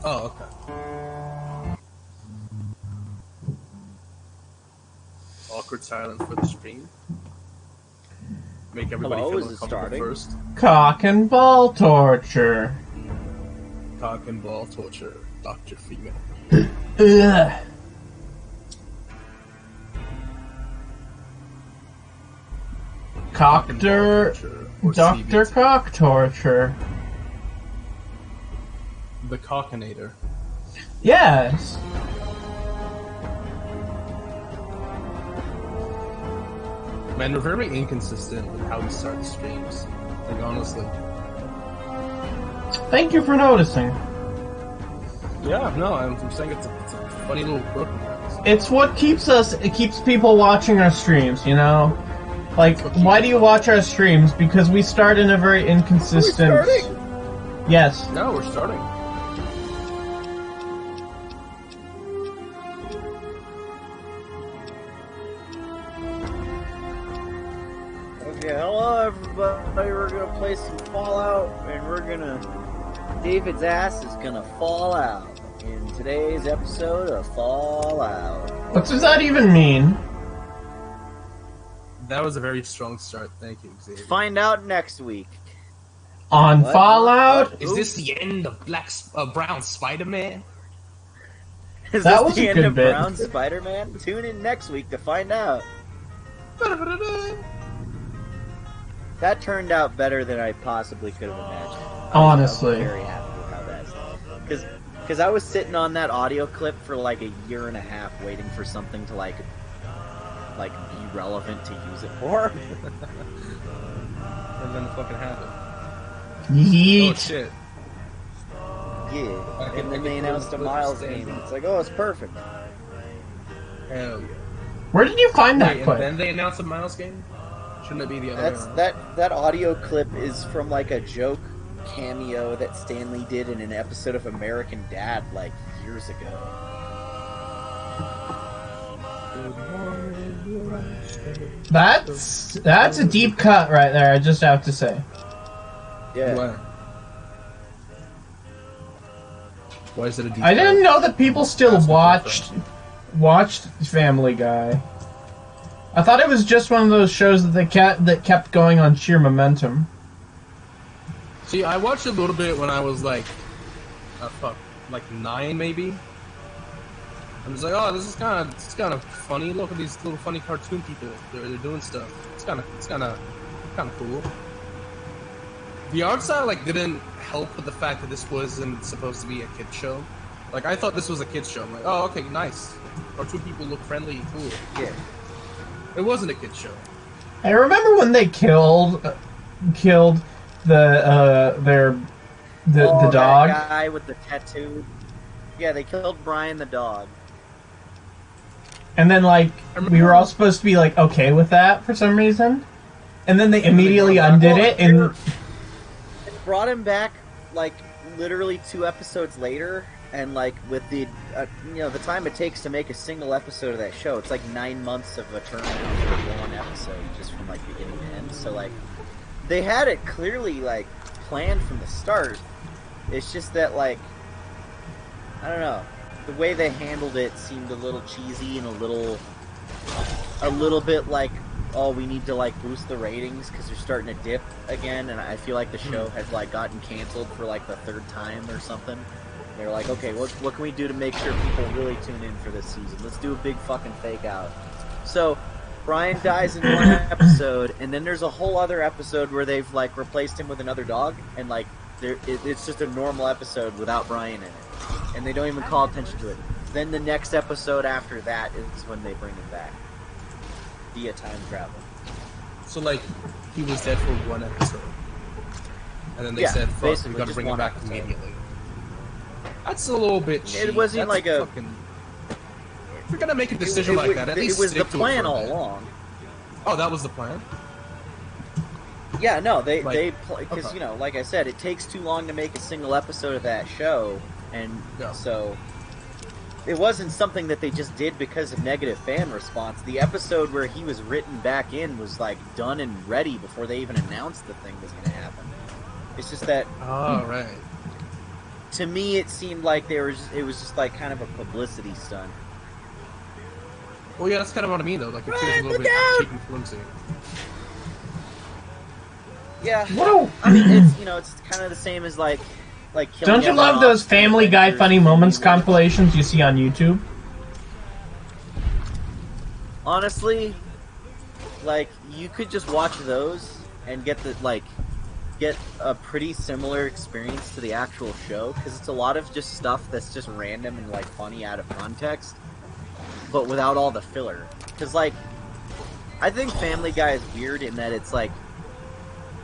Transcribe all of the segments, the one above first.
Oh, okay. Awkward silence for the stream. Make everybody Hello, feel is it uncomfortable starting? first. Cock and ball torture. Cock and ball torture. Dr. Female. Ugh. Doctor Cock torture. The Cockinator. Yes. Man, we're very inconsistent with how we start the streams. Like, honestly. Thank you for noticing. Yeah, no, I'm saying it's a funny little quirk. It's what keeps it keeps people watching our streams, you know? Like, why do you watch our streams? Because we start in a very inconsistent... Are we starting? Yes. No, we're starting. Okay, hello everybody. We're gonna play some Fallout, and we're gonna... David's ass is gonna fall out in today's episode of Fallout. What does that even mean? That was a very strong start. Thank you, Xavier. Find out next week. On What? Fallout? Is this the end of Brown Spider-Man? Is That this was the a end good of bit. Brown Spider-Man? Tune in next week to find out. That turned out better than I possibly could have imagined. Honestly. I was very happy with how that because I was sitting on that audio clip for like a year and a half waiting for something to like be relevant to use it for. And then it fucking happened. Yeet. Oh shit. Yeah, and then they announced a Miles game. It's like, oh, it's perfect. Hell yeah. Where did you find that Wait, clip? and then they announced a Miles game? Shouldn't it be the other way around? That audio clip is from like a joke cameo that Stanley did in an episode of American Dad like years ago. That's a deep cut right there, I just have to say. Yeah. What? Why is it a deep I didn't cut? know that people still That's what watched Family Guy. I thought it was just one of those shows that kept going on sheer momentum. See, I watched a little bit when I was like, 9 maybe. I was like, oh, this is kind of funny. Look at these little funny cartoon people. They're doing stuff. It's kind of cool. The art style didn't help with the fact that this wasn't supposed to be a kid show. Like, I thought this was a kid's show. I'm like, oh, okay, nice. Cartoon people look friendly and cool. Yeah. It wasn't a kid's show. I remember when they killed the dog. That guy with the tattoo. Yeah, they killed Brian the dog. And then, we were all supposed to be, okay with that for some reason. And then they immediately undid it, and... They brought him back, literally 2 episodes later, and, with the, the time it takes to make a single episode of that show, it's 9 months of a turnaround for one episode, just from, beginning to end. So, they had it clearly, planned from the start. It's just that, I don't know. The way they handled it seemed a little cheesy and a little bit oh, we need to boost the ratings because they're starting to dip again, and I feel like the show has gotten canceled for the 3rd time or something. They're like, okay, what can we do to make sure people really tune in for this season? Let's do a big fucking fake out. So Brian dies in one episode, and then there's a whole other episode where they've replaced him with another dog, and it's just a normal episode without Brian in it. And they don't even call attention to it. Then the next episode after that is when they bring him back. Via time travel. So, he was dead for one episode. And then they said, fuck, we gotta bring him back immediately. That's a little bit cheap. It wasn't If you're gonna make a decision like that, at least it was the stick to plan it for a all bit. along. Oh, that was the plan? Yeah, no, because, like I said, it takes too long to make a single episode of that show, and so it wasn't something that they just did because of negative fan response. The episode where he was written back in was, done and ready before they even announced the thing was going to happen. It's just that... Oh, right. to me, it seemed like it was just like kind of a publicity stunt. Well, yeah, that's kind of what I mean, though. Like, it feels a little bit cheap and flimsy. Yeah. Whoa. I mean, it's it's kind of the same as like Don't you love those Family Guy funny moments compilations you see on YouTube? Honestly, like, you could just watch those and get a pretty similar experience to the actual show, because it's a lot of just stuff that's just random and like funny out of context, but without all the filler. Because like, I think Family Guy is weird in that it's like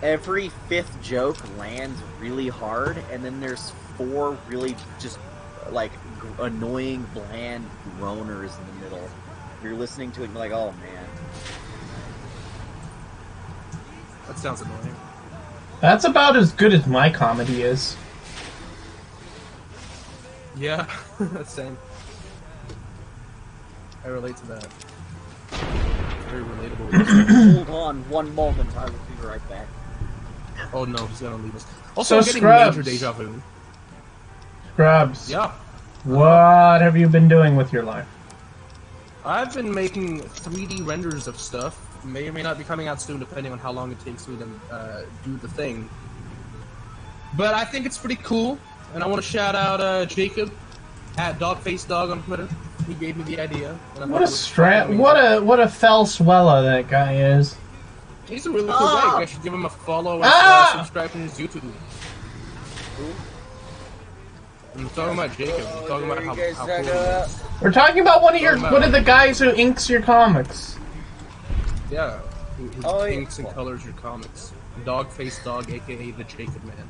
every fifth joke lands really hard, and then there's 4 really just like annoying, bland groaners in the middle. You're listening to it and you're like, oh man. That sounds annoying. That's about as good as my comedy is. Yeah, same. I relate to that. Very relatable. Hold on one moment, I will be right back. Oh no, he's gonna leave us. Also, I'm getting Scrubbz. major deja vu. Scrubbz. Yeah. What have you been doing with your life? I've been making 3D renders of stuff. May or may not be coming out soon, depending on how long it takes me to do the thing. But I think it's pretty cool, and I want to shout out Jacob at DogfaceDog on Twitter. He gave me the idea. What a fell swallow that guy is. He's a really cool guy. You guys should give him a follow and subscribe to his YouTube. I'm talking about Jacob. I'm talking about how cool he is. We're talking about one of the guys who inks your comics. Yeah, who inks and colors your comics. DogfaceDog, aka the Jacob Man.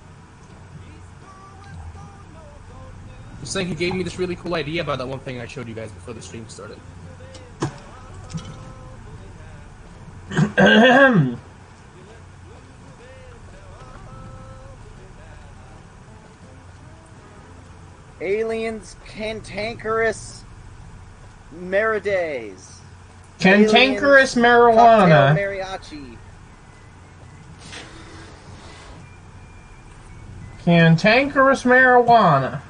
Just saying, he gave me this really cool idea about that one thing I showed you guys before the stream started. Aliens Cantankerous Maridays. Cantankerous marijuana. Mariachi. Cantankerous marijuana.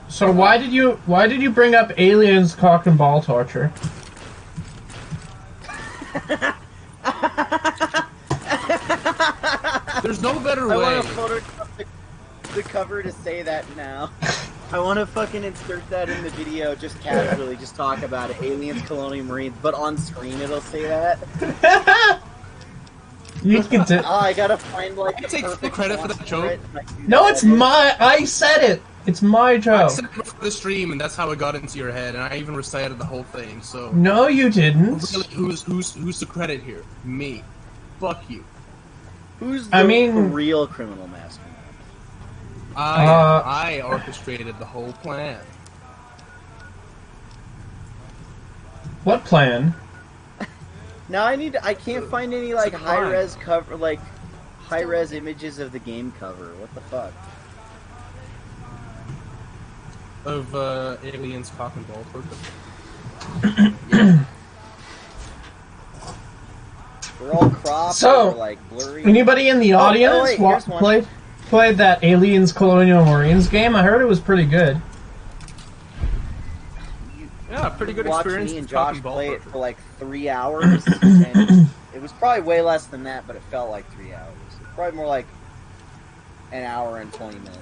So why did you bring up aliens cock and ball torture? There's no better I way. want to Photoshop the cover to say that now. I want to fucking insert that in the video, just casually, just talk about it. Aliens, Colonial Marines, but on screen it'll say that. You can I gotta find like the take perfect full credit for that joke. No, it's I said it. It's my I joke. said it for the stream, and that's how it got into your head, and I even recited the whole thing. So No, you didn't. really, who's the credit here? Me. Fuck you. Who's the real criminal mastermind? I orchestrated the whole plan. What plan? Now I can't find any like high-res cover, like high-res images of the game cover. What the fuck? Of aliens cock and ball torture. Yeah. They're all cropped So, or, like blurry. Anybody in the audience wait, played that Aliens Colonial Marines game? I heard it was pretty good. Yeah, pretty good Watched experience. me and with cock Josh ball play it torture. for like 3 hours, and it was probably way less than that, but it felt like 3 hours. Probably more like an hour and 20 minutes.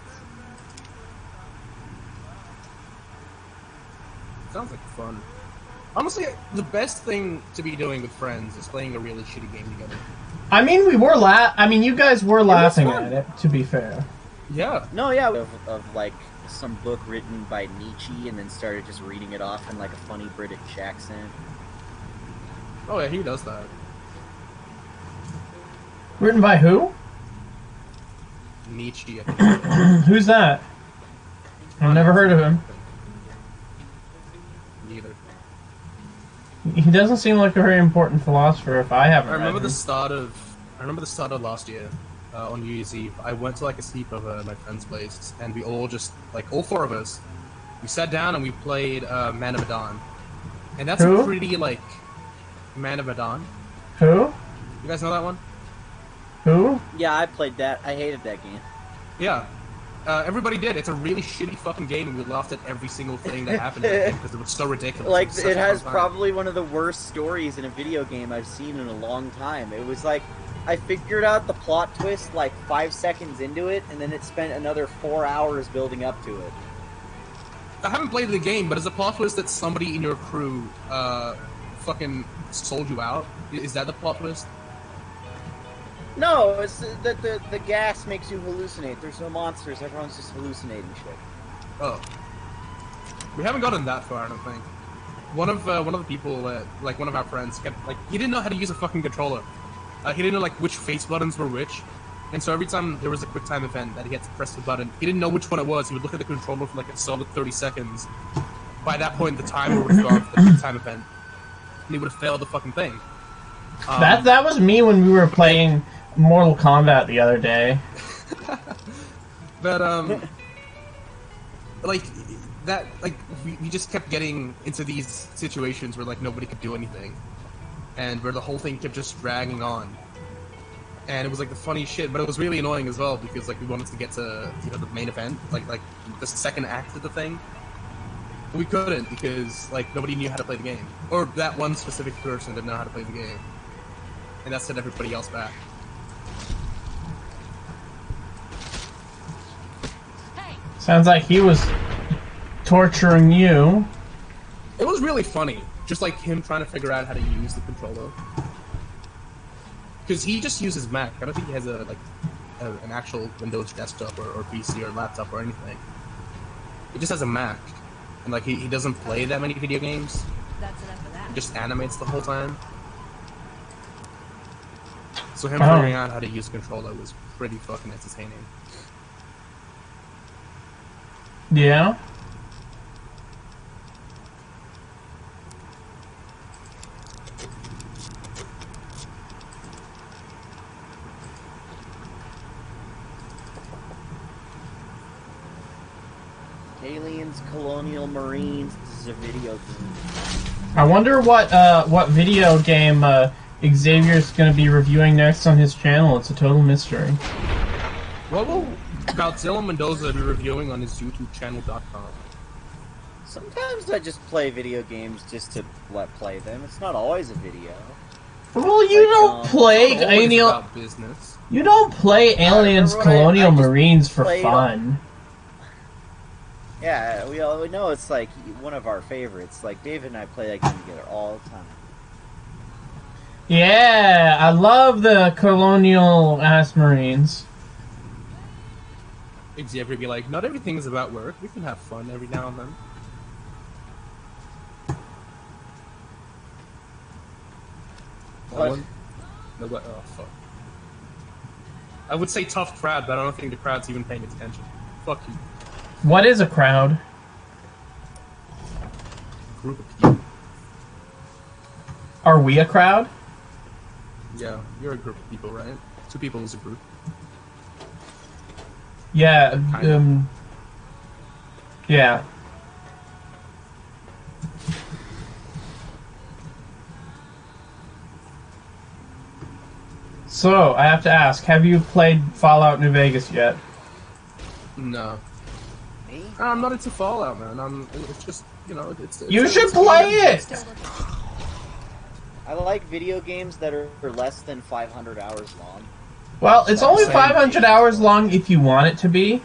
Sounds like fun. Honestly, the best thing to be doing with friends is playing a really shitty game together. I mean, you guys were laughing at it, to be fair. Yeah. No, yeah, of like some book written by Nietzsche, and then started just reading it off in like a funny British accent. Oh yeah, he does that. Written by who? Nietzsche, I think. Who's that? I've never heard of him. Neither. He doesn't seem like a very important philosopher if I haven't I remember read the him. start of last year, on New Year's Eve. I went to like a sleepover at my friend's place, and we all just, like, all 4 of us, we sat down and we played Man of Medan. And that's Who? a pretty, like, Man of Medan. Who? You guys know that one? Who? Yeah, I played that. I hated that game. Yeah. Everybody did. It's a really shitty fucking game, and we laughed at every single thing that happened in it because it was so ridiculous. Like, was it has probably one of the worst stories in a video game I've seen in a long time. It was like, I figured out the plot twist like 5 seconds into it, and then it spent another 4 hours building up to it. I haven't played the game, but is the plot twist that somebody in your crew fucking sold you out? Is that the plot twist? No, it's that the gas makes you hallucinate. There's no monsters. Everyone's just hallucinating shit. Oh, we haven't gotten that far, I don't think. One of the people, like one of our friends, kept like he didn't know how to use a fucking controller. He didn't know like which face buttons were which, and so every time there was a quick time event that he had to press the button, he didn't know which one it was. He would look at the controller for like a solid 30 seconds. By that point, the timer would have gone for the quick time event, and he would have failed the fucking thing. That was me when we were playing Mortal Kombat the other day. But like that, like we just kept getting into these situations where like nobody could do anything, and where the whole thing kept just dragging on, and it was like the funny shit. But it was really annoying as well because like we wanted to get to the main event, like the second act of the thing. But we couldn't because like nobody knew how to play the game, or that one specific person didn't know how to play the game, and that set everybody else back. Sounds like he was torturing you. It was really funny, just like him trying to figure out how to use the controller. Because he just uses Mac. I don't think he has an actual Windows desktop or PC or laptop or anything. He just has a Mac, and like he doesn't play that many video games. That's enough of that. He just animates the whole time. So him figuring out how to use a controller was pretty fucking entertaining. Yeah? Aliens, Colonial Marines. This is a video game. I wonder what video game Xavier's going to be reviewing next on his channel. It's a total mystery. What will Godzilla Mendoza be reviewing on his YouTube channel.com? Sometimes I just play video games just to play them. It's not always a video. Well, you don't play business. You don't play Aliens Colonial Marines for played fun. Yeah, we know it's like one of our favorites. Like David and I play that game together all the time. Yeah, I love the Colonial ass Marines. Xavier be like, not everything is about work. We can have fun every now and then. What? No, oh, fuck. I would say tough crowd, but I don't think the crowd's even paying attention. Fuck you. What is a crowd? Group of people. Are we a crowd? Yeah, you're a group of people, right? Two people is a group. Yeah, yeah. So, I have to ask, have you played Fallout New Vegas yet? No. Me? I'm not into Fallout, man. It's just, it's You should play it! I like video games that are less than 500 hours long. Well, it's only 500 hours long if you want it to be.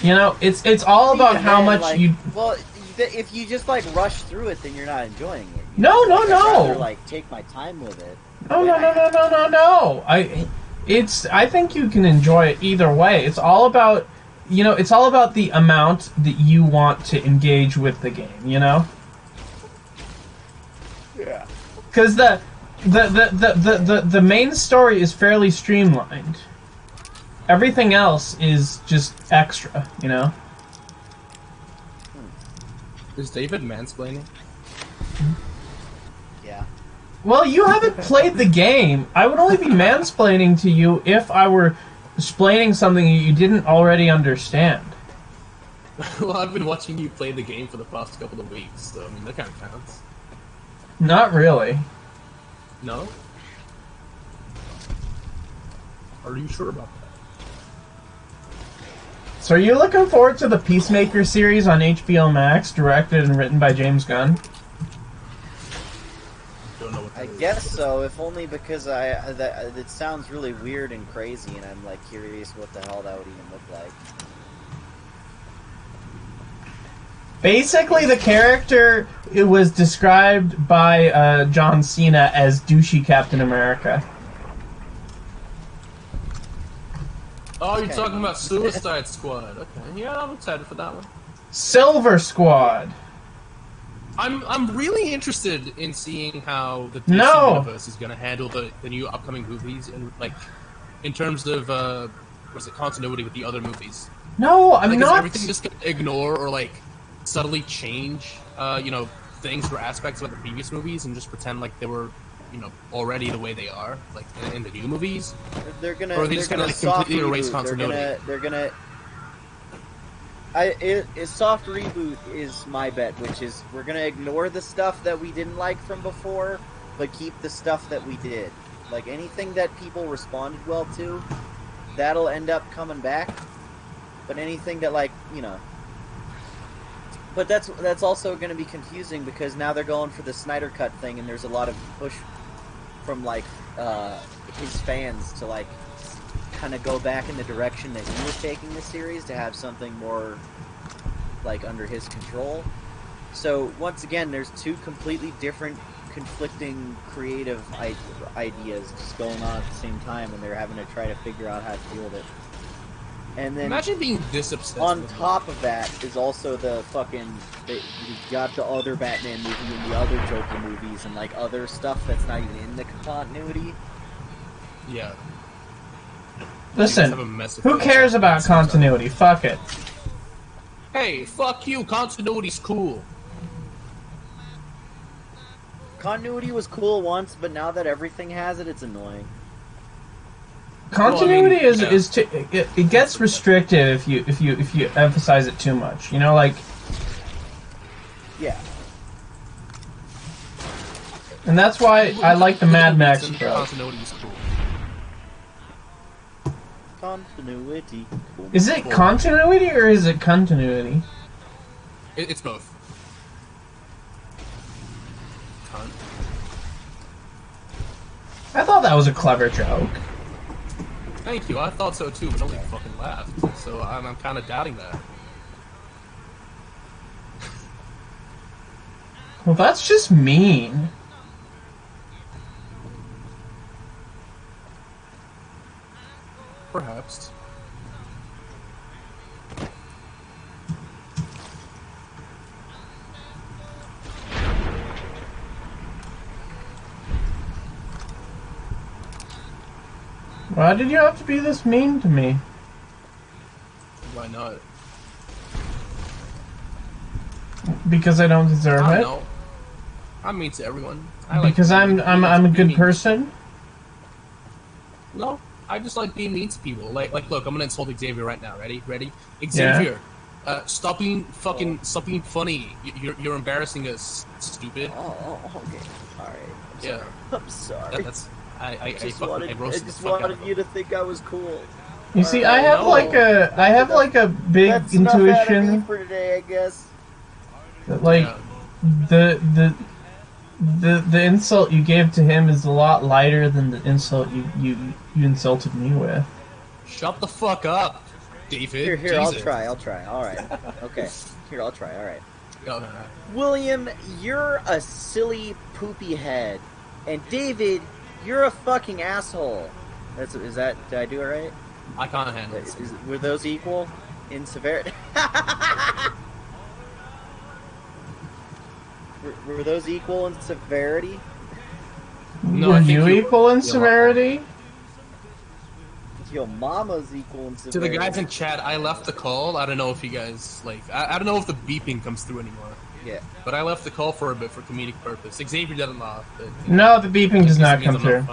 You know, it's all about how much you... Well, if you just, rush through it, then you're not enjoying it. No. I'd rather, take my time with it. No. I think you can enjoy it either way. It's all about, it's all about the amount that you want to engage with the game, Yeah. Because the main story is fairly streamlined. Everything else is just extra, Is David mansplaining? Yeah. Well, you haven't played the game. I would only be mansplaining to you if I were explaining something you didn't already understand. Well, I've been watching you play the game for the past couple of weeks, so, that kind of counts. Not really. No? Are you sure about that? So are you looking forward to the Peacemaker series on HBO Max, directed and written by James Gunn? Don't know what I guess so, if only because it sounds really weird and crazy, and I'm like curious what the hell that would even look like. Basically, the character it was described by John Cena as douchey Captain America. Oh, you're talking about Suicide Squad. Okay, yeah, I'm excited for that one. Silver Squad. I'm really interested in seeing how the DC universe is going to handle the new upcoming movies, and like in terms of what's it, continuity with the other movies. No, I'm like, not. Is everything just going to ignore or like subtly change, things or aspects about the previous movies, and just pretend like they were, already the way they are, like in the new movies? They're gonna. Or are they just gonna like, completely erase continuity? They're gonna. A soft reboot is my bet, which is we're gonna ignore the stuff that we didn't like from before, but keep the stuff that we did. Like anything that people responded well to, that'll end up coming back. But anything that But that's also going to be confusing because now they're going for the Snyder Cut thing, and there's a lot of push from his fans to kind of go back in the direction that he was taking the series to have something more under his control. So once again, there's two completely different, conflicting creative ideas just going on at the same time, and they're having to try to figure out how to deal with it. And then imagine being this obsessed. On top of that is also the you got the other Batman movie and the other Joker movies and other stuff that's not even in the continuity. Yeah. Listen, who cares about continuity? Fuck it. Hey, fuck you. Continuity's cool. Continuity was cool once, but now that everything has it, it's annoying. Continuity it gets restrictive if you emphasize it too much. Yeah. And that's why I like the Mad Max approach. Continuity is cool. Continuity. Is it continuity or is it continuity? It's both. I thought that was a clever joke. Thank you. I thought so too, but nobody fucking laughed. So I'm kind of doubting that. Well, that's just mean. Perhaps. Why did you have to be this mean to me? Why not? Because I don't deserve I it. don't know. I'm mean to everyone. Because I'm a good person. No, I just like being mean to people. Like, look, I'm gonna insult Xavier right now. Ready? Xavier, stop being funny. You're embarrassing us, stupid. Oh, okay. All right. Yeah. I'm sorry. I just wanted you to think I was cool. You see, I have a big That's intuition for today, I guess. That, the insult you gave to him is a lot lighter than the insult you insulted me with. Shut the fuck up, David. Here, I'll try. All right. Okay. Here, I'll try. All right. Okay. William, you're a silly poopy head, and David, you're a fucking asshole. Did I do it right? I can't handle it. Were those equal in severity? were those equal in severity? No, were you equal in severity? Yo, mama's equal in severity. To the guys in chat, I left the call. I don't know if you guys I don't know if the beeping comes through anymore. Yeah. But I left the call for a bit for comedic purpose. Xavier doesn't laugh. But, no, the beeping does not come through.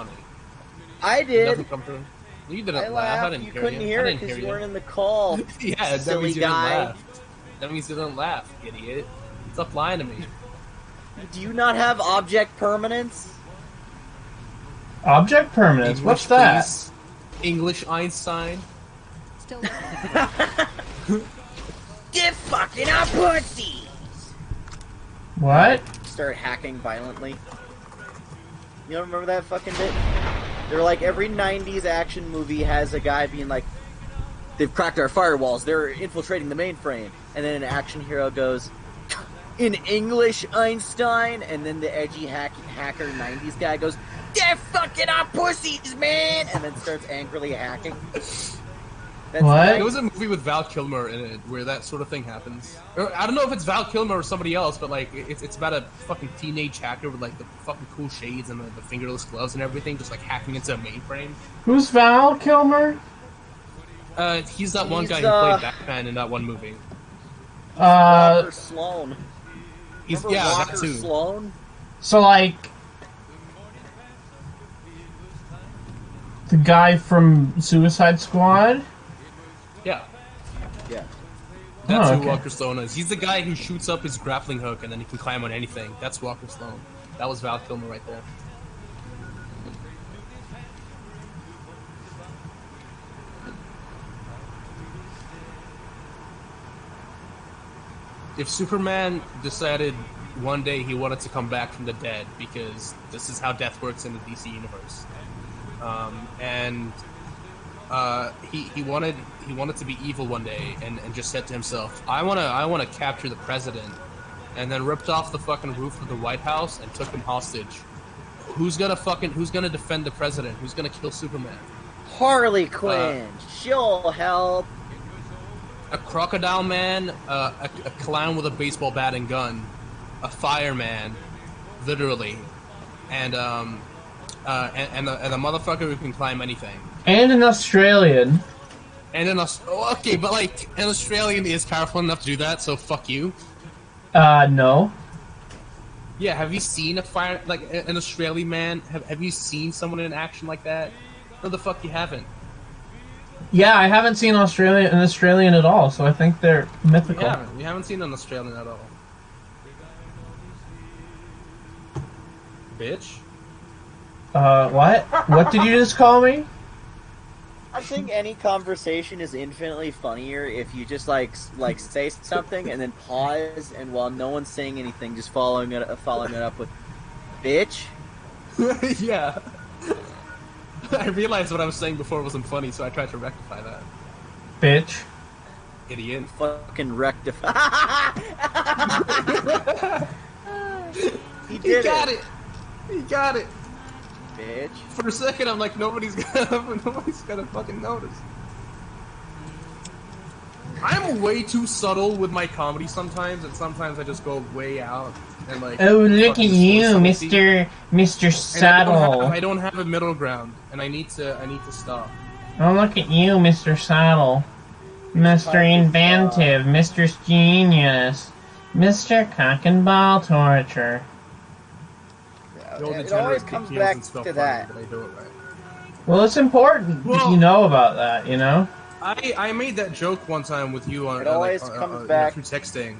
I did. It doesn't come through. You didn't laugh. I didn't hear you. Couldn't hear it because you weren't in the call. Yeah, that silly means you guy. didn't laugh. That means you didn't laugh, idiot. Stop lying to me. Do you not have object permanence? Object permanence? English, What's that? please. English Einstein. Still Get fucking our pussies! What? Start hacking violently. You don't remember that fucking bit? They're like, every 90s action movie has a guy being like, they've cracked our firewalls, they're infiltrating the mainframe. And then an action hero goes, in English, Einstein? And then the edgy hacker 90s guy goes, they're fucking our pussies, man! And then starts angrily hacking. That's What? There was a movie with Val Kilmer in it where that sort of thing happens. I don't know if it's Val Kilmer or somebody else, but like it's about a fucking teenage hacker with like the fucking cool shades and the fingerless gloves and everything, just like hacking into a mainframe. Who's Val Kilmer? He's that one guy who played Batman in that one movie. Walker Sloan. He's Remember yeah, Walker that too. Sloan? So like the guy from Suicide Squad? Yeah, Yeah. that's Oh, who okay. Walker Sloan is. He's the guy who shoots up his grappling hook and then he can climb on anything. That's Walker Sloan. That was Val Kilmer right there. If Superman decided one day he wanted to come back from the dead, because this is how death works in the DC universe, and he wanted to be evil one day, and just said to himself, I wanna capture the president, and then ripped off the fucking roof of the White House and took him hostage. Who's gonna defend the president? Who's gonna kill Superman? Harley Quinn. She'll help. A crocodile man, a clown with a baseball bat and gun, a fireman, literally, and a motherfucker who can climb anything. And an Australian. And okay, but like an Australian is powerful enough to do that, so fuck you. No. Yeah, have you seen an Australian man? Have you seen someone in action like that? No, the fuck you haven't. Yeah, I haven't seen an Australian at all, so I think they're mythical. You haven't seen an Australian at all. Bitch. What? What did you just call me? I think any conversation is infinitely funnier if you just like say something and then pause, and while no one's saying anything, just following it up with, "Bitch." Yeah. I realized what I was saying before wasn't funny, so I tried to rectify that. Bitch. Idiot. Fucking rectify. He did got it. He got it. Bitch. For a second, I'm like, nobody's gonna fucking notice. I'm way too subtle with my comedy sometimes, and sometimes I just go way out and like. Oh, look at fucking you, subtlety. Mr. Saddle. I don't have a middle ground, and I need to stop. Oh, look at you, Mr. Saddle. Mr. Inventive, Mr. Genius, Mr. Cock and Ball Torture. The old It degenerate always comes feels back and stuff to funny, that. but I do it right. Well, it's important that you know about that, you know? I made that joke one time with you on It always comes you know, back through texting,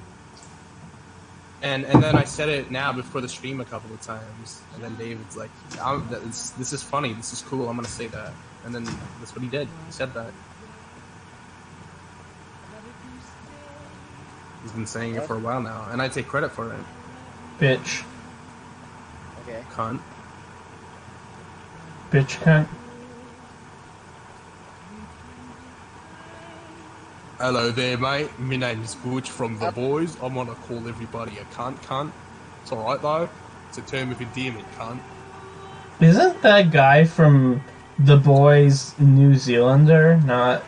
and then I said it now before the stream a couple of times, and then David's like, "This is funny, this is cool, I'm gonna say that," and then that's what he did. He said that. He's been saying it for a while now, and I take credit for it. Bitch. Okay. Cunt. Bitch cunt. Hello there, mate. My name's Butch from The Boys. I'm gonna call everybody a cunt. It's alright though. It's a term of endearment, cunt. Isn't that guy from The Boys New Zealander, not,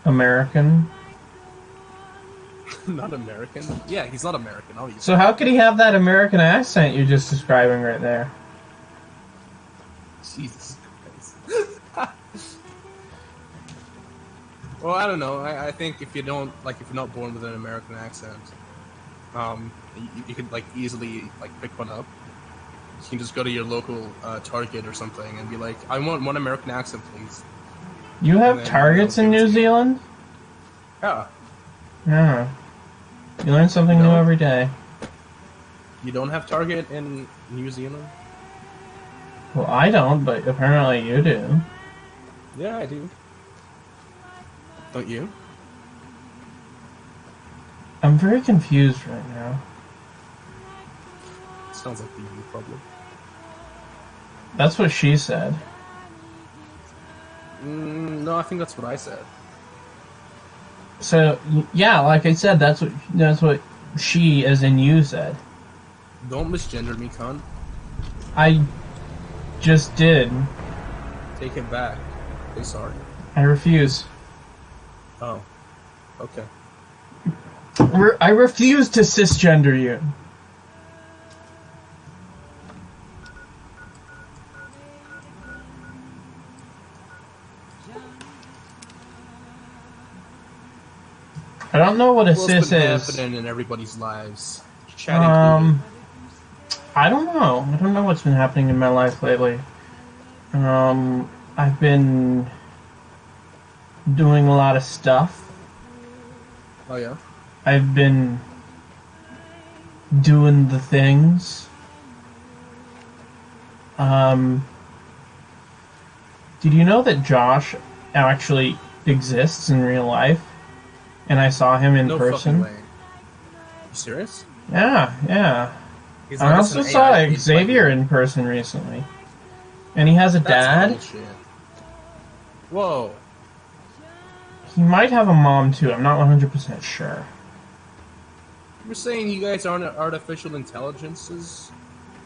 American? Not American? Yeah, he's not American, obviously. So how could he have that American accent you're just describing right there? Jesus Christ. Well, I don't know. I think if you're not born with an American accent, you could like easily like pick one up. You can just go to your local Target or something and be like, I want one American accent, please. You And have then targets they'll in give it New to you. Zealand? Yeah. Yeah. You learn something new every day. You don't have Target in New Zealand? Well, I don't, but apparently you do. Yeah, I do. Don't you? I'm very confused right now. Sounds like the you problem. What she said. No, I think that's what I said. So, yeah, like I said, that's what she, as in you, said. Don't misgender me, cunt. I just did. Take it back. Say sorry. I refuse. Oh. Okay. I refuse to cisgender you. I don't know what a cis is. What's been happening in everybody's lives? Chatting. I don't know. I don't know what's been happening in my life lately. I've been doing a lot of stuff. Oh yeah? I've been doing the things. Did you know that Josh actually exists in real life? And I saw him in person. No fucking way. You serious? Yeah. He's I not also just an saw AI Xavier in person recently. And he has a dad. That's bullshit. Whoa. He might have a mom too, I'm not 100% sure. You're saying you guys aren't artificial intelligences?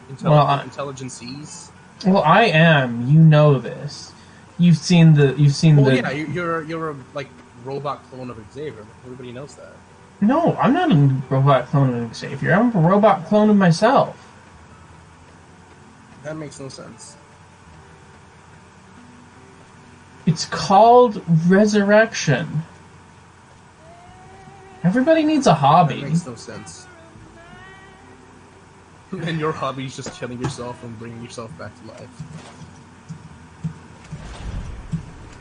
Intelligencies? Well, I am. You know this. You've seen the. Yeah, you're a like robot clone of Xavier. Everybody knows that. No, I'm not a robot clone of Xavier. I'm a robot clone of myself. That makes no sense. It's called resurrection. Everybody needs a hobby. That makes no sense. And your hobby is just killing yourself and bringing yourself back to life.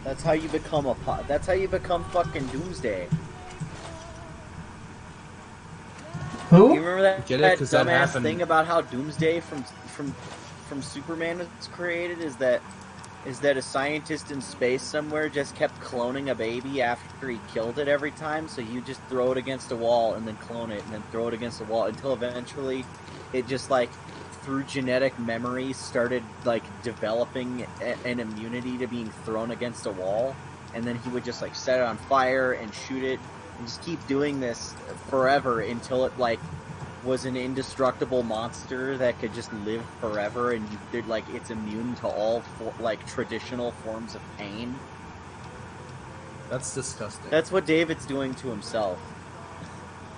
That's how you become That's how you become fucking Doomsday. Who? You remember that That dumbass thing about how Doomsday from Superman was created? Is that a scientist in space somewhere just kept cloning a baby after he killed it every time? So you just throw it against a wall and then clone it and then throw it against a wall until eventually it just like through genetic memory started like developing an immunity to being thrown against a wall, and then he would just like set it on fire and shoot it and just keep doing this forever until it like was an indestructible monster that could just live forever, and it's immune to all like traditional forms of pain. That's disgusting. That's what David's doing to himself.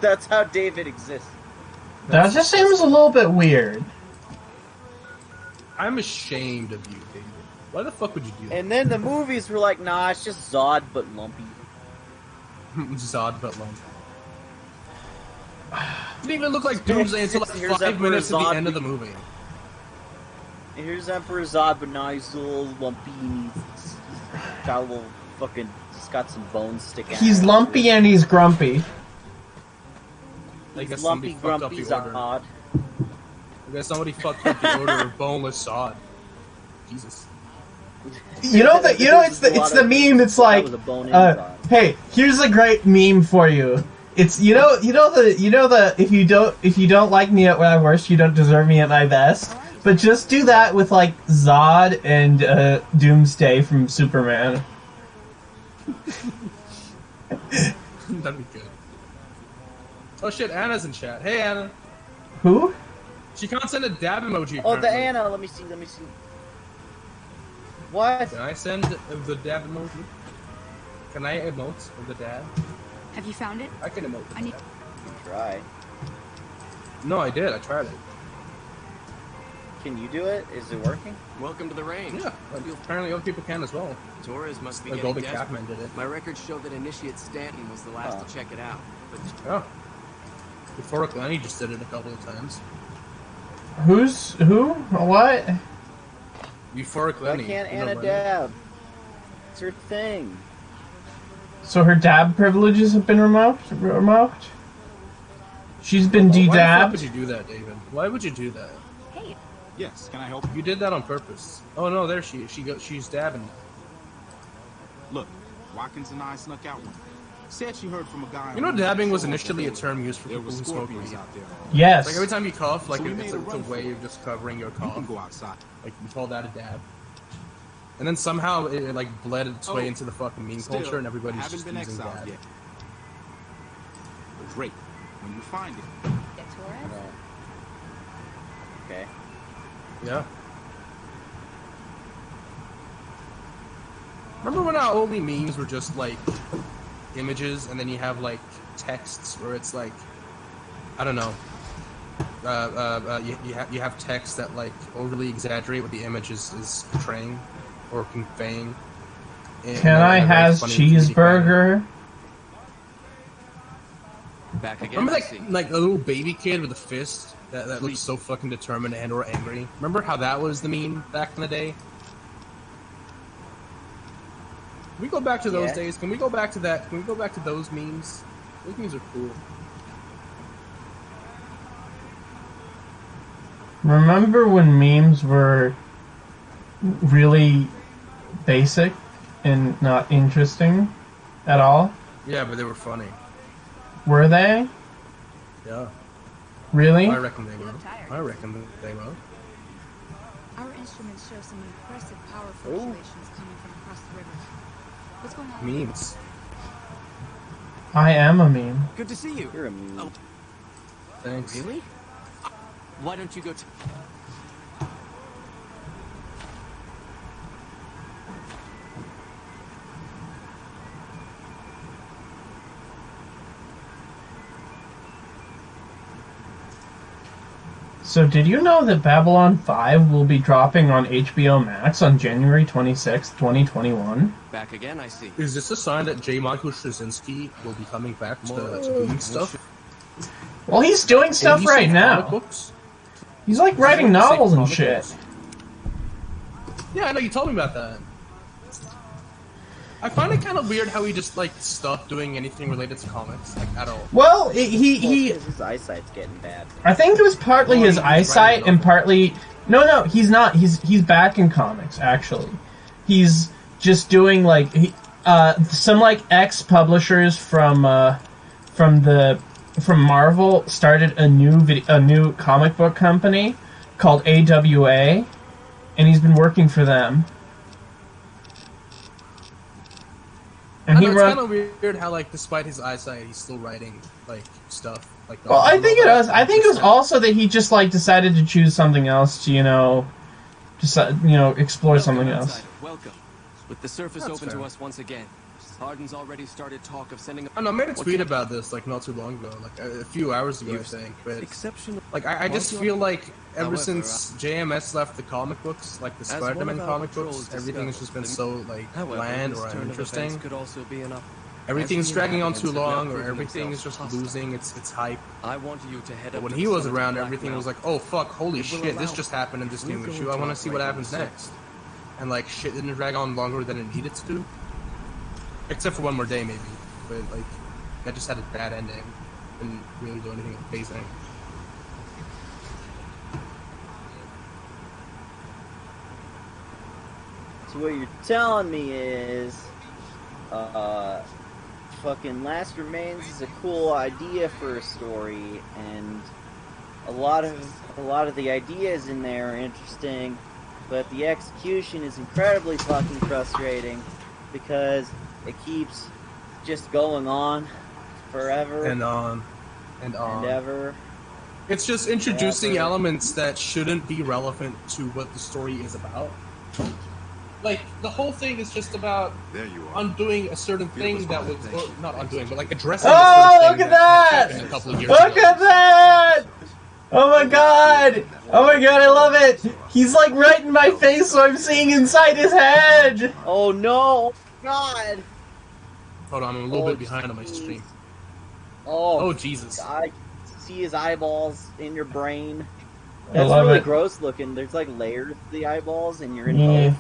That's how David exists. That just seems a little bit weird. I'm ashamed of you, David. Why the fuck would you do that? And then the movies were like, nah, it's just Zod but lumpy. Zod but lumpy. Didn't even look like Doomsday until like 5 minutes at the end of the movie. Here's Emperor Zod, but now he's a little lumpy and he's got a little fucking, he's got some bones sticking out. He's lumpy and he's grumpy. He's lumpy, grumpy Zod. I guess somebody fucked up the order of boneless Zod. Jesus. You know it's the meme. It's like, hey, here's a great meme for you. It's you know the if you don't like me at my worst, you don't deserve me at my best. But just do that with like Zod and Doomsday from Superman. That'd be good. Oh shit, Anna's in chat. Hey Anna. Who? She can't send a dab emoji. Oh, the Anna. Let me see. What? Can I send the dab emoji? Can I emote with the dab? Have you found it? I can emote. I need. Try. No, I did. I tried it. Can you do it? Is it working? Welcome to the range. Yeah. Apparently, other people can as well. Torres must be The getting Golden desperate. Capman did it. My records show that Initiate Stanton was the last to check it out. But Oh. Before Lenny just did it a couple of times. Who? What? Euphoric Why Lenny. can't You know Anna Lenny. dab? It's her thing. So her dab privileges have been removed? She's been Why would dedabbed. you do that, David? Why would you do that? Hey. Yes, can I help you? You did that on purpose. Oh no, there she is. She's dabbing. Look, Watkins and I snuck out one. Said she heard from a guy. You know, dabbing was initially a term used for there people was who smoke scorpions weed. out there. Yes. Like every time you cough, like So we it's made a a run way for of just covering your You cough. can go outside. Like you call that a dab. And then somehow it like bled its way into the fucking meme Still, culture, and everybody's haven't just been using exiled dab. yet. Great. When you find it, Get Torres? Okay. Yeah. Remember when our only memes were just like images, and then you have like texts where it's like, I don't know, you have text that like overly exaggerate what the image is portraying or conveying. Can I has cheeseburger? Back again. Remember I see. like a little baby kid with a fist that looks so fucking determined and or angry? Remember how that was the meme back in the day? Can we go back to those days? Can we go back to that? Can we go back to those memes? Those memes are cool. Remember when memes were really basic and not interesting at all? Yeah, but they were funny. Were they? Yeah. Really? I reckon they were. I reckon they were. Our instruments show some impressive power fluctuations coming from across the river. What's going on? Memes. I am a meme. Good to see you. You're a meme. Oh, Thanks. really? Why don't you go to... So did you know that Babylon 5 will be dropping on HBO Max on January 26th, 2021? Back again, I see. Is this a sign that J. Michael Straczynski will be coming back to doing stuff? Well, he's doing stuff He's right in now. comic books? He's like writing He's in novels and comic shit. books? Yeah, I know, you told me about that. I find it kind of weird how he just, like, stopped doing anything related to comics, like, at all. Well, Well, his eyesight's getting bad. I think it was partly Well, his he's eyesight writing and partly... No, he's not. He's back in comics, actually. He's just doing, like... some, like, ex-publishers from Marvel started a new comic book company called AWA, and he's been working for them. And I he know, it's run. kind of weird how, like, despite his eyesight, he's still writing, like, stuff. Like, Well, I think it was. I think it was also that he just like decided to choose something else to, explore something Welcome else. outside. Welcome. With the surface That's open fair. to us once again. Harden's already started talk of sending... I know, I made a What tweet can- about this, like, not too long ago, like, a few hours ago, I think, but... Exceptional. Like, I just feel like ever However, since JMS left the comic books, like the as one Spider-Man of our comic patrols books, everything has just been so, like, However, bland this or turn of uninteresting. events could also be enough. Everything's As the dragging on too inhabitants have long, now or proven everything is themselves just hostile. losing its hype. I want you to head But up when to he the was summit around, of everything was Blackmount. like, oh fuck, holy It will shit, this allow- just happened in this We're new going issue, to I want to see what operate happens on the next. And like, shit didn't drag on longer than it needed to. Except for one more day, maybe. But like, that just had a bad ending. Didn't really do anything amazing. So what you're telling me is, fucking Last Remains is a cool idea for a story, and a lot of the ideas in there are interesting, but the execution is incredibly fucking frustrating because it keeps just going on forever And on. And on. and ever. It's just introducing Ever. elements that shouldn't be relevant to what the story is about. Like, the whole thing is just about There you are. undoing a certain Feel thing this that one, was, thank or you. not undoing, but like addressing a Oh, certain look thing at that! happened a couple of years Look ago. at that! Oh my god! Oh my god, I love it! He's like right in my face, so I'm seeing inside his head! Oh no! God! Hold on, I'm a little Oh, bit behind on my stream. Oh, Oh, Jesus. I see his eyeballs in your brain. I That's love really it. gross looking. There's like layers to the eyeballs, and you're in Yeah. both.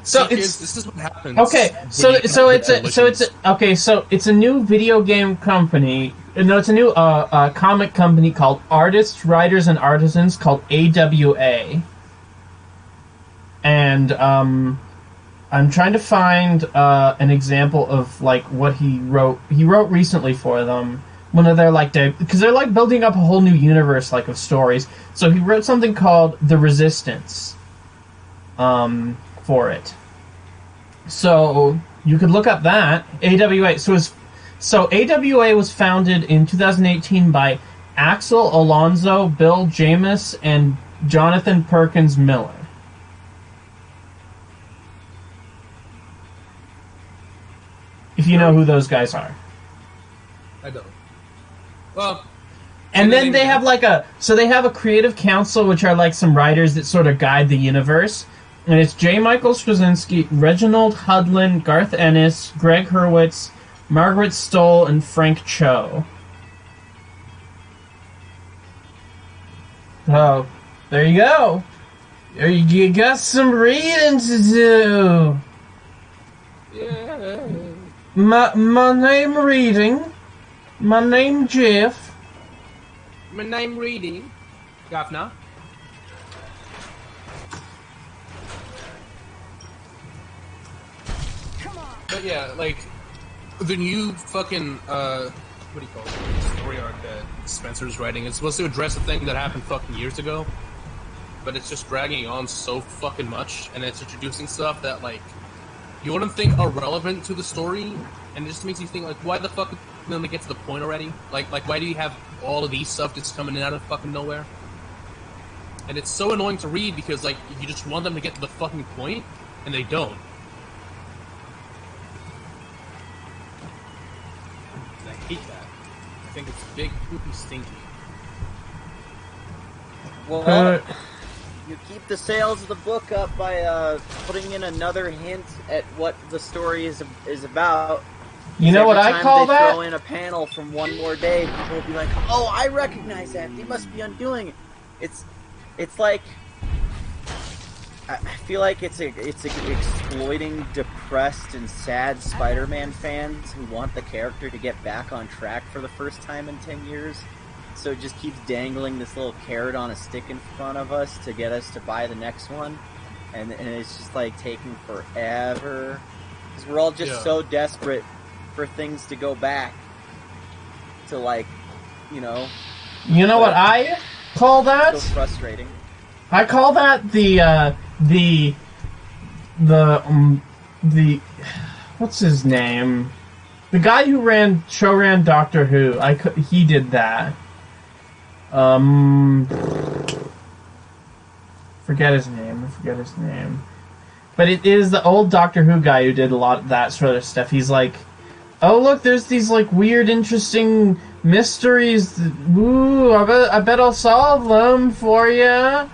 So See, kids, it's this is what happens. okay. when So you it's have a collisions. okay. So it's a new video game company No, it's a new comic company called Artists, Writers, and Artisans called AWA. And I'm trying to find an example of like what he wrote. He wrote recently for them. One of their like because they're like building up a whole new universe like of stories. So he wrote something called The Resistance for it. So you could look up that AWA. So AWA was founded in 2018 by Axel Alonso, Bill Jamis, and Jonathan Perkins Miller. If you know who those guys are. I don't. Well... And then they have like they have a creative council, which are like some writers that sort of guide the universe. And it's J. Michael Straczynski, Reginald Hudlin, Garth Ennis, Greg Hurwitz, Margaret Stoll, and Frank Cho. Oh, there you go. You got some reading to do. Yeah. My name reading. My name Jeff. My name reading. Governor. But yeah, like the new fucking what do you call it? Story arc that Spencer's writing. It's supposed to address a thing that happened fucking years ago, but it's just dragging on so fucking much, and it's introducing stuff that like you wouldn't think are relevant to the story, and it just makes you think like, why the fuck didn't they get to the point already? Like why do you have all of these stuff that's coming in out of fucking nowhere? And it's so annoying to read because like you just want them to get to the fucking point, and they don't. I hate that. I think it's big, poopy, stinky. Well, you keep the sales of the book up by putting in another hint at what the story is about. You know what I call that? Every time they throw in a panel from One More Day, people will be like, "Oh, I recognize that. They must be undoing it." It's like I feel like it's exploiting depressed and sad Spider-Man fans who want the character to get back on track for the first time in 10 years. So it just keeps dangling this little carrot on a stick in front of us to get us to buy the next one. And it's just like taking forever. Because we're all just so desperate for things to go back to like, you know. You know what I call that? So frustrating. I call that the what's his name? The guy who ran Doctor Who. He did that. Forget his name. But it is the old Doctor Who guy who did a lot of that sort of stuff. He's like, oh look, there's these like weird, interesting mysteries. Ooh, I bet I'll solve them for you.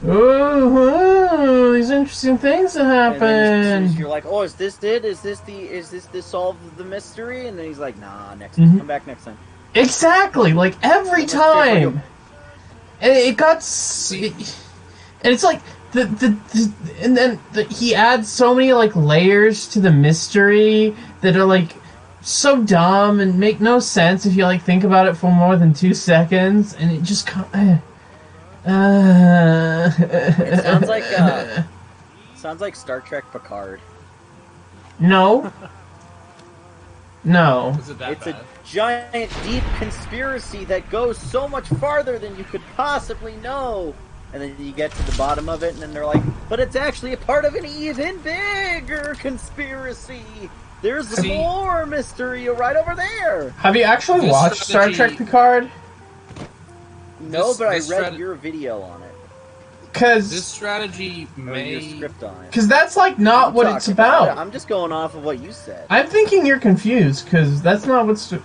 Ooh, these interesting things that happen. And then you're like, oh, is this it? Is this the solve the mystery? And then he's like, nah, next time. Come back next time. Exactly, like every time. And it got, and it's like and then he adds so many like layers to the mystery that are like so dumb and make no sense if you like think about it for more than 2 seconds, and it just it sounds like Star Trek Picard. No. Is it that it's bad? A giant, deep conspiracy that goes so much farther than you could possibly know. And then you get to the bottom of it, and then they're like, but it's actually a part of an even bigger conspiracy. There's more mystery right over there. Have you actually watched Star Trek Picard? No, but I read your video on it. Because this strategy your script on it. Because that's like not what it's about. I'm just going off of what you said. I'm thinking you're confused because that's not what's. Like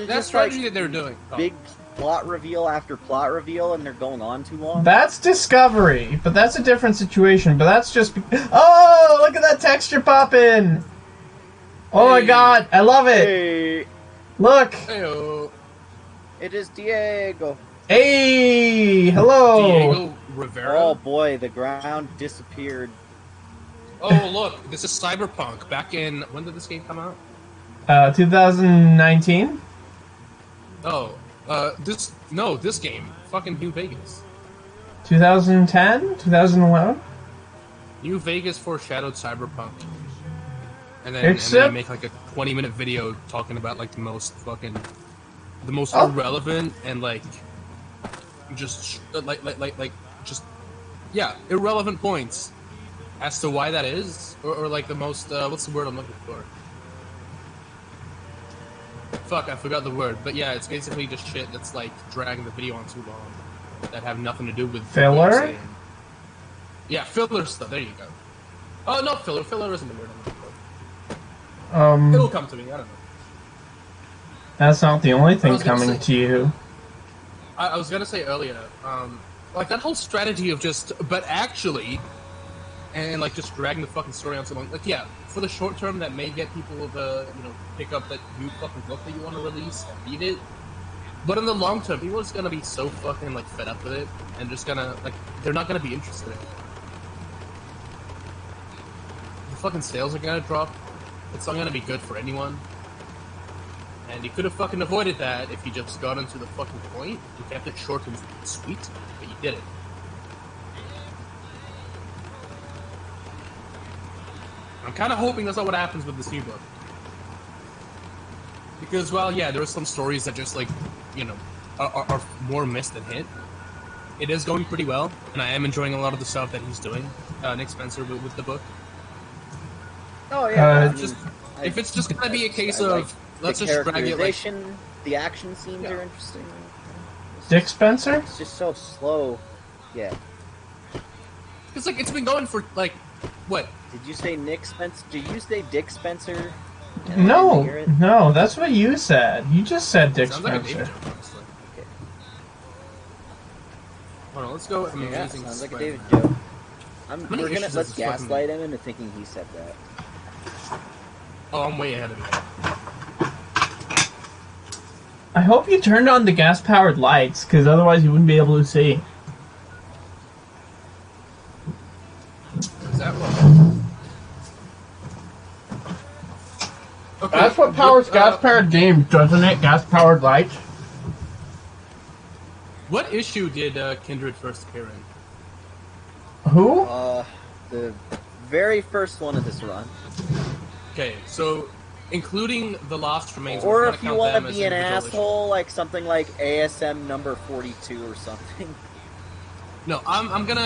that strategy that they're doing. Big plot reveal after plot reveal, and they're going on too long. That's Discovery, but that's a different situation. But that's just. Oh, look at that texture popping! Oh my god, I love it! Hey. Look! Hey-o. It is Diego. Hey! Hello! Diego Rivera? Oh boy, the ground disappeared. Oh look, this is Cyberpunk. Back in... When did this game come out? 2019. Oh, this game, fucking New Vegas. 2010, 2011. New Vegas foreshadowed Cyberpunk, and then they make like a 20-minute video talking about like the most irrelevant and like just irrelevant points as to why that is, or like the most what's the word I'm looking for? Fuck, I forgot the word, but yeah, it's basically just shit that's like dragging the video on too long that have nothing to do with filler. Yeah, filler stuff. There you go. Oh, not filler. Filler isn't the word I'm looking for. It'll come to me. I don't know. That's not the only thing coming to you. I was gonna say earlier, like that whole strategy of but actually, and like just dragging the fucking story on so long. Like, yeah, for the short term, that may get people to pick up that new fucking book that you want to release and read it. But in the long term, people are just gonna be so fucking like fed up with it, and just gonna they're not gonna be interested in it. The fucking sales are gonna drop. It's not gonna be good for anyone. And you could have fucking avoided that if you just got into the fucking point. You kept it short and sweet, but you did it. I'm kind of hoping that's not what happens with this new book. Because, well, yeah, there are some stories that just, like, are more missed than hit. It is going pretty well, and I am enjoying a lot of the stuff that he's doing, Nick Spencer, with the book. Oh, yeah. If it's just going to be a case of, let's just drag it, like... The action scenes are interesting. Dick Spencer? It's just so slow. Yeah. It's like, it's been going for, like, what? Did you say Nick Spencer? Did you say Dick Spencer? No, that's what you said. You just said Dick Spencer. Like a David joke, honestly. Okay. Hold on, let's go. Sounds like a David joke. Let's gaslight him into thinking he said that. Oh, I'm way ahead of you. I hope you turned on the gas-powered lights, because otherwise you wouldn't be able to see. Is that what? Okay. That's what powers gas-powered games, doesn't it? Gas-powered lights. What issue did Kindred first appear in? Who? The very first one of this run. Okay, so including the Lost Remains. Or if you want to be an asshole, like something like ASM number 42 or something. No, I'm going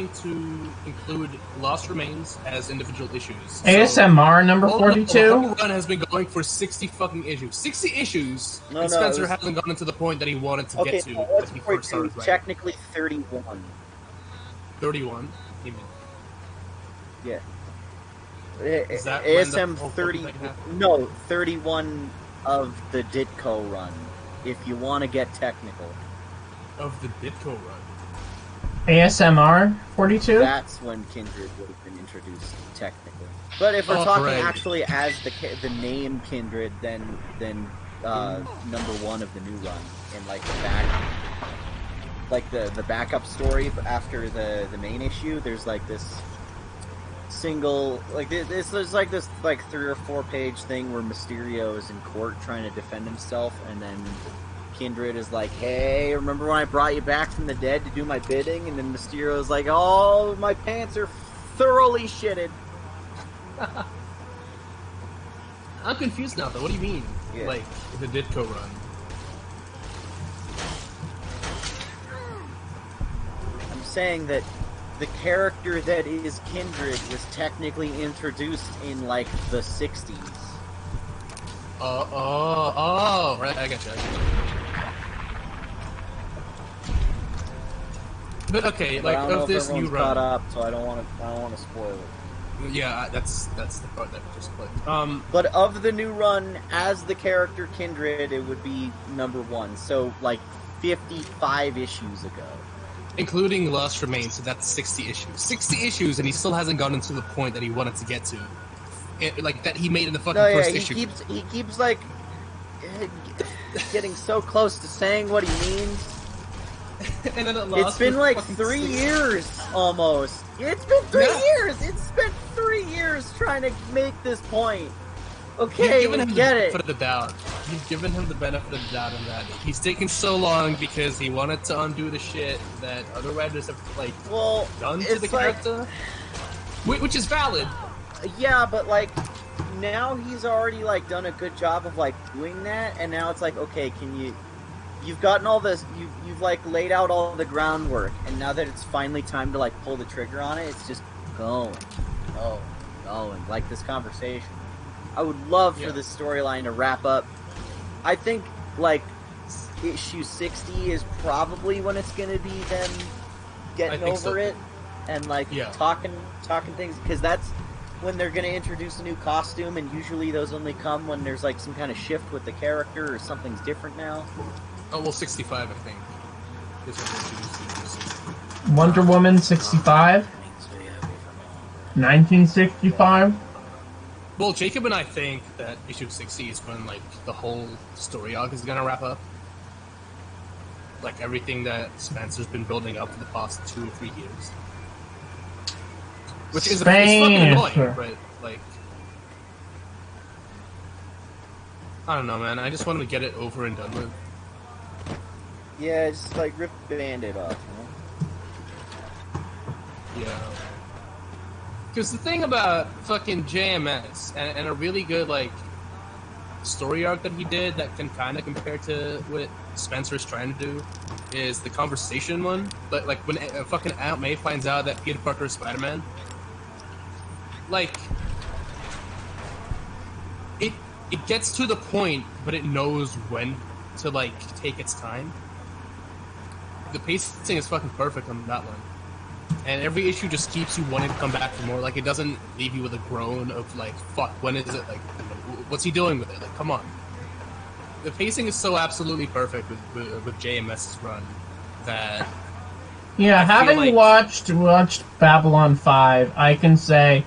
to include Lost Remains as individual issues. ASMR number 42? The whole run has been going for 60 fucking issues. 60 issues! And Spencer hasn't gotten to the point that he wanted to get to when he first started writing. Technically 31. 31? You mean? Yeah. Is that ASM 30... No, 31 of the Ditko run, if you want to get technical. Of the Ditko run? ASMR 42? That's when Kindred would have been introduced technically. But if we're talking actually as the name Kindred, then number one of the new run, and like the backup story after the main issue, there's like this single there's like this 3 or 4 page thing where Mysterio is in court trying to defend himself, and then Kindred is like, hey, remember when I brought you back from the dead to do my bidding? And then Mysterio is like, oh, my pants are thoroughly shitted. I'm confused now, though. What do you mean? Yeah. Like, the Ditko run? I'm saying that the character that is Kindred was technically introduced in, like, the 60s. Right, I gotcha. But okay, like of this new run, caught up, so I don't want to spoil it. Yeah, that's the part that we just played. But of the new run, as the character Kindred, it would be number 1. So like 55 issues ago, including Lost Remains. So that's 60 issues. 60 issues, and he still hasn't gotten to the point that he wanted to get to. Like that he made in the fucking first issue. He keeps like getting so close to saying what he means. And then it's been like 3 years almost. It's been 3 years. It's spent 3 years trying to make this point. Okay, You've given him the get benefit it. of the doubt. You've given him the benefit of the doubt in that he's taken so long because he wanted to undo the shit that other writers have done to the character, which is valid. Yeah, but now he's already done a good job of doing that, and now it's okay, you've gotten all this, you've laid out all the groundwork, and now that it's finally time to pull the trigger on it, it's just going, like this conversation. I would love for this storyline to wrap up. I think issue 60 is probably when it's gonna be them getting over it and talking things, because that's when they're gonna introduce a new costume, and usually those only come when there's some kind of shift with the character or something's different now. Oh well, 65 I think is when they introduced Wonder Woman 65, 1965. Well, Jacob and I think that issue 60 is when the whole story arc is gonna wrap up. Everything that Spencer's been building up for the past 2 or 3 years. Which is fucking annoying, but I don't know, man. I just wanted to get it over and done with. Yeah, just rip the Band-Aid off, Yeah. Because the thing about fucking JMS and a really good story arc that he did that can kind of compare to what Spencer's trying to do is the conversation one. But when fucking Aunt May finds out that Peter Parker is Spider-Man, it gets to the point, but it knows when to take its time. The pacing is fucking perfect on that one. And every issue just keeps you wanting to come back for more. It doesn't leave you with a groan of fuck, when is it? What's he doing with it? Come on. The pacing is so absolutely perfect with JMS's run that. Yeah, having watched Babylon 5, I can say,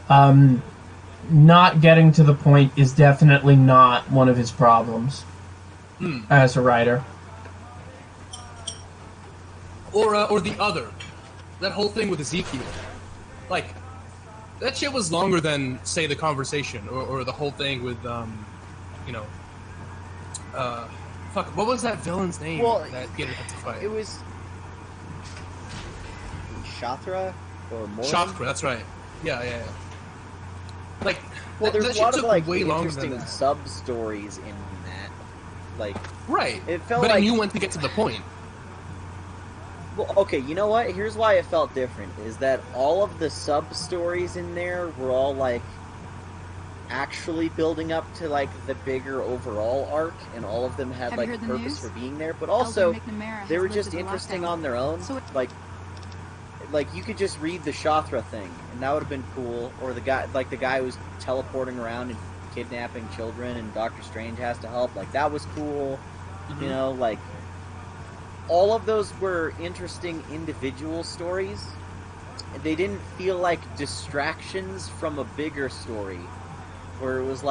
not getting to the point is definitely not one of his problems as a writer. Or the other. That whole thing with Ezekiel. That shit was longer than, say, the conversation, or the whole thing with, fuck, what was that villain's name that Peter had to fight? It was Shatra or Morgan? Shatra, that's right. Yeah. Well, there's that a lot of way interesting sub-stories in that. Right. It felt but I knew when to get to the point. Well, okay, you know what? Here's why it felt different, is that all of the sub-stories in there were all, actually building up to, the bigger overall arc, and all of them had, purpose for being there, but also, they were just interesting on their own. You could just read the Shatra thing, and that would have been cool, or the guy who's teleporting around and kidnapping children, and Doctor Strange has to help, that was cool, you know, all of those were interesting individual stories. They didn't feel like distractions from a bigger story, where it was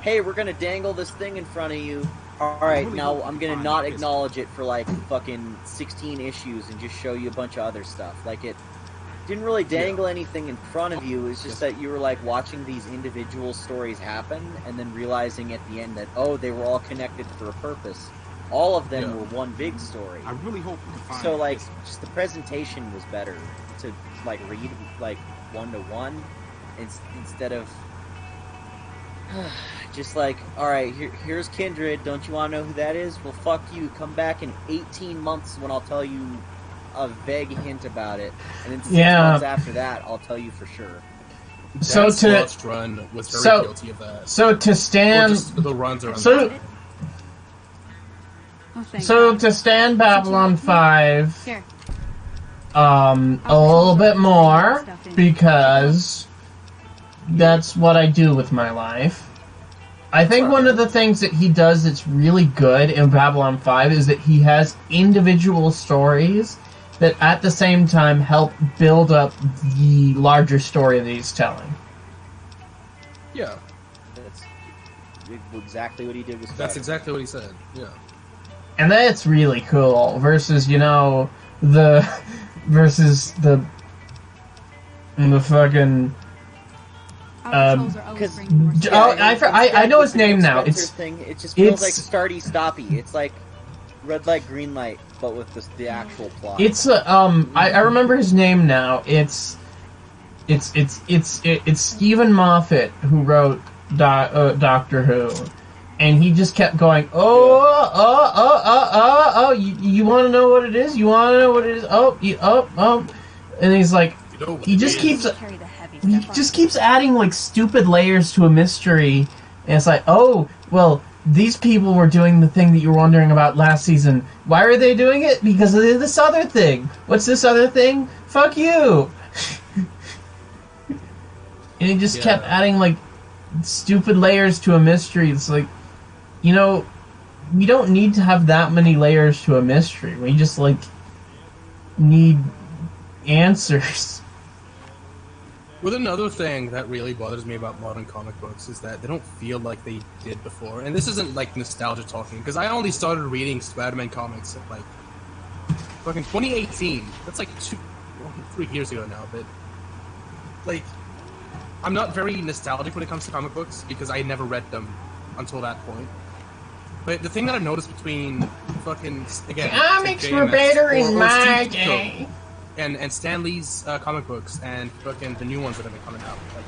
hey, we're gonna dangle this thing in front of you. Alright, now I'm gonna not acknowledge it for fucking 16 issues and just show you a bunch of other stuff. It didn't really dangle anything in front of you. It's just that you were watching these individual stories happen, and then realizing at the end that, oh, they were all connected for a purpose. All of them were one big story. I really hope we can find so just the presentation was better to read one-to-one instead of just alright, here's Kindred, don't you want to know who that is? Well, fuck you, come back in 18 months when I'll tell you a vague hint about it, and then 6 months after that I'll tell you for sure. So to run was very guilty of that. So to stand the runs around to stand Babylon 5 a little bit more, because that's what I do with my life. I think one of the things that he does that's really good in Babylon 5 is that he has individual stories that at the same time help build up the larger story that he's telling. Yeah. That's exactly what he did with Spider-Man. That's exactly what he said, yeah. And that's really cool, versus, the fucking Because I know his name now. It just feels like starty stoppy. It's like red light, green light, but with the actual plot. It's I remember his name now. It's Stephen Moffat who wrote Doctor Who, and he just kept going. You want to know what it is? You want to know what it is? And he's like, he just keeps adding like stupid layers to a mystery, and it's like, oh well, these people were doing the thing that you were wondering about last season. Why are they doing it? Because of this other thing. What's this other thing? Fuck you. And he just kept adding like stupid layers to a mystery. It's like, you know, we don't need to have that many layers to a mystery. We just like need answers. Well, another thing that really bothers me about modern comic books is that they don't feel like they did before. And this isn't like nostalgia talking, because I only started reading Spider-Man comics at like fucking 2018. That's like 3 years ago now, but like, I'm not very nostalgic when it comes to comic books because I never read them until that point. But the thing that I've noticed between fucking, again, comics were better in my day. And Stan Lee's comic books and fucking the new ones that have been coming out. Like,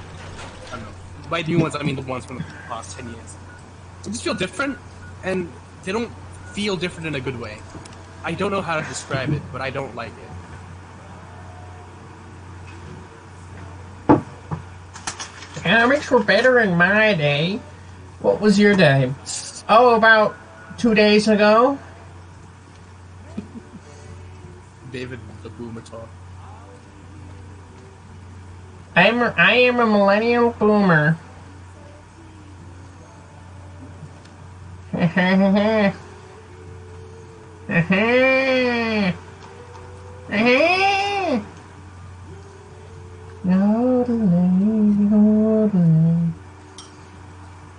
I don't know. By new ones, I mean the ones from the past 10 years. They just feel different, and they don't feel different in a good way. I don't know how to describe it, but I don't like it. Comics were better in my day. What was your day? Oh, about 2 days ago. David the Boomer talk. I am a millennial boomer.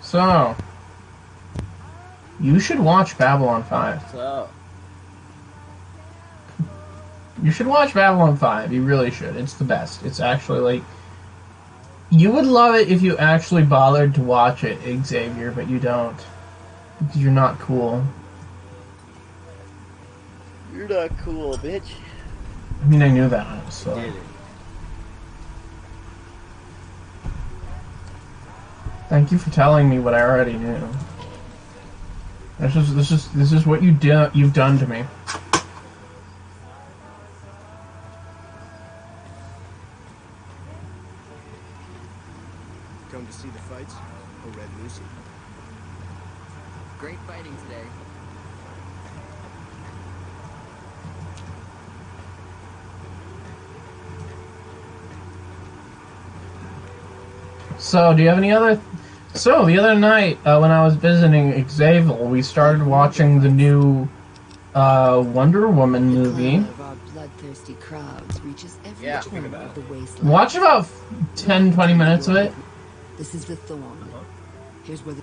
So, you should watch Babylon 5. You should watch Babylon 5. You really should. It's the best. It's actually like... You would love it if you actually bothered to watch it, Xavier, but you don't. Because you're not cool. You're not cool, bitch. I mean, I knew that, so... Did it. Thank you for telling me what I already knew. This is what you've done to me. Come to see the fights, or Red Lucy? Great fighting today. So, do you have any other... So, the other night, when I was visiting Xavil, we started watching the new Wonder Woman movie. Of our bloodthirsty crowds reaches every corner of the wasteland. Watch about 10-20 minutes of it. This is the Thorn. Here's where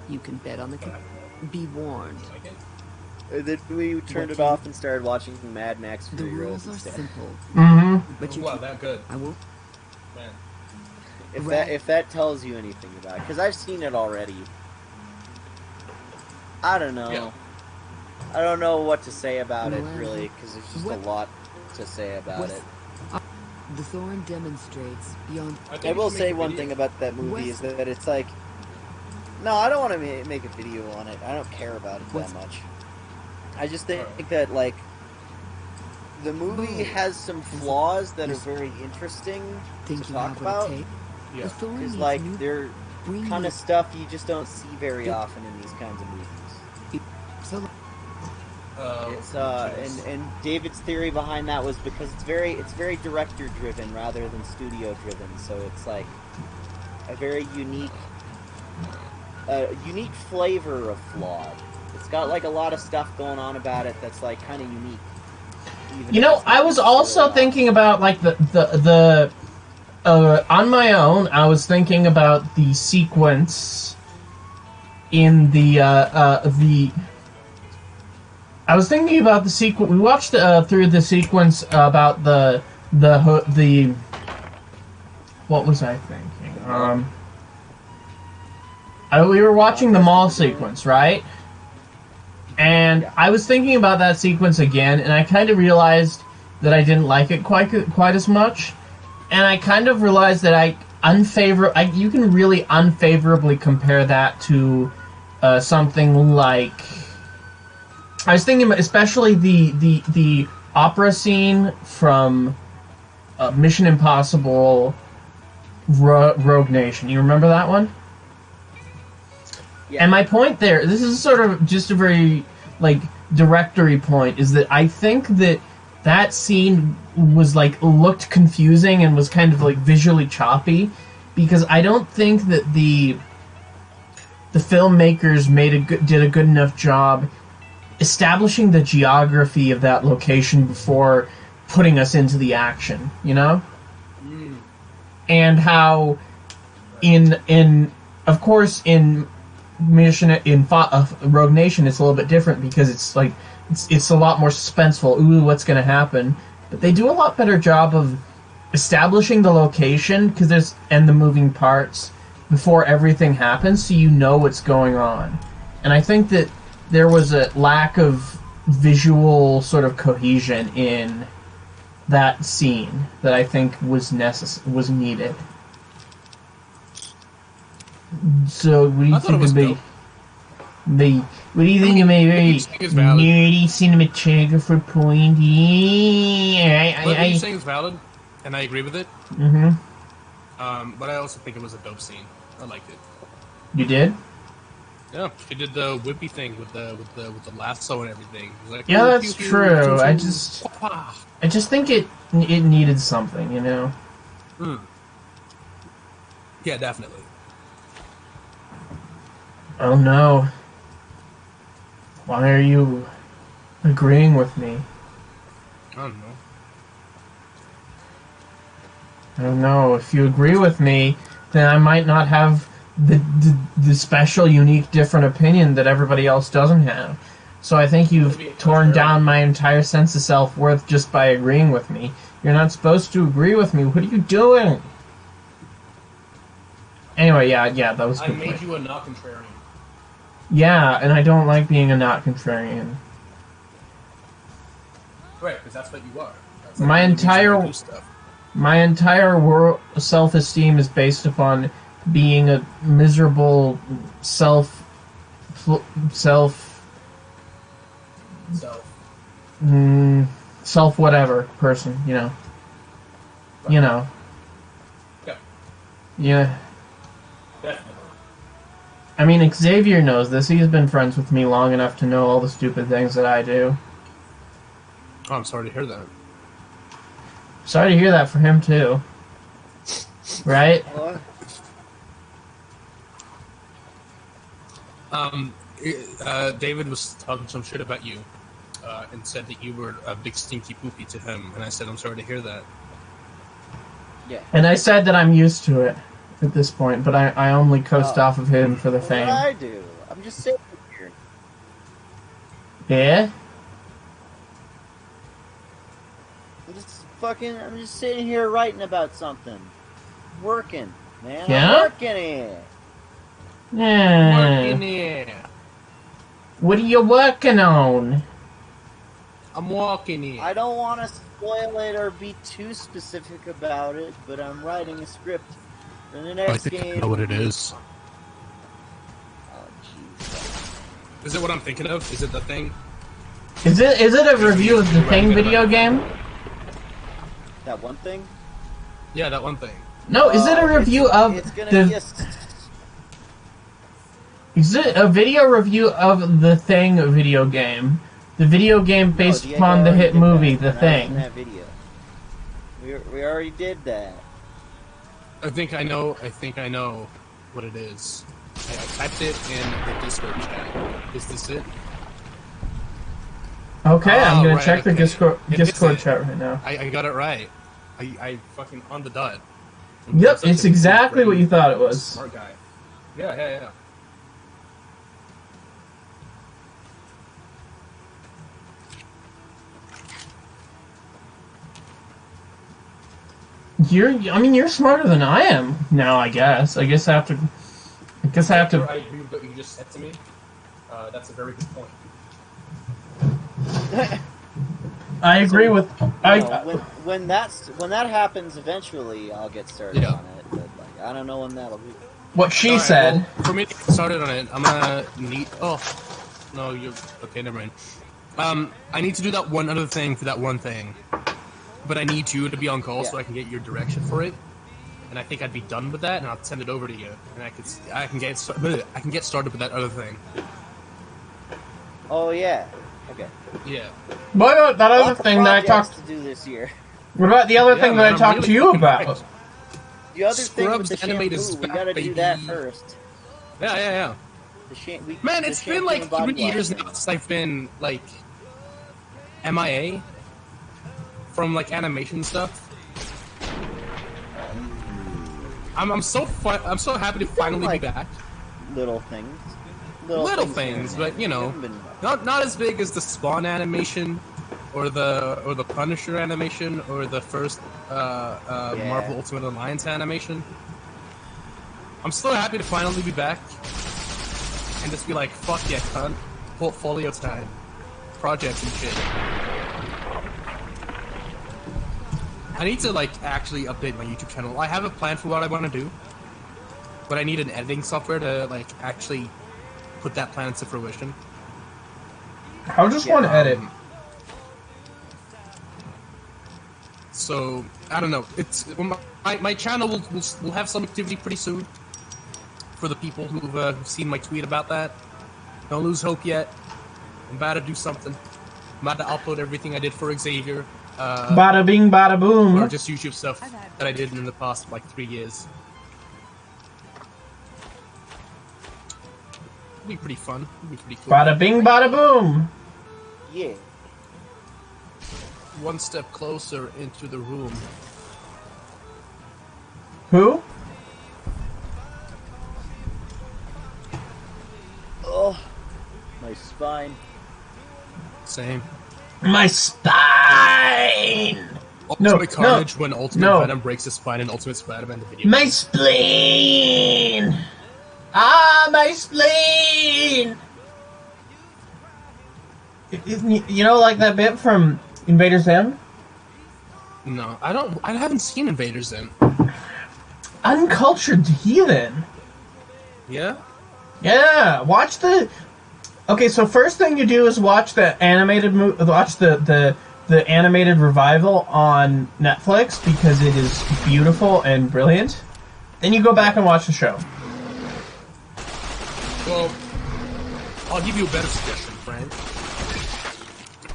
you can bet on the... Be warned. And then we turned it off and started watching Mad Max The Fury Road rules are instead. simple. Mm-hmm. But you Wow, that good. I will... Man. If that tells you anything about it, because I've seen it already. I don't know. Yeah. I don't know what to say about it, Well, really, because there's just what- a lot to say about it. The Thorn demonstrates beyond... I will say one thing about that movie is that it's like... No, I don't want to make a video on it. I don't care about it that much. I just think that, like... The movie has some flaws that are very interesting to Think you talk have what about. it takes? Yeah. The Thorn Because, needs like, new... they're bring kind new- of stuff you just don't see very often in these kinds of movies. So, It's and David's theory behind that was because it's very director driven rather than studio driven, so it's like a very unique flavor of flawed. It's got like a lot of stuff going on about it that's like kind of unique. You know, I was also thinking about like the on my own. I was thinking about the sequence in the. I was thinking about the sequence. We watched through the sequence about the. What was I thinking? we were watching the mall sequence, right? And I was thinking about that sequence again, and I kind of realized that I didn't like it quite as much. And I kind of realized that you can really unfavorably compare that to something like... I was thinking about especially the opera scene from Mission Impossible Rogue Nation. You remember that one? Yeah. And my point there, this is sort of just a very, like, directory point, is that I think that scene was, like, looked confusing and was kind of, like, visually choppy, because I don't think that the filmmakers did a good enough job establishing the geography of that location before putting us into the action, you know? Mm. And how of course in Rogue Nation it's a little bit different, because it's like it's a lot more suspenseful. Ooh, what's going to happen? But they do a lot better job of establishing the location and the moving parts before everything happens, so you know what's going on. And I think that there was a lack of visual sort of cohesion in that scene that I think was needed. So, what do you think of what do you think of my very nerdy cinematographer pointy? What you're saying is valid, and I agree with it. Mm-hmm. But I also think it was a dope scene. I liked it. You did? Yeah, she did the whippy thing with the lasso and everything. Like, yeah, that's true. I just think it needed something, you know. Yeah, definitely. Oh no. Why are you agreeing with me? I don't know. I don't know. If you agree with me, then I might not have the special, unique, different opinion that everybody else doesn't have. So I think you've torn down my entire sense of self-worth just by agreeing with me. You're not supposed to agree with me. What are you doing? Anyway, yeah, that was a good point. I made you a not contrarian. Yeah, and I don't like being a not contrarian. Right, because that's what you are. That's my entire self-esteem is based upon being a miserable self whatever person, you know. Right. You know. Yeah. Yeah. Definitely. I mean, Xavier knows this. He's been friends with me long enough to know all the stupid things that I do. Oh, I'm sorry to hear that. Sorry to hear that for him, too. Right? David was talking some shit about you, and said that you were a big stinky poopy to him, and I said, I'm sorry to hear that. Yeah. And I said that I'm used to it at this point, but I only coast off of him for the fame. What I do? I'm just sitting here. Yeah? I'm just sitting here writing about something. Working, man. Yeah? I'm working it. Yeah. Working it. What are you working on? I'm walking it. I don't want to spoil it or be too specific about it, but I'm writing a script for the next game. I know what it is. Oh, jeez. Is it what I'm thinking of? Is it the thing? Is it a review of the Thing video game? That one thing? Yeah, that one thing. No, is it a review of It's gonna be a... Is it a video review of the Thing video game? The video game based upon the hit movie, The Thing. That video. We already did that. I think I know what it is. I typed it in the Discord chat. Is this it? Okay, I'm gonna right, check the Discord it. chat right now. I got it right. I fucking on the dot. Yep, it's exactly what you thought it was. Smart guy. Yeah. You're smarter than I am now, I guess. I guess Guess I have to. I agree with what you just said to me. That's a very good point. I agree with. When that happens, eventually I'll get started on it. But like, I don't know when that'll be. What she All right, said. well, for me to get started on it, I'm gonna need. Oh, no, you're okay. Never mind. I need to do that one other thing for that one thing, but I need you to be on call so I can get your direction for it. And I think I'd be done with that, and I'll send it over to you, and I can get started with that other thing. Oh yeah. Okay. Yeah. What about that other thing that I talked to do this year? What about the other thing that I talked to you about? The other thing with the animated shampoo, we gotta do that first. Yeah. Man, it's been like 3 years now since I've been like MIA from like animation stuff. I'm so happy to finally be back. Little things. Little things, but you know, not as big as the Spawn animation, or the Punisher animation, or the first Marvel Ultimate Alliance animation. I'm so happy to finally be back and just be like, fuck yeah, cunt, portfolio time, projects and shit. I need to like actually update my YouTube channel. I have a plan for what I want to do, but I need an editing software to like actually put that plan into fruition. I just want to edit. So I don't know. It's my channel will have some activity pretty soon. For the people who've seen my tweet about that, don't lose hope yet. I'm about to do something. I'm about to upload everything I did for Xavil. Bada bing, bada boom. Or just YouTube stuff that I did in the past like 3 years. It'll be pretty fun. It'll be pretty cool. Bada bing, bada boom. Yeah. One step closer into the room. Who? Oh, my spine. Same. My spine! Ultimate Carnage when Ultimate Venom breaks his spine in Ultimate Spider-Man the video. My spleen! Ah, my spleen! You know, like that bit from Invader Zim? No, I haven't seen Invader Zim. Uncultured heathen. Yeah? Yeah, watch the... Okay, so first thing you do is watch the animated the animated revival on Netflix because it is beautiful and brilliant. Then you go back and watch the show. Well, I'll give you a better suggestion, Frank.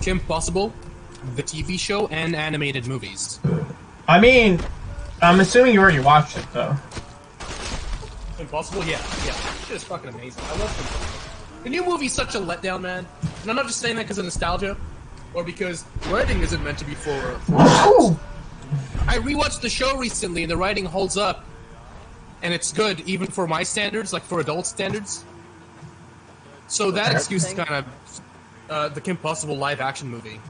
Kim Possible, the TV show, and animated movies. I mean, I'm assuming you already watched it, though. Impossible? Yeah. Shit is fucking amazing. I love Kim Possible. The new movie's such a letdown, man. And I'm not just saying that because of nostalgia, or because writing isn't meant to be for I rewatched the show recently, and the writing holds up. And it's good, even for my standards, like for adult standards. So that excuse is kind of the Kim Possible live-action movie.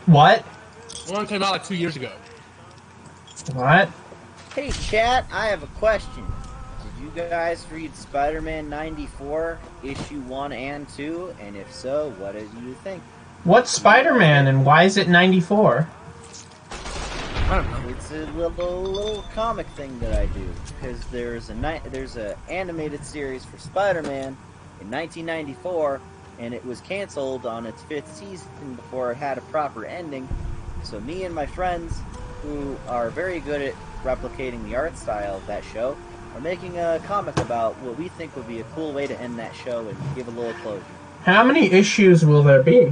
What? One came out like 2 years ago. What? Hey, chat, I have a question. Did you guys read Spider-Man 94, issue 1 and 2? And if so, what did you think? What's Spider-Man, and why is it 94? I don't know. It's a little comic thing that I do, because there's a animated series for Spider-Man in 1994, and it was canceled on its 5th season before it had a proper ending. So me and my friends, who are very good at replicating the art style of that show, are making a comic about what we think would be a cool way to end that show and give a little closure. How many issues will there be?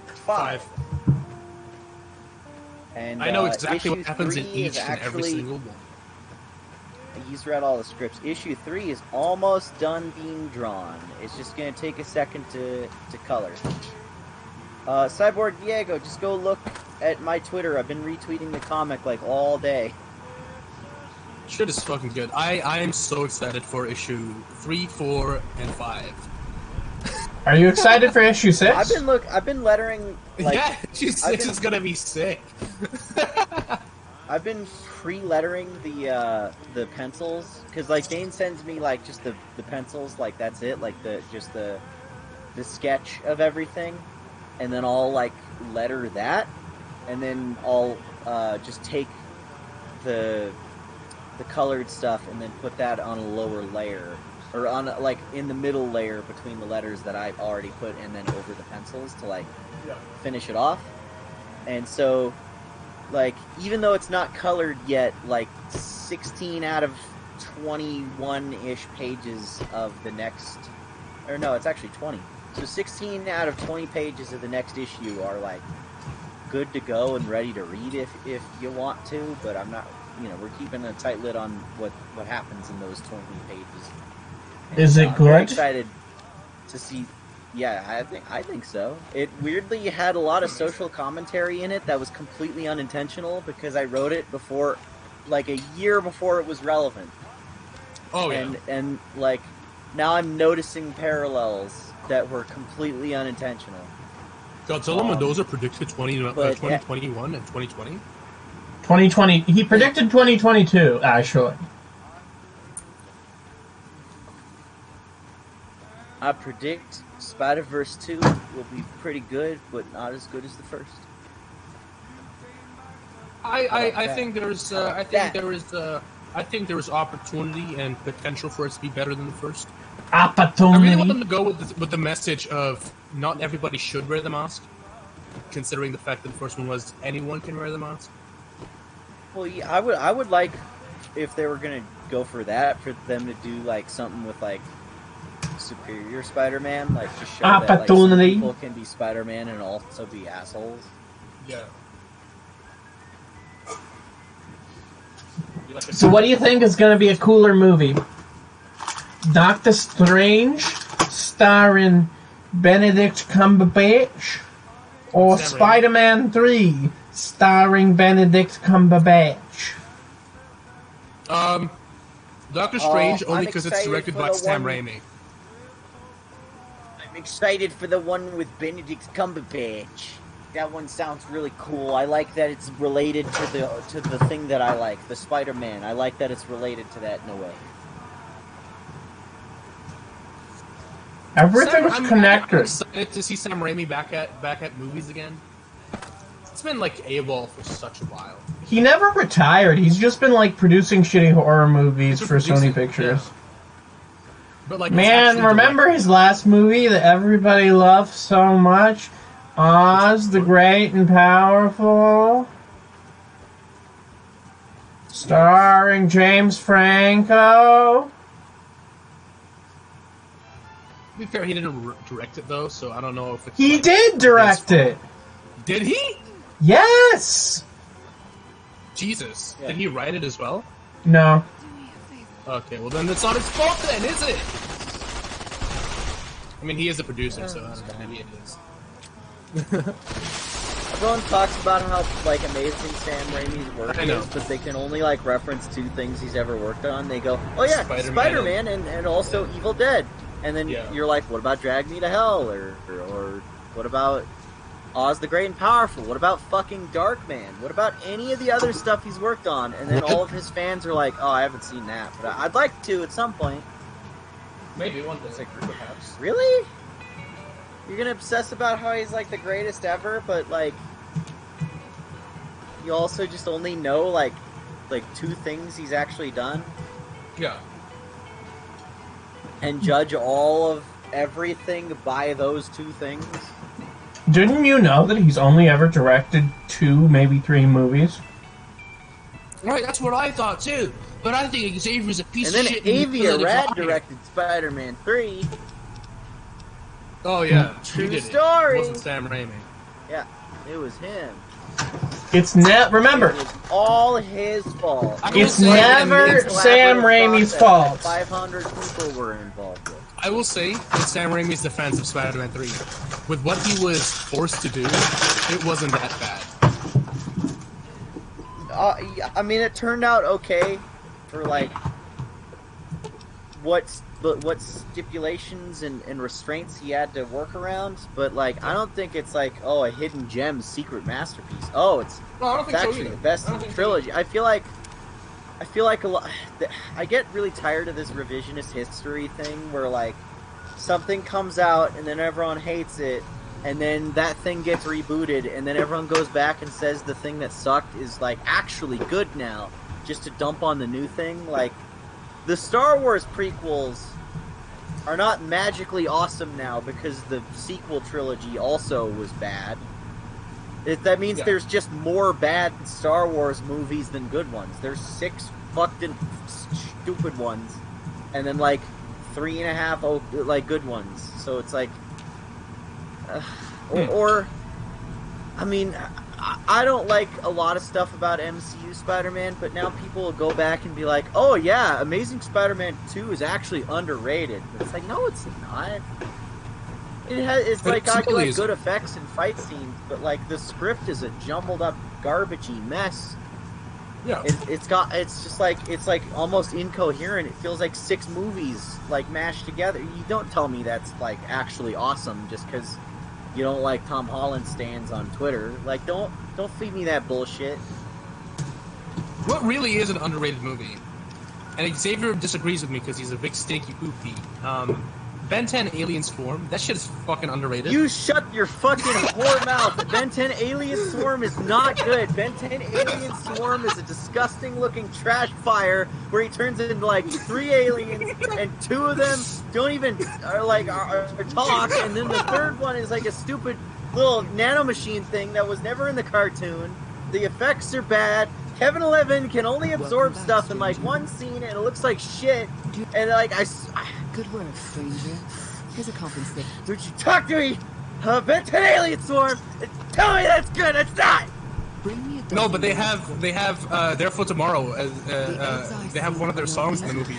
5. And I know exactly what happens in issue each 3 and every single one. He's read all the scripts. Issue 3 is almost done being drawn. It's just going to take a second to color. Cyborg Diego, just go look at my Twitter. I've been retweeting the comic like all day. Shit is fucking good. I am so excited for issue 3, 4, and 5. Are you excited for issue 6? I've been lettering. Like, yeah, issue 6 is gonna be sick. I've been pre-lettering the pencils because like Dane sends me like just the pencils, like that's it, like the sketch of everything, and then I'll like letter that, and then I'll just take the colored stuff and then put that on a lower layer, or on like in the middle layer between the letters that I've already put, and then over the pencils to like finish it off. And so like even though it's not colored yet, like 16 out of 21-ish pages of the next, or no, it's actually 20. So 16 out of 20 pages of the next issue are like good to go and ready to read if you want to, but I'm not, you know, we're keeping a tight lid on what happens in those 20 pages. And, is it good? I'm excited to see. Yeah, I think so. It weirdly had a lot of social commentary in it that was completely unintentional because I wrote it before, like a year before it was relevant. Oh yeah. And like now I'm noticing parallels that were completely unintentional. Godzilla Mendoza predicted 2021 and 2020. 2020. He predicted 2022 actually. I predict Spider-Verse 2 will be pretty good, but not as good as the first. I think there is opportunity and potential for it to be better than the first. Opportunity. I really want them to go with the message of not everybody should wear the mask, considering the fact that the first one was anyone can wear the mask. Well, yeah, I would like if they were gonna go for that, for them to do like something with like Superior Spider-Man, like to show that like some people can be Spider-Man and also be assholes. Yeah. So what do you think is going to be a cooler movie? Doctor Strange starring Benedict Cumberbatch, or Spider-Man 3 starring Benedict Cumberbatch? Doctor Strange only because it's directed by Sam Raimi. I'm excited for the one with Benedict Cumberbatch. That one sounds really cool. I like that it's related to the thing that I like, the Spider-Man. I like that it's related to that in a way. Everything's connected. I'm excited to see Sam Raimi back at movies again. It's been like AWOL for such a while. He never retired. He's just been like producing shitty horror movies for Sony Pictures. Yeah. But, like, man, remember his last movie that everybody loved so much? Oz the Great and Powerful? Starring James Franco? To be fair, he didn't direct it though, so I don't know if it's... He did direct it! Did he? Yes! Jesus. Yeah. Did he write it as well? No. Okay, well then it's not his fault then, is it? I mean, he is the producer, so I don't know, maybe it is. Everyone talks about how like amazing Sam Raimi's work is, but they can only like reference 2 things he's ever worked on. They go, "Oh yeah, Spider-Man and also Evil Dead," and then you're like, "What about Drag Me to Hell?" or what about Oz the Great and Powerful? What about fucking Darkman? What about any of the other stuff he's worked on? And then all of his fans are like, "Oh, I haven't seen that, but I'd like to at some point." Maybe one day, perhaps. Really? You're gonna obsess about how he's like the greatest ever, but like you also just only know like 2 things he's actually done? Yeah. And judge all of everything by those 2 things? Didn't you know that he's only ever directed 2, maybe 3 movies? Right, that's what I thought too. But I think Xavier's a piece of shit. And then Avi Arad directed Spider-Man 3. Oh yeah, true story. It wasn't Sam Raimi. Yeah, it was him. It's remember, it was all his fault. It's never Sam Raimi's fault. 500 people were involved with. I will say, in Sam Raimi's defense of Spider-Man 3, with what he was forced to do, it wasn't that bad. I mean, it turned out okay for like what's what stipulations and restraints he had to work around. But like, I don't think it's like, oh, a hidden gem, secret masterpiece. Oh, it's actually the best in the trilogy. I feel like a lot. I get really tired of this revisionist history thing where like something comes out and then everyone hates it, and then that thing gets rebooted, and then everyone goes back and says the thing that sucked is like actually good now, just to dump on the new thing. Like, the Star Wars prequels are not magically awesome now because the sequel trilogy also was bad. That means there's just more bad Star Wars movies than good ones. There's 6 fucking stupid ones, and then like 3.5 like good ones. So it's like, I mean, I don't like a lot of stuff about MCU Spider-Man, but now people will go back and be like, oh yeah, Amazing Spider-Man 2 is actually underrated. But it's like, no, it's not. It's like got like good effects and fight scenes, but like the script is a jumbled up, garbagey mess. Yeah, it's just like it's like almost incoherent. It feels like 6 movies like mashed together. You don't tell me that's like actually awesome just because you don't like Tom Holland stands on Twitter. Like, don't feed me that bullshit. What really is an underrated movie? And Xavier disagrees with me because he's a big stinky poopy. Ben 10 Alien Swarm, that shit is fucking underrated. You shut your fucking whore mouth. Ben 10 Alien Swarm is not good. Ben 10 Alien Swarm is a disgusting looking trash fire where he turns into like 3 aliens and 2 of them don't even are talk, and then the third one is like a stupid little nanomachine thing that was never in the cartoon. The effects are bad. Kevin Levin can only absorb stuff in like one scene and it looks like shit. And like Good work, stranger. Here's a compensation. Don't you talk to me about an Alien Swarm and tell me that's good. It's not. Bring me a No, but they have Therefore Tomorrow as they have one of their songs in the movie.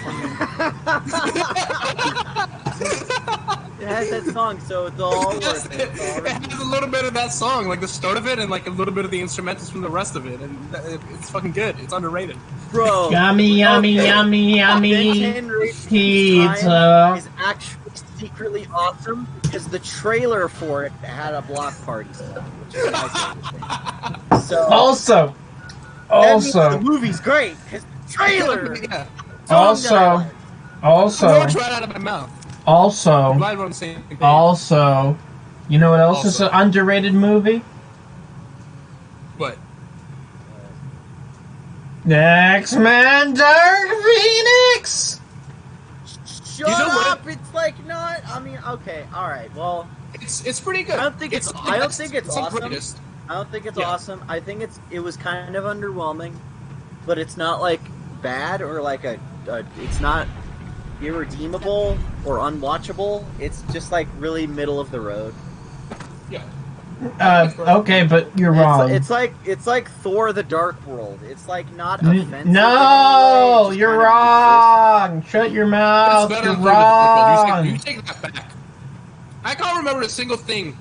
It has that song, so it's all worth it. It has a little bit of that song, like the start of it, and like a little bit of the instrumentals from the rest of it, and it's fucking good. It's underrated. Bro, yummy, yummy, yummy, yummy pizza is actually secretly awesome because the trailer for it had a block party stuff, which is my favorite thing. So also the movie's great because the trailer. Yeah. Also, Words right out of my mouth. Also, I'm glad we're on the same page. Also, you know what else is an underrated movie? What? X-Men Dark Phoenix! Shut up! It's like not. I mean, okay, all right. Well, it's pretty good. I don't think it's awesome. I don't think it's Yeah. awesome. I think it was kind of underwhelming, but it's not like bad or like it's not irredeemable or unwatchable. It's just like really middle of the road. Yeah. Okay, but you're wrong. It's like Thor: The Dark World. It's like not offensive. No, you're wrong. Shut your mouth. You're wrong. You take that back. I can't remember a single thing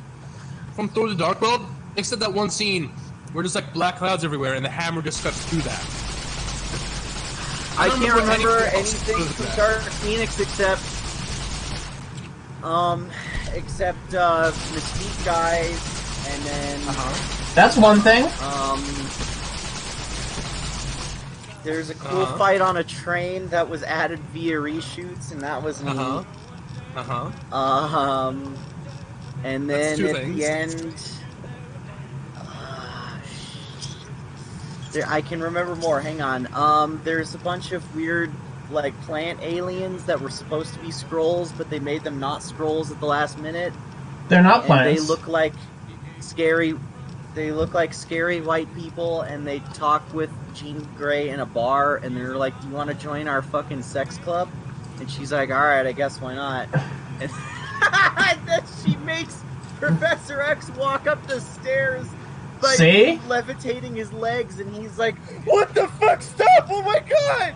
from Thor: The Dark World except that one scene where there's like black clouds everywhere and the hammer just cuts through that. I can't remember anything from Dark Phoenix except Mystique dies, and then that's one thing. There's a cool fight on a train that was added via reshoots, and that was neat. And then the end. I can remember more. Hang on. There's a bunch of weird, like, plant aliens that were supposed to be Skrulls, but they made them not Skrulls at the last minute. They're not plants. They look like scary. They look like scary white people, and they talk with Jean Grey in a bar, and they're like, "Do you want to join our fucking sex club?" And she's like, "All right, I guess why not?" And then she makes Professor X walk up the stairs. Like, levitating his legs, and he's like, "What the fuck? Stop! Oh my god!"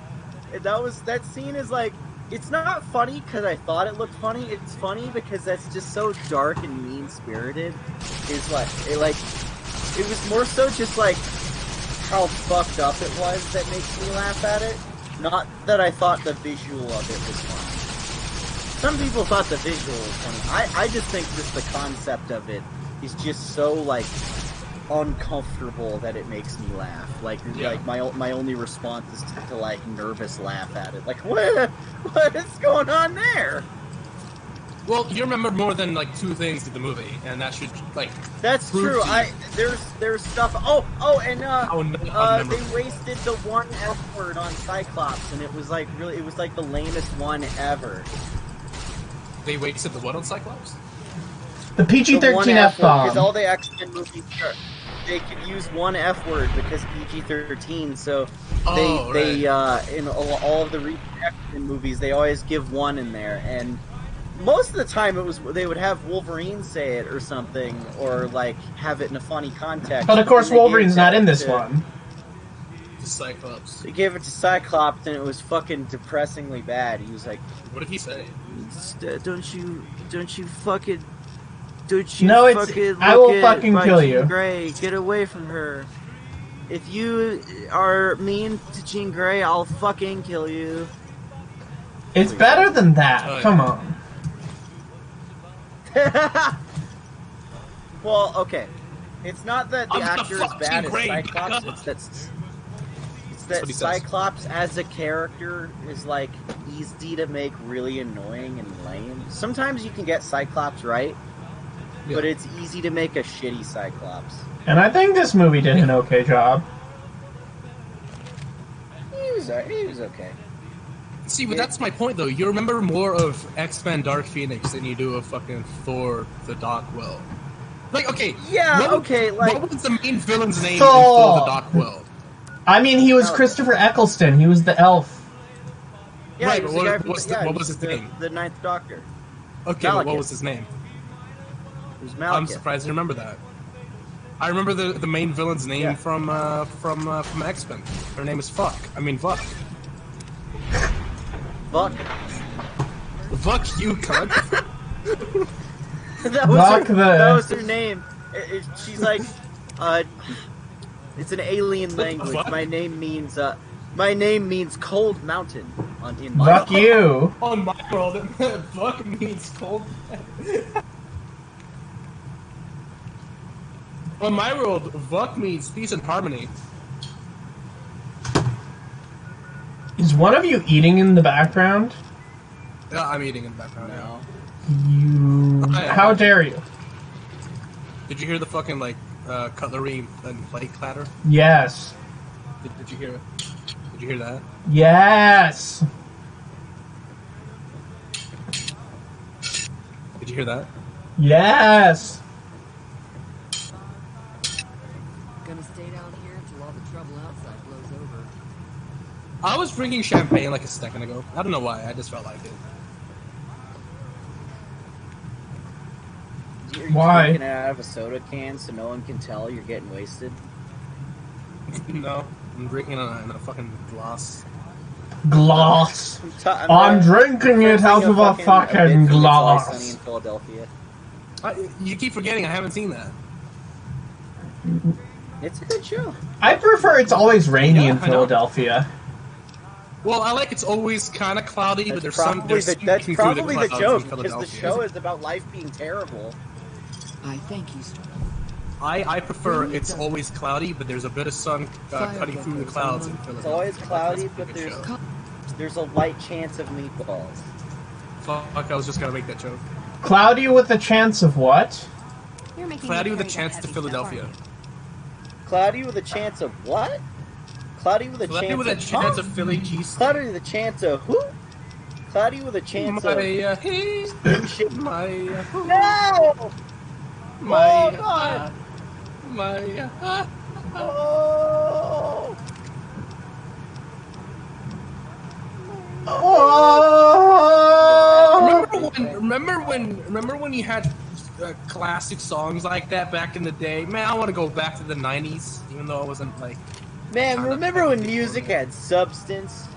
And that scene is like, it's not funny because I thought it looked funny. It's funny because that's just so dark and mean-spirited. It was more so just like how fucked up it was that makes me laugh at it. Not that I thought the visual of it was Some people thought the visual was funny. I just think just the concept of it is just so, like, uncomfortable that it makes me laugh. Like, like my only response is to like, nervous laugh at it. Like, what is going on there? Well, you remember more than, like, 2 things in the movie, and that should, like... That's true. There's stuff... they wasted the one F word on Cyclops, and it was, like, really... It was, like, the lamest one ever. They wasted the what on Cyclops? The PG-13 F-bomb. Because all the X-Men movies, they could use one F-word because PG-13, so they in all of the X-Men movies, they always give one in there, and... Most of the time, they would have Wolverine say it or something, or like have it in a funny context. But of course, Wolverine's not in this one. Cyclops. They gave it to Cyclops, and it was fucking depressingly bad. He was like, "What did he say? Don't you fucking I will fucking kill you. Grey, get away from her. If you are mean to Jean Grey, I'll fucking kill you." It's better than that. Come on. Well, okay. It's not that the actor is bad as Cyclops. It's that Cyclops as a character is like easy to make really annoying and lame. Sometimes you can get Cyclops right, but it's easy to make a shitty Cyclops. And I think this movie did an okay job. He was okay. See, but that's my point, though. You remember more of X-Men Dark Phoenix than you do of fucking Thor the Dark World. Like, okay. Yeah, what was the main villain's name in Thor the Dark World? I mean, he was Christopher Eccleston. He was the elf. Yeah, right, but what was his name? The Ninth Doctor. Okay, but what was his name? It was Malekith. I'm surprised you remember that. I remember the main villain's name from X-Men. Her name is Fuck. Fuck. Fuck you, cunt. that was her name. She's like, it's an alien language. My name means cold mountain in my Fuck you. On my world, fuck means cold. On my world, fuck means peace and harmony. Is one of you eating in the background? Yeah, I'm eating in the background now. How dare you? Did you hear the fucking, like, cutlery and plate clatter? Yes. Did you hear it? Did you hear that? Yes! Did you hear that? Yes! Gonna stay down here until all the trouble outside blows over. I was drinking champagne like a second ago. I don't know why, I just felt like it. You're Why? drinking it out of a soda can so no one can tell you're getting wasted? No, I'm drinking in a fucking glass. Glass. I'm drinking it out of a fucking glass. Sunny in Philadelphia. You keep forgetting I haven't seen that. It's a good show. I prefer It's Always Rainy in Philadelphia. Well, I like It's Always kind of cloudy, but there's some. That's probably the joke, because the show is about life being terrible. I thank you, sir. I prefer It's Always Cloudy, but there's a bit of sun cutting through the clouds in Philadelphia. It's always cloudy, but there's a light chance of meatballs. Fuck, I was just gonna make that joke. Cloudy with a chance of what? Cloudy with a chance to Philadelphia. Cloudy with a chance of what? Cloudy with a chance of Philly cheese. Cloudy with a chance of who? Cloudy with a chance of... No! Oh, God! Oh! Oh! Remember when you had classic songs like that back in the day? Man, I want to go back to the 90s, even though I wasn't like... Man, remember when music had substance?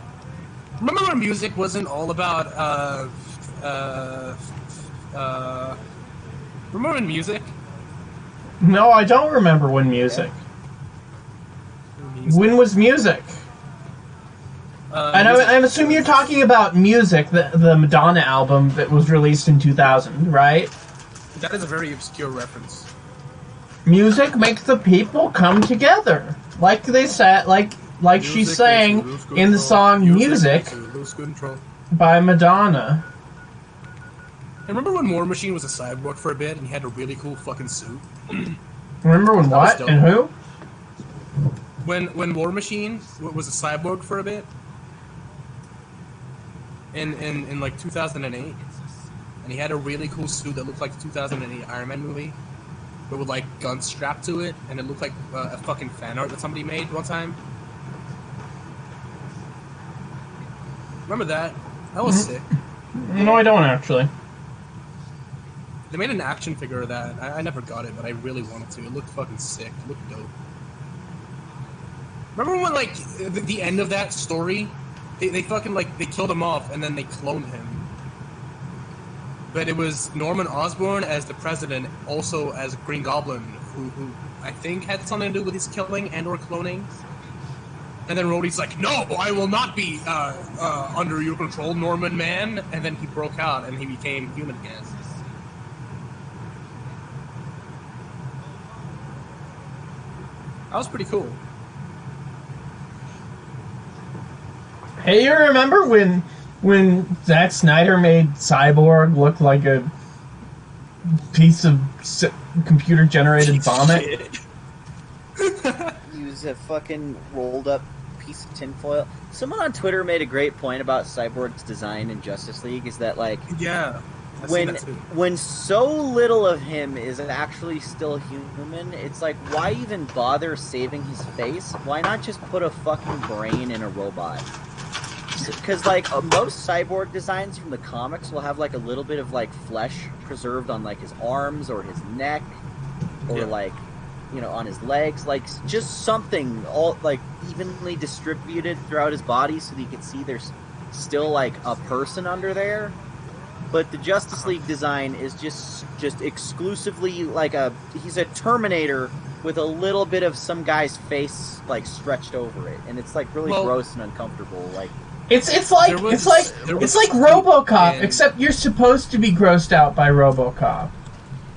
Remember when music wasn't all about, remember when music? No, I don't remember when music. When was music? And I'm assuming you're talking about Music, the Madonna album that was released in 2000, right? That is a very obscure reference. Music makes the people come together, like they said, like she sang in the song "Music" by Madonna. Remember when War Machine was a cyborg for a bit and he had a really cool fucking suit? Remember when what and who? When War Machine was a cyborg for a bit in like 2008, and he had a really cool suit that looked like the 2008 Iron Man movie, but with like guns strapped to it, and it looked like a fucking fan art that somebody made one time. Remember that? That was sick. No, I don't actually. They made an action figure of that. I never got it, but I really wanted to. It looked fucking sick. It looked dope. Remember when, like, the end of that story, they fucking, like, they killed him off, and then they cloned him. But it was Norman Osborn as the president, also as Green Goblin, who I think had something to do with his killing and or cloning. And then Rhodey's like, no, I will not be under your control, Norman man. And then he broke out, and he became human again. That was pretty cool. Hey, you remember when Zack Snyder made Cyborg look like a piece of computer-generated vomit? Use a fucking rolled-up piece of tinfoil. Someone on Twitter made a great point about Cyborg's design in Justice League, is that, like... Yeah. When so little of him is actually still human, it's like, why even bother saving his face? Why not just put a fucking brain in a robot? Because, like, most cyborg designs from the comics will have, like, a little bit of, like, flesh preserved on, like, his arms or his neck or, like, you know, on his legs. Like, just something all, like, evenly distributed throughout his body so that you can see there's still, like, a person under there. But the Justice League design is just exclusively like he's a Terminator with a little bit of some guy's face like stretched over it, and it's like really gross and uncomfortable. Like it's like RoboCop, except you're supposed to be grossed out by RoboCop.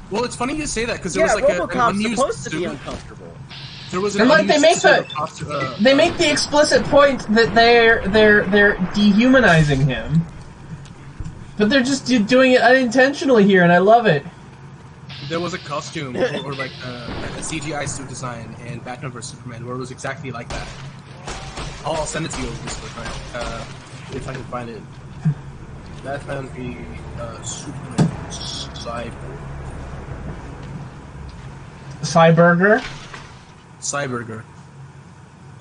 Well, it's funny you say that because there was like RoboCop's supposed to be uncomfortable. There was and like they make the explicit point that they're dehumanizing him. But they're just doing it unintentionally here, and I love it. There was a costume, or like a CGI suit design in Batman vs Superman, where it was exactly like that. I'll send it to you over Discord, right? If I can find it. Batman v Superman Cyberger.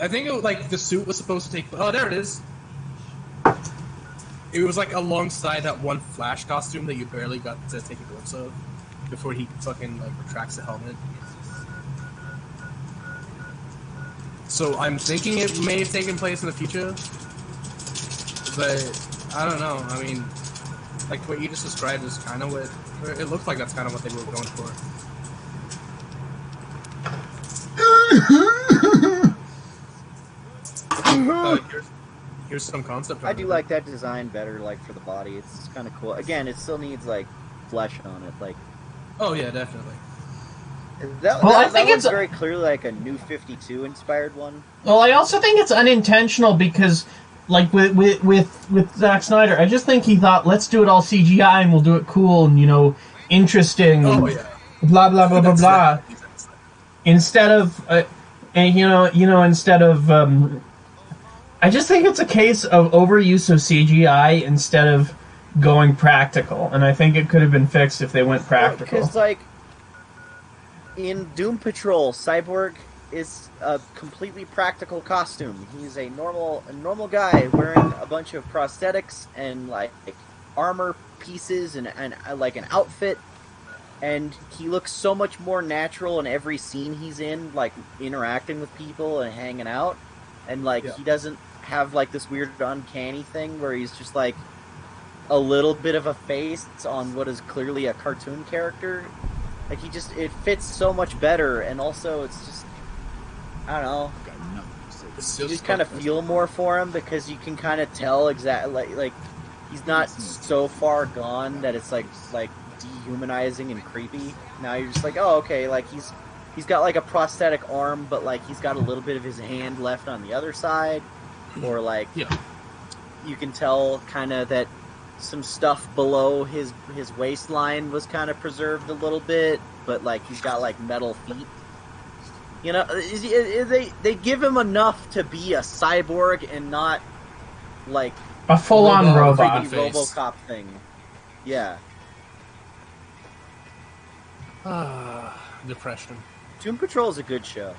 I think it was, like the suit was supposed to take. Oh, there it is. It was like alongside that one Flash costume that you barely got to take a glimpse of before he fucking like retracts the helmet. So I'm thinking it may have taken place in the future, but I don't know. I mean, like what you just described is kind of what it looks like. That's kind of what they were going for. Here's some concept. I do like that design better, like for the body. It's kind of cool. Again, it still needs like flesh on it. Like, oh yeah, definitely. I think it's very clearly like a New 52 inspired one. Well, I also think it's unintentional because, like with Zack Snyder, I just think he thought, let's do it all CGI and we'll do it cool and interesting. Oh yeah. Blah blah blah blah blah. Instead of, instead of. I just think it's a case of overuse of CGI instead of going practical, and I think it could have been fixed if they went practical. Because, like, in Doom Patrol, Cyborg is a completely practical costume. He's a normal guy wearing a bunch of prosthetics and, like armor pieces and like an outfit, and he looks so much more natural in every scene he's in, like, interacting with people and hanging out, and, like, he doesn't have like this weird uncanny thing where he's just like a little bit of a face on what is clearly a cartoon character. Like it fits so much better, and also it's just, I don't know. you just kind of feel more for him because you can kind of tell exactly like he's not so far gone that it's like dehumanizing and creepy. Now you're just like, oh, okay, like he's got like a prosthetic arm, but like he's got a little bit of his hand left on the other side, or like you can tell kind of that some stuff below his waistline was kind of preserved a little bit, but like he's got like metal feet. You know, they give him enough to be a cyborg and not like a full-on robot RoboCop thing. Yeah. Depression. Doom Patrol is a good show.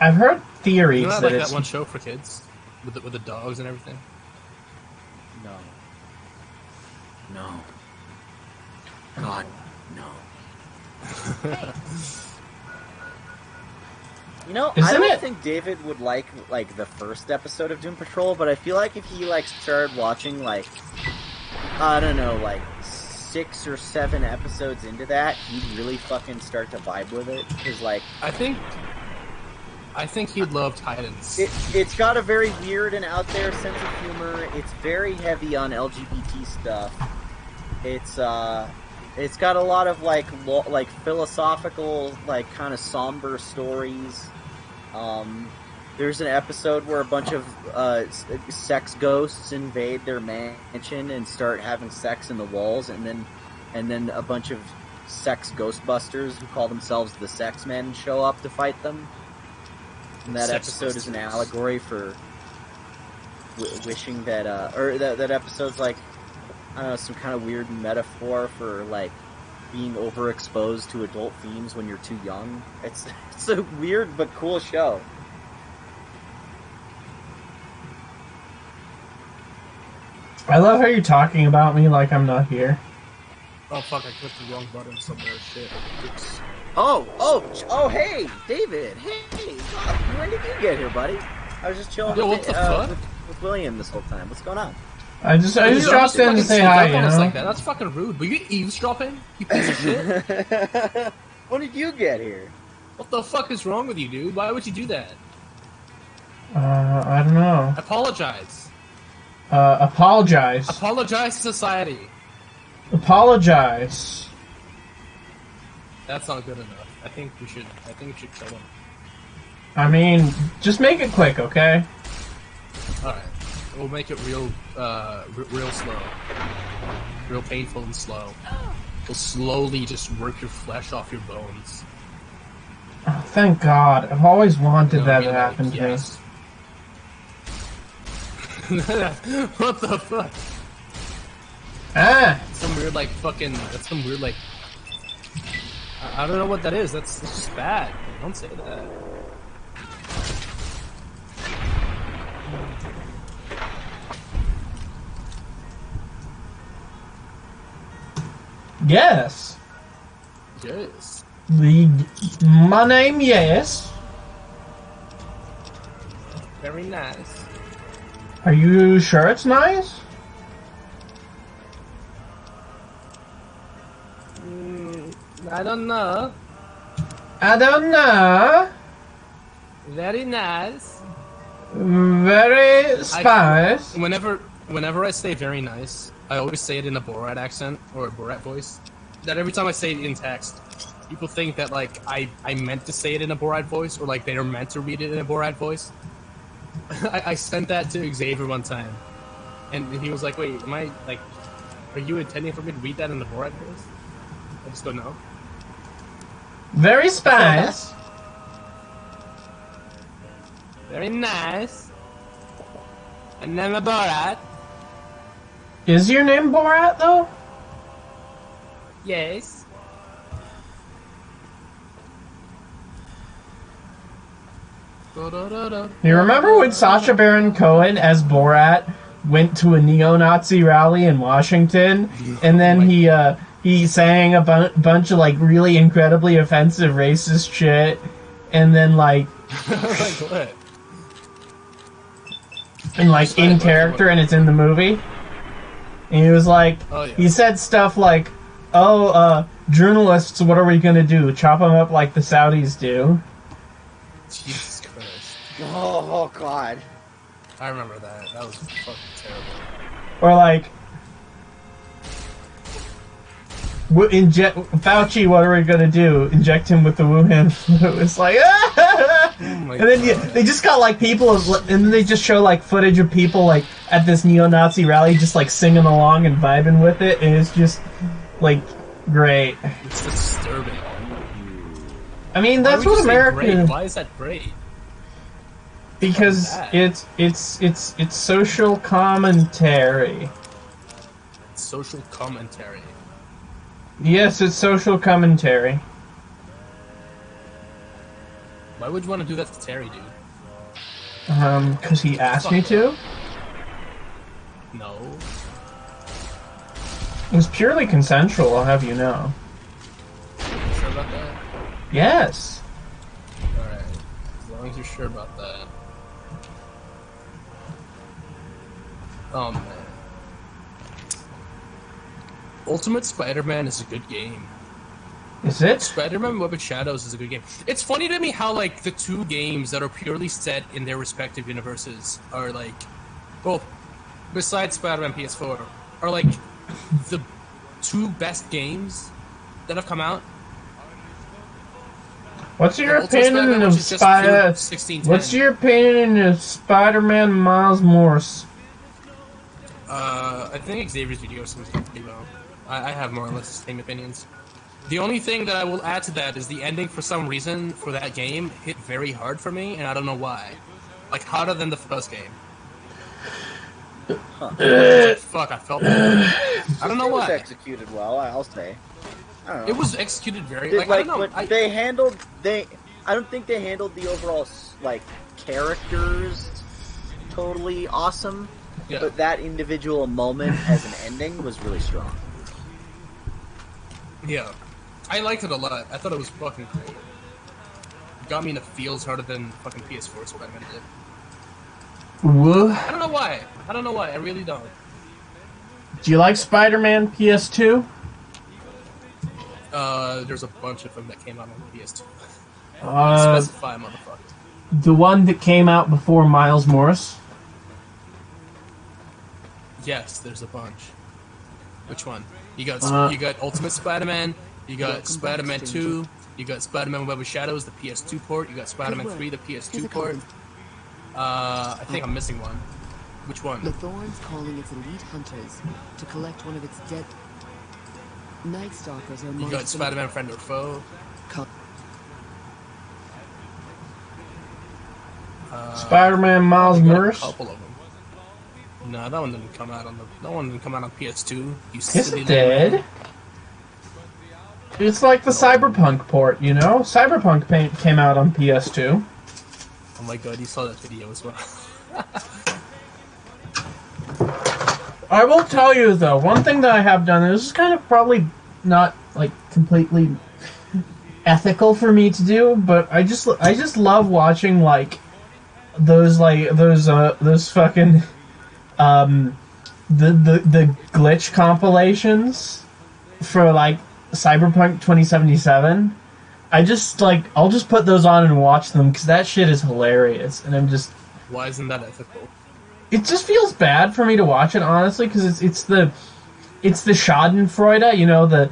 I've heard theories that like that one show for kids with the dogs and everything. No. God, no. You know, I don't think David would like the first episode of Doom Patrol, but I feel like if he like started watching like I don't know, like 6 or 7 episodes into that, he'd really fucking start to vibe with it. Cause like I think he'd love Titans. It's got a very weird and out there sense of humor. It's very heavy on LGBT stuff. It's got a lot of like philosophical, like kind of somber stories. There's an episode where a bunch of sex ghosts invade their mansion and start having sex in the walls, and then a bunch of sex ghostbusters who call themselves the Sex Men show up to fight them. And that episode is an allegory for wishing that, or that episode's like, I don't know, some kind of weird metaphor for like being overexposed to adult themes when you're too young. It's a weird but cool show. I love how you're talking about me like I'm not here. Oh fuck! I clicked the wrong button somewhere. Shit. Oops. Oh! Hey, David. Hey, when did you get here, buddy? I was just chilling with William this whole time. What's going on? I just dropped in to say hi. You know? Like that. That's fucking rude. Were you eavesdropping? You piece of shit. When did you get here? What the fuck is wrong with you, dude? Why would you do that? I don't know. Apologize. Apologize. Apologize to society. Apologize. That's not good enough. I think we should kill him. I mean, just make it quick, okay? Alright. We'll make it real slow. Real painful and slow. We'll slowly just rip your flesh off your bones. Oh, thank God. I've always wanted that to happen to me. What the fuck? Ah! Some weird, like, fucking... That's some weird, like... I don't know what that is. That's just bad. Don't say that. Yes. Yes. My name, yes. Very nice. Are you sure it's nice? I don't know. I don't know. Very nice. Very spice. Whenever I say very nice, I always say it in a Borat accent or a Borat voice. That every time I say it in text, people think that like I meant to say it in a Borat voice, or like they are meant to read it in a Borat voice. I sent that to Xavil one time, and he was like, "Wait, am I like? Are you intending for me to read that in the Borat voice?" I just go, "No." Very spice. Very nice. And then a Borat. Is your name Borat though? Yes. You remember when Sacha Baron Cohen as Borat went to a neo-Nazi rally in Washington, and then he sang a bunch of like really incredibly offensive racist shit, and then like like what? And like in character, and it's in the movie. And he was like, he said stuff like, "Oh, journalists, what are we gonna do? Chop them up like the Saudis do?" Jesus Christ. Oh God. I remember that. That was fucking terrible. Or like, Fauci, what are we gonna do? Inject him with the Wuhan flu? It's like, ah! And then they just got like people, and then they just show like footage of people like at this neo-Nazi rally, just like singing along and vibing with it, and it's just like great. It's disturbing. I mean, that's what America. Why is that great? Because it's social commentary. Social commentary. Yes, it's social commentary. Why would you want to do that to Terry, dude? Because he asked me to? No. It was purely consensual, I'll have you know. You sure about that? Yes. Alright. As long as you're sure about that. Oh, man. Ultimate Spider-Man is a good game. Is it? Spider-Man Web of Shadows is a good game. It's funny to me how, like, the two games that are purely set in their respective universes are, like... Well, besides Spider-Man PS4, are, like, the two best games that have come out. What's your opinion of What's your opinion of Spider-Man Miles Morales? I think Xavier's video was pretty well. I have more or less the same opinions. The only thing that I will add to that is the ending, for some reason, for that game, hit very hard for me, and I don't know why. Like, harder than the first game. Fuck, I felt that. I don't know why. It was executed well, I'll say. I don't know. It was executed very... I don't know. I don't think they handled the overall, like, characters totally awesome. Yeah. But that individual moment as an ending was really strong. Yeah. I liked it a lot. I thought it was fucking great. It got me in the feels harder than fucking PS4 Spider-Man did. What? I don't know why. I really don't. Do you like Spider-Man PS2? There's a bunch of them that came out on PS2. Specify, motherfucker. The one that came out before Miles Morales? Yes, there's a bunch. Which one? You got Ultimate Spider-Man, you got Spider-Man 2, you got Spider-Man Web of Shadows, the PS2 port, you got Spider-Man 3, the PS2 port. I think I'm missing one. Which one? The Thorn's calling its elite hunters to collect one of its dead Night Stalkers. You got Spider-Man Friend or Foe. Spider-Man Miles Morales. A couple of them. No, that one didn't come out on PS2. You It's dead. It's like the Cyberpunk port, you know? Cyberpunk came out on PS2. Oh my god, you saw that video as well. I will tell you though, one thing that I have done, and this is kind of probably not like completely ethical for me to do, but I just love watching like those fucking the glitch compilations for like Cyberpunk 2077. I'll just put those on and watch them because that shit is hilarious, and I'm just... Why isn't that ethical? It just feels bad for me to watch it, honestly, because it's the Schadenfreude, you know, the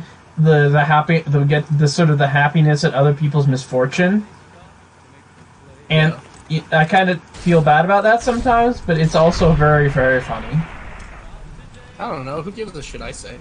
sort of the happiness at other people's misfortune, and I kind of feel bad about that sometimes, but it's also very, very funny. I don't know. Who gives a shit? I say.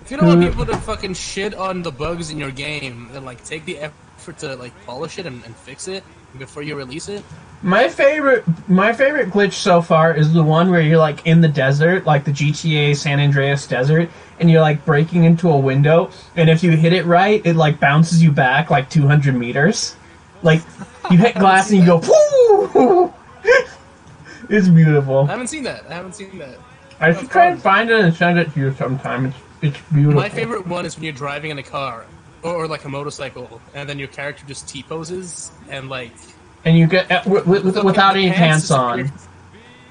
If you don't want people to fucking shit on the bugs in your game, then like take the effort to like polish it and fix it before you release it. My favorite glitch so far is the one where you're like in the desert, like the GTA San Andreas desert, and you're like breaking into a window, and if you hit it right, it like bounces you back like 200 meters. Like you hit glass and you go, whoo! It's beautiful. I haven't seen that. I should try and find it and send it to you sometime. It's beautiful. My favorite one is when you're driving in a car or like a motorcycle, and then your character just T-poses and like. And you get without any pants on.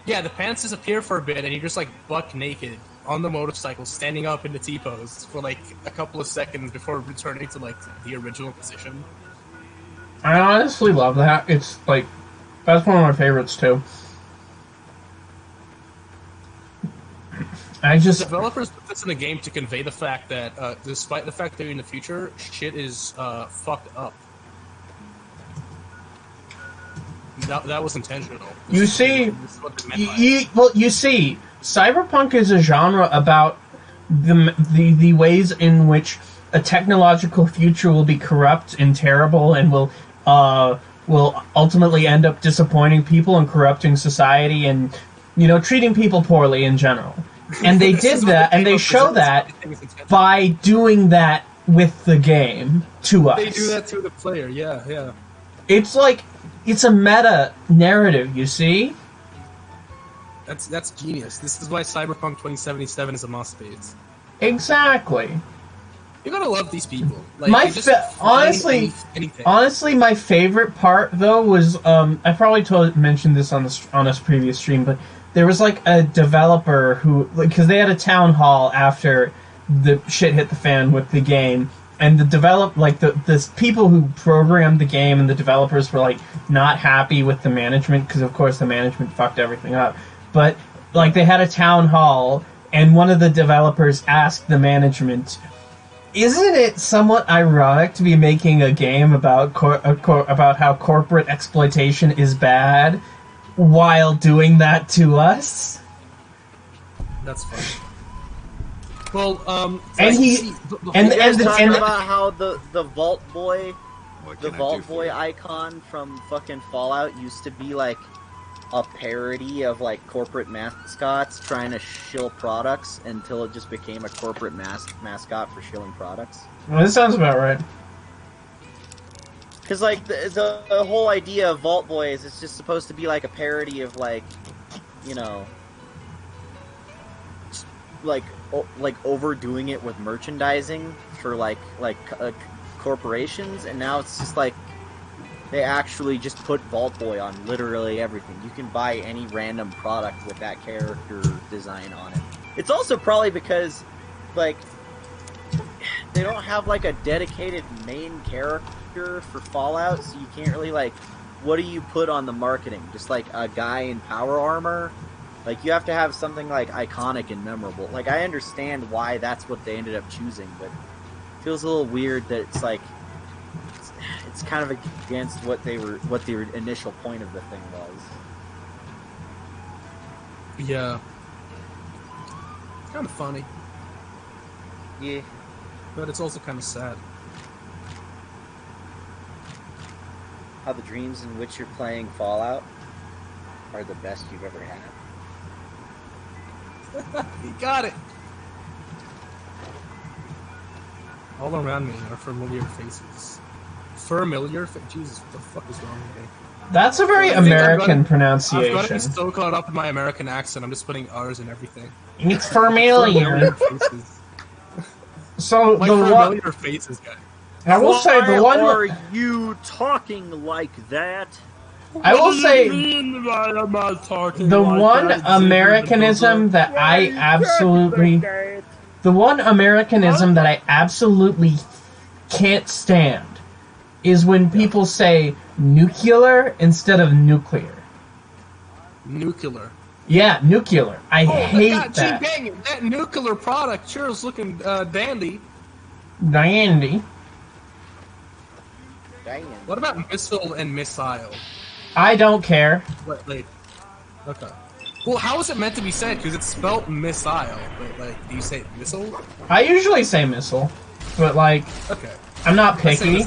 Yeah, the pants disappear for a bit, and you're just like buck naked on the motorcycle, standing up in the T-pose for like a couple of seconds before returning to like the original position. I honestly love that. It's like That's one of my favorites too. Developers put this in the game to convey the fact that, despite the fact they're in the future, shit is fucked up. That was intentional. You see, you see, cyberpunk is a genre about the ways in which a technological future will be corrupt and terrible, and will ultimately end up disappointing people and corrupting society, and treating people poorly in general. And they did that, and they show that by doing that with the game to us. They do that to the player, yeah. It's like, it's a meta narrative, you see? That's genius. This is why Cyberpunk 2077 is a must phase. Exactly. You're gonna love these people. Like, honestly, my favorite part though was I probably mentioned this on a previous stream, but there was like a developer who, because they had a town hall after the shit hit the fan with the game, and the people who programmed the game and the developers were like not happy with the management, because of course the management fucked everything up. But like, they had a town hall, and one of the developers asked the management, "Isn't it somewhat ironic to be making a game about about how corporate exploitation is bad, while doing that to us?" That's funny. Well, and he talking about how the Vault Boy, icon from fucking Fallout used to be like a parody of like corporate mascots trying to shill products, until it just became a corporate mascot for shilling products. Well, this sounds about right. Because like the whole idea of Vault Boy is it's just supposed to be like a parody of like, like overdoing it with merchandising for like corporations, and now it's just like they actually just put Vault Boy on literally everything. You can buy any random product with that character design on it. It's also probably because like they don't have like a dedicated main character for Fallout, so you can't really like, what do you put on the marketing? Just like a guy in power armor? Like, you have to have something like iconic and memorable. Like, I understand why that's what they ended up choosing, but it feels a little weird that it's like it's kind of against what the initial point of the thing was. Yeah. It's kind of funny. Yeah. But it's also kind of sad. How the dreams in which you're playing Fallout are the best you've ever had. You got it! All around me are familiar faces. Jesus, what the fuck is wrong with me? That's a very American pronunciation. I've got to be so caught up in my American accent, I'm just putting R's in everything. It's familiar. So my the familiar faces, guy. I will say the one. Why are you talking like that? I will say the one Americanism that I absolutely can't stand is when people say nuclear instead of nuclear. Nuclear. Yeah, nuclear. I hate that. Gee, dang it, that nuclear product sure is looking dandy. Dandy. What about missile and missile? I don't care. Wait. Okay. Well, how is it meant to be said? Because it's spelled missile. But, like, do you say missile? I usually say missile. But, like, okay. I'm not picky. I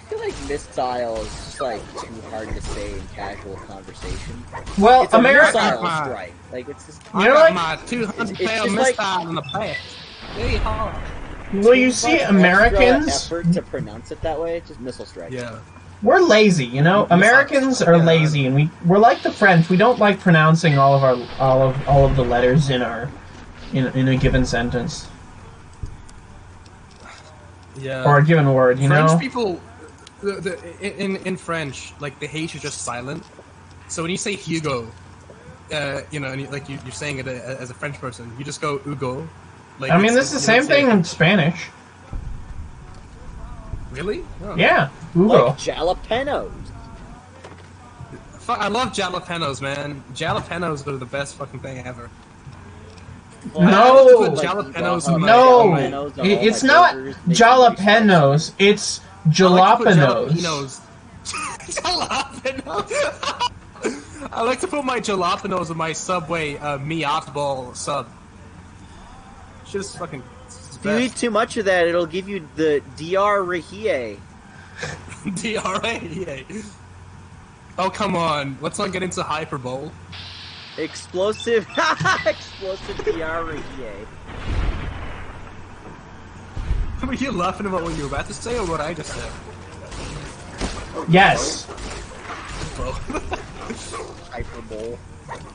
feel like missile is just, like, too hard to say in casual conversation. Well, it's a missile strike. Like, it's just... I got my 200-pound missile in the back. Very hard. Well, you see, Americans... effort to pronounce it that way, just missile strike. Yeah. We're lazy, you know. Americans are lazy, and we're like the French. We don't like pronouncing all of the letters in a given sentence. Yeah. Or a given word, you know. French people, in French, like the H is just silent. So when you say Hugo, you know, and you're saying it as a French person, you just go Hugo. Like, I mean, this is the same thing in Spanish. Really? Oh. Yeah, Google. Like jalapenos. Fuck, I love jalapenos, man. Jalapenos are the best fucking thing ever. No, jalapenos in my, no, my it's not jalapenos. It's jalapenos. Jalapenos. I like to put my jalapenos in my Subway meatball sub. Just fucking. If you eat too much of that, it'll give you the diarrhea. Diarrhea. Oh come on! Let's not get into hyperbole. Explosive diarrhea. Were you laughing about what you were about to say, or what I just said? Yes. Hyperbole.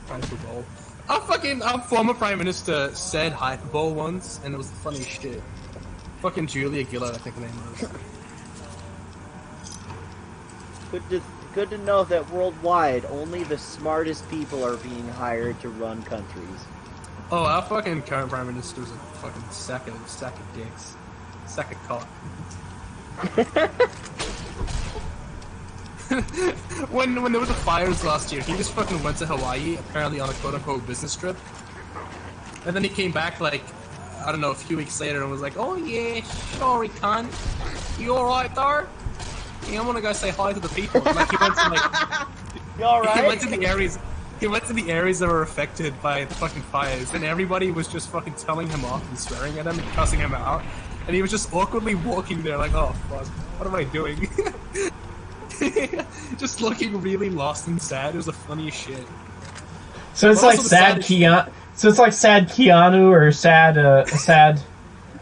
Hyperbole. Our former Prime Minister said hyperbole once, and it was the funniest shit. Fucking Julia Gillard, I think her name was. Good to know that worldwide, only the smartest people are being hired to run countries. Oh, our fucking current Prime Minister's a fucking sack of dicks. Sack of cock. when there was the fires last year, he just fucking went to Hawaii, apparently on a quote-unquote business trip. And then he came back, like, I don't know, a few weeks later and was like, oh yeah, sorry cunt. You alright though? Yeah, I'm gonna go say hi to the people. Like, he went to, like... You alright? He went to the areas that were affected by the fucking fires, and everybody was just fucking telling him off and swearing at him and cussing him out. And he was just awkwardly walking there like, oh fuck, what am I doing? Just looking really lost and sad. It was the funniest shit. So it's like sad Keanu. So it's like sad Keanu or sad Ben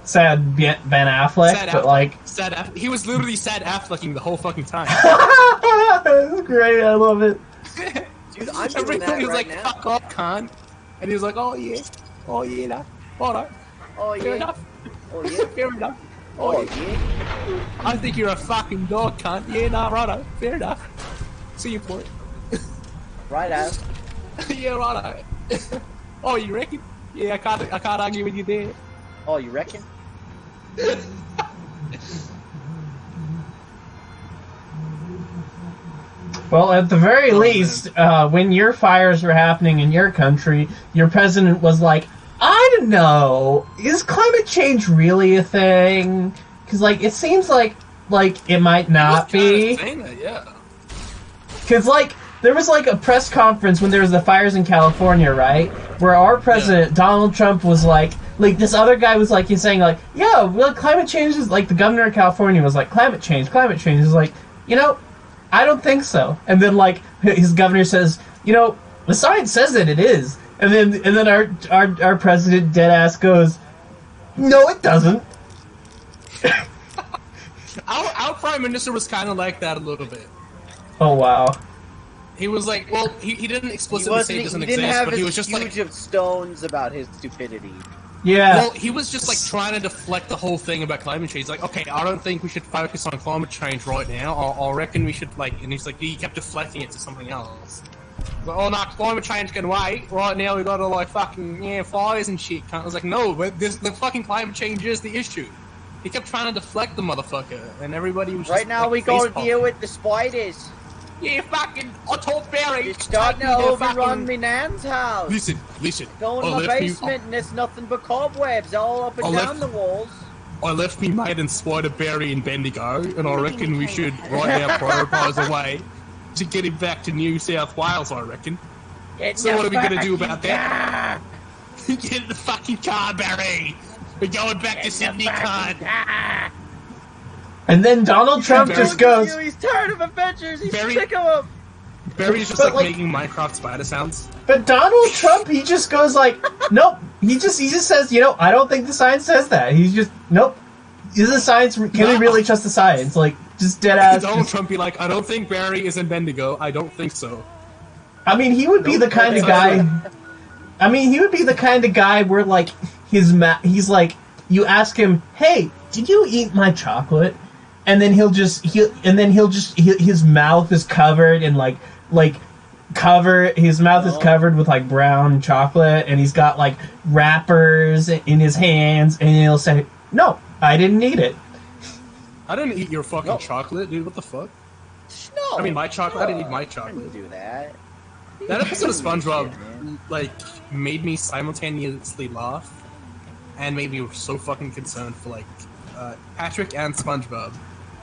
Affleck, sad but Affleck. like He was literally sad Afflecking the whole fucking time. That's great. I love it. Dude, I'm doing Everybody that was right like, now. fuck off, cunt. And he was like, oh yeah, nah. Alright. Oh Fair yeah. enough. Oh yeah. Fair enough. Oh yeah. I think you're a fucking dog, cunt. Yeah, nah, righto. Fair enough. See you for it. Right out. Yeah, righto. Oh, you reckon? Yeah, I can't argue with you there. Oh, you reckon? Well, at the very least, when your fires were happening in your country, your president was like, I don't know, is climate change really a thing? Because, like, it seems like it might not be. Yeah. Because, like, there was, like, a press conference when there was the fires in California, right? Where our president, Donald Trump, was like, this other guy was, like, he's saying, like, yeah, well, climate change is, like, the governor of California was like, climate change is like, you know, I don't think so. And then, like, his governor says, you know, the science says that it is. And then our president, deadass, goes, no, it doesn't. Our prime minister was kind of like that a little bit. Oh, wow. He was like, well, he didn't explicitly say it doesn't exist, but he was just like... huge of stones about his stupidity. Yeah. Well, he was just like trying to deflect the whole thing about climate change. He's like, okay, I don't think we should focus on climate change right now. I reckon we should, like... And he's like, he kept deflecting it to something else. Like, oh no, climate change can wait. Right now we gotta, like, fucking, fires and shit. I was like, no, but the fucking climate change is the issue. He kept trying to deflect the motherfucker, and everybody was just, right now, like, we gotta deal with the spiders. Yeah, fucking, I told Barry. You're starting to overrun me nan's house. Listen. Go in my basement and there's nothing but cobwebs all up and down the walls. I left me mate and Spider Barry in Bendigo, and I reckon we should right now prioritise a way to get him back to New South Wales, I reckon. So what are we going to do about that? Get in the fucking car, Barry! We're going back to Sydney, cunt! And then Donald Trump just goes... He's tired of adventures, he's Barry- sick of them! Barry's just like making Minecraft spider sounds. But Donald Trump, he just goes like, nope. He just says, you know, I don't think the science says that. He's just, nope. Is the science? Can we really trust the science? Like, just dead ass. Donald Trump be like, I don't think Barry is in Bendigo. I don't think so. I mean, he would be the kind of guy. I mean, he would be the kind of guy where like he's like, you ask him, hey, did you eat my chocolate? And then his mouth is covered in his mouth is covered with like brown chocolate, and he's got like wrappers in his hands, and he'll say, no, I didn't eat it. I didn't eat your fucking chocolate, dude. What the fuck? No. I mean, my chocolate. I didn't eat my I chocolate. didn't do that. That episode of SpongeBob, Shit, like, made me simultaneously laugh, and made me so fucking concerned for like Patrick and SpongeBob,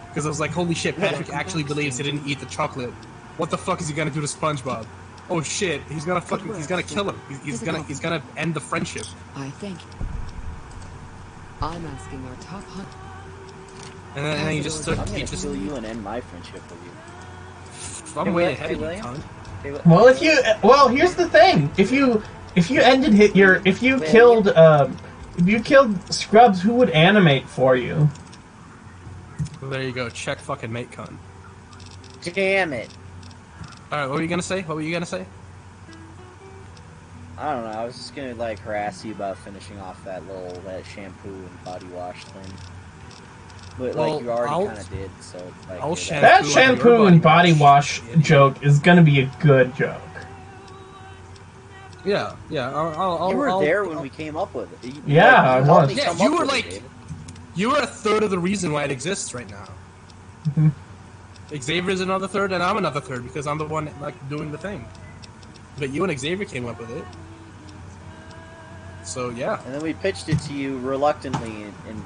because I was like, holy shit, Patrick actually believes he didn't eat the chocolate. What the fuck is he gonna do to SpongeBob? Oh shit, he's gonna kill him. He's gonna end the friendship. I thank you. I'm asking our top hunt. And then he just took. I'm He gonna just. kill you and end my friendship with you. I'm way ahead of you, William? cunt. Well, here's the thing. If you killed Scrubbz, who would animate for you? Well, there you go. Check fucking mate, cunt. Damn it. Alright, what were you gonna say? I don't know, I was just gonna like harass you about finishing off that shampoo and body wash thing. But like you already kinda did, so like that shampoo and body wash joke is gonna be a good joke. Yeah. You were there when we came up with it. Yeah, I was. Yeah, you were like, you were a third of the reason why it exists right now. Mm-hmm. Xavier's another third, and I'm another third because I'm the one like doing the thing. But you and Xavier came up with it, so yeah. And then we pitched it to you reluctantly, and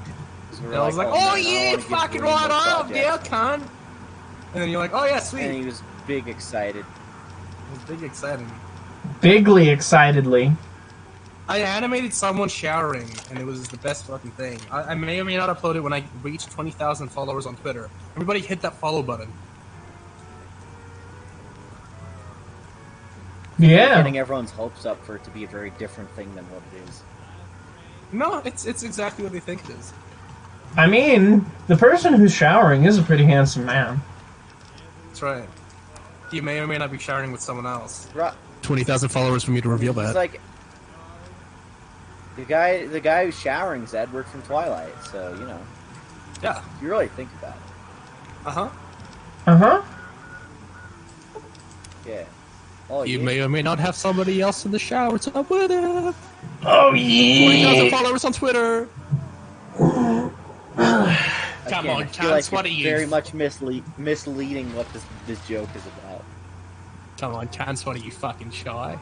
I was like, "Oh yeah, fucking right on, yeah, cunt." And then you're like, "Oh yeah, sweet." And he was big excited. It was big excited. Bigly excitedly. I animated someone showering, and it was the best fucking thing. I may or may not upload it when I reach 20,000 followers on Twitter. Everybody hit that follow button. Yeah. Getting everyone's hopes up for it to be a very different thing than what it is. No, it's exactly what they think it is. I mean, the person who's showering is a pretty handsome man. That's right. You may or may not be showering with someone else. Right. 20,000 followers for me to reveal that. It's like the guy who's showering is Edward from Twilight, so you know. Yeah. If you really think about it. Yeah. Oh, You may or may not have somebody else in the shower to up with it. Oh yeah. 20,000 followers on Twitter. Come on, cunts, what are you? Very much misleading what this joke is about. Come on, cunts, what are you, fucking shy?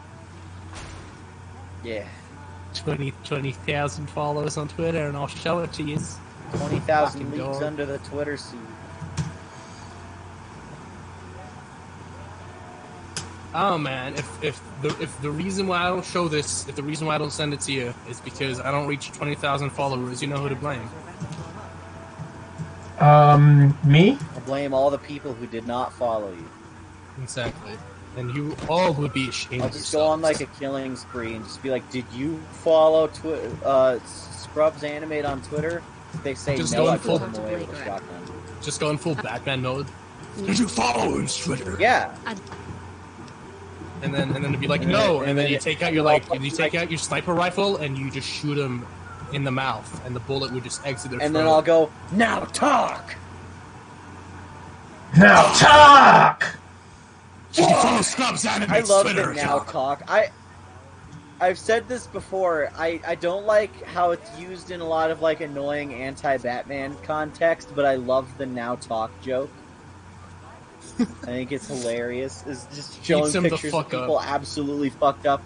Yeah. 20,000 followers on Twitter, and I'll show it to you. 20,000 leagues under the Twitter sea. Oh man, if the reason why I don't show this, if the reason why I don't send it to you is because I don't reach 20,000 followers, you know who to blame. Me? I blame all the people who did not follow you. Exactly. And you all would be ashamed I'll of just go on like a killing spree and just be like, did you follow Scrubbz Animate on Twitter? If they say just no, I full, pull them away with a shotgun. Just go in full Batman mode. Did you follow his Twitter? Yeah. And then it'd be like, no, and then you take out your your sniper rifle and you just shoot him in the mouth, and the bullet would just exit their throat. And then I'll go, now talk! Now talk! Did you follow Scrubbz Animate's I love Twitter the now talk. I've said this before, I don't like how it's used in a lot of like annoying anti-Batman context, but I love the now talk joke. I think it's hilarious. It's just showing pictures of people absolutely fucked up.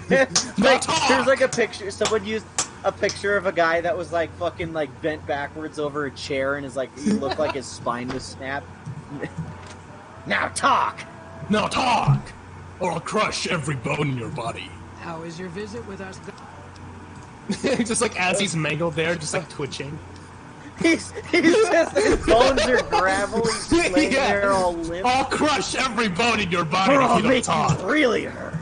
Like, there's like a picture, someone used a picture of a guy that was like fucking like bent backwards over a chair and is like, he looked like his spine was snapped. Now talk! Now talk! Or I'll crush every bone in your body. How is your visit with us? Just like as he's mangled there, just like twitching. He's just, his bones are gravelly, laying there all limp. I'll crush every bone in your body if you don't talk. You really hurt.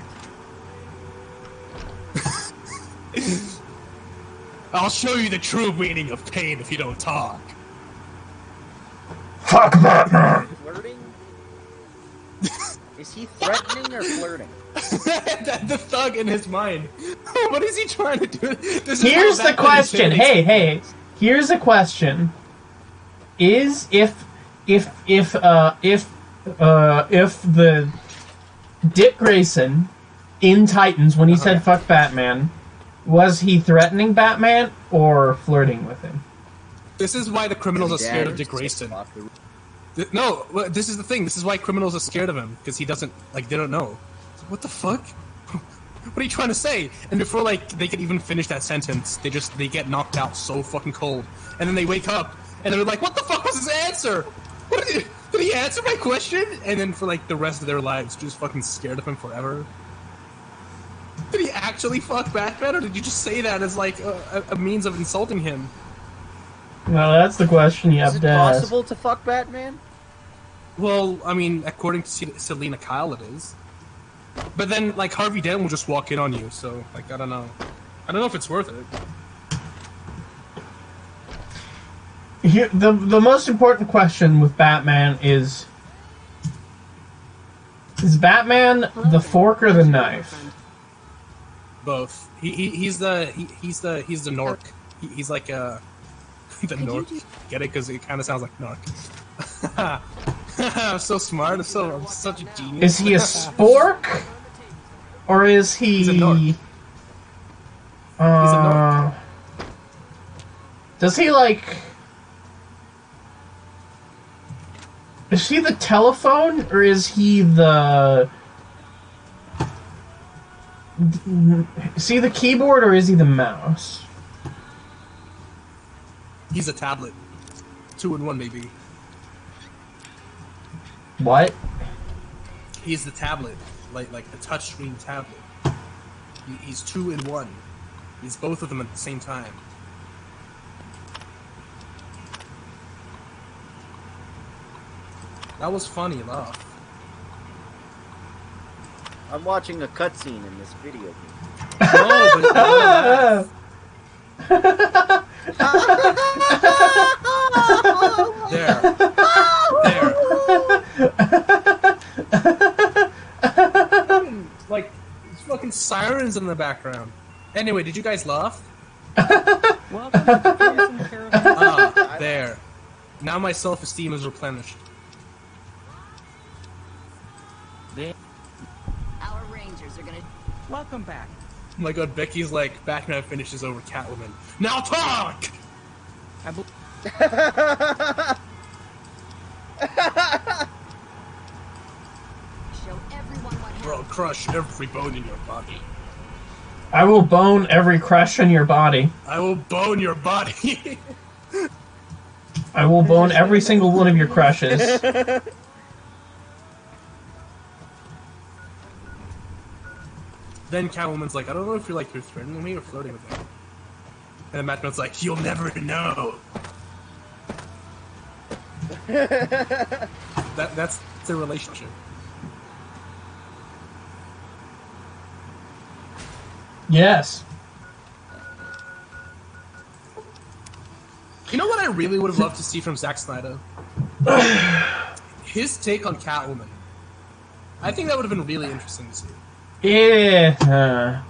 I'll show you the true meaning of pain if you don't talk. Fuck Batman! Flirting? Is he threatening or flirting? The thug in his mind. What is he trying to do? Here's the question. Hey. Here's a question. Is if the Dick Grayson in Titans when he said fuck Batman, was he threatening Batman or flirting with him? This is why the criminals are scared of Dick Grayson. No, this is the thing. This is why criminals are scared of him, because he doesn't, like, they don't know. What the fuck? What are you trying to say? And before, like, they could even finish that sentence, they get knocked out so fucking cold. And then they wake up, and they're like, what the fuck was his answer? Did he answer my question? And then for, like, the rest of their lives, just fucking scared of him forever. Did he actually fuck Batman, or did you just say that as, like, a means of insulting him? Well, that's the question you have to ask. Is it possible to fuck Batman? Well, I mean, according to Selena Kyle, it is. But then, like, Harvey Dent will just walk in on you, so, like, I don't know. I don't know if it's worth it. Here, the most important question with Batman is Batman the fork or the knife? Both. He's the Nork. He's like the Nork. Get it? Because it kind of sounds like Nork. I'm so smart. I'm such a genius. Is he a spork? Or is he... He's a Nork. He's a Nork. Does he, like... Is he the telephone, or is he the... Is he the keyboard, or is he the mouse? He's a tablet. 2-in-1, maybe. What? He's the tablet, like the touchscreen tablet. He's 2-in-1. He's both of them at the same time. That was funny, laugh. I'm watching a cutscene in this video game. No, but there. Like, there's fucking sirens in the background. Anyway, did you guys laugh? There. Now my self-esteem is replenished. Our rangers are gonna... Welcome back. Oh my god, Becky's like, Batman finishes over Catwoman. Now talk! Show everyone what Bro, crush every bone in your body. I will bone every crush in your body. I will bone your body. I will bone every single one of your crushes. Then Catwoman's like, I don't know if you're like you're threatening me or flirting with me. And then Batman's like, you'll never know. That's their relationship. Yes. You know what I really would have loved to see from Zack Snyder? His take on Catwoman. I think that would have been really interesting to see. Yeah.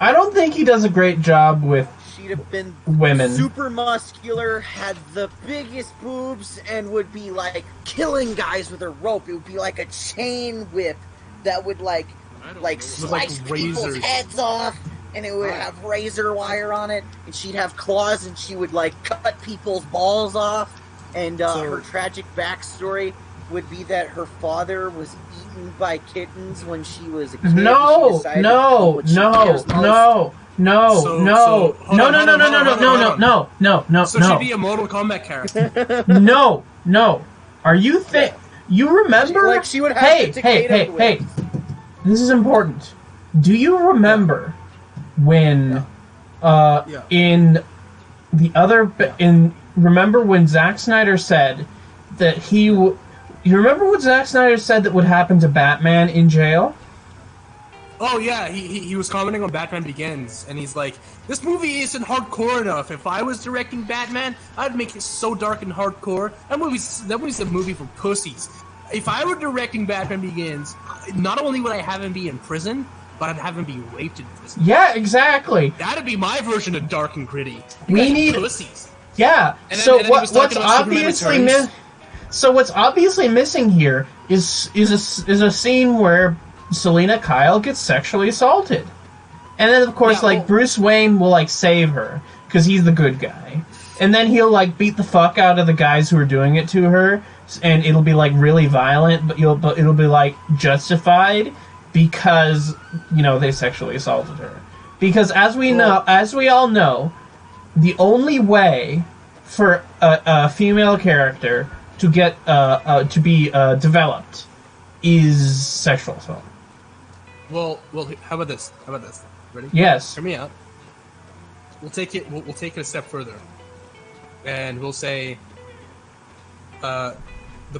I don't think he does a great job with She'd have been women. super muscular, had the biggest boobs, and would be like killing guys with a rope. It would be like a chain whip that would like slice people's heads off, and it would have razor wire on it, and she'd have claws, and she would like cut people's balls off. And her tragic backstory would be that her father was eaten by kittens when she was a kid. No. So she'd be a Mortal Kombat character. No. Are you you remember? She would have Hey. This is important. Do you remember when in the other remember when Zack Snyder said that you remember what Zack Snyder said that would happen to Batman in jail? Oh yeah, he was commenting on Batman Begins, and he's like, this movie isn't hardcore enough. If I was directing Batman, I'd make it so dark and hardcore. That movie's a movie for pussies. If I were directing Batman Begins, not only would I have him be in prison, but I'd have him be raped in prison. Yeah, exactly. That'd be my version of dark and gritty. We need pussies. Yeah. So what's obviously missing here is a scene where Selena Kyle gets sexually assaulted, and then of course Bruce Wayne will like save her because he's the good guy. And then he'll, like, beat the fuck out of the guys who are doing it to her, and it'll be, like, really violent, but it'll be, like, justified because, you know, they sexually assaulted her. Because as we all know, the only way for a female character to get to be developed is sexual assault. Well, how about this? Ready? Yes. Hear me out. We'll take it. We'll take it a step further, and we'll say, the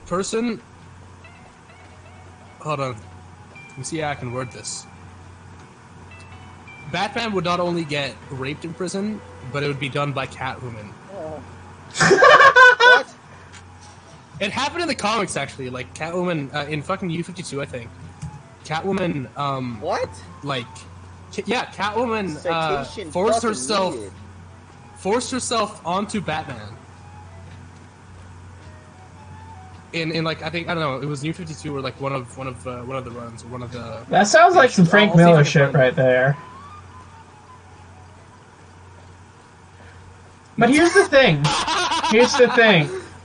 person. Hold on. Let me see how I can word this. Batman would not only get raped in prison, but it would be done by Catwoman. Oh. What? It happened in the comics, actually. Like, Catwoman, in fucking U-52, I think. Catwoman, What? like... Yeah, Catwoman, Citation forced herself onto Batman. In like, I don't know, it was U-52 or like one of the runs, or one of the... That sounds like some Frank Miller shit right there. But here's the thing.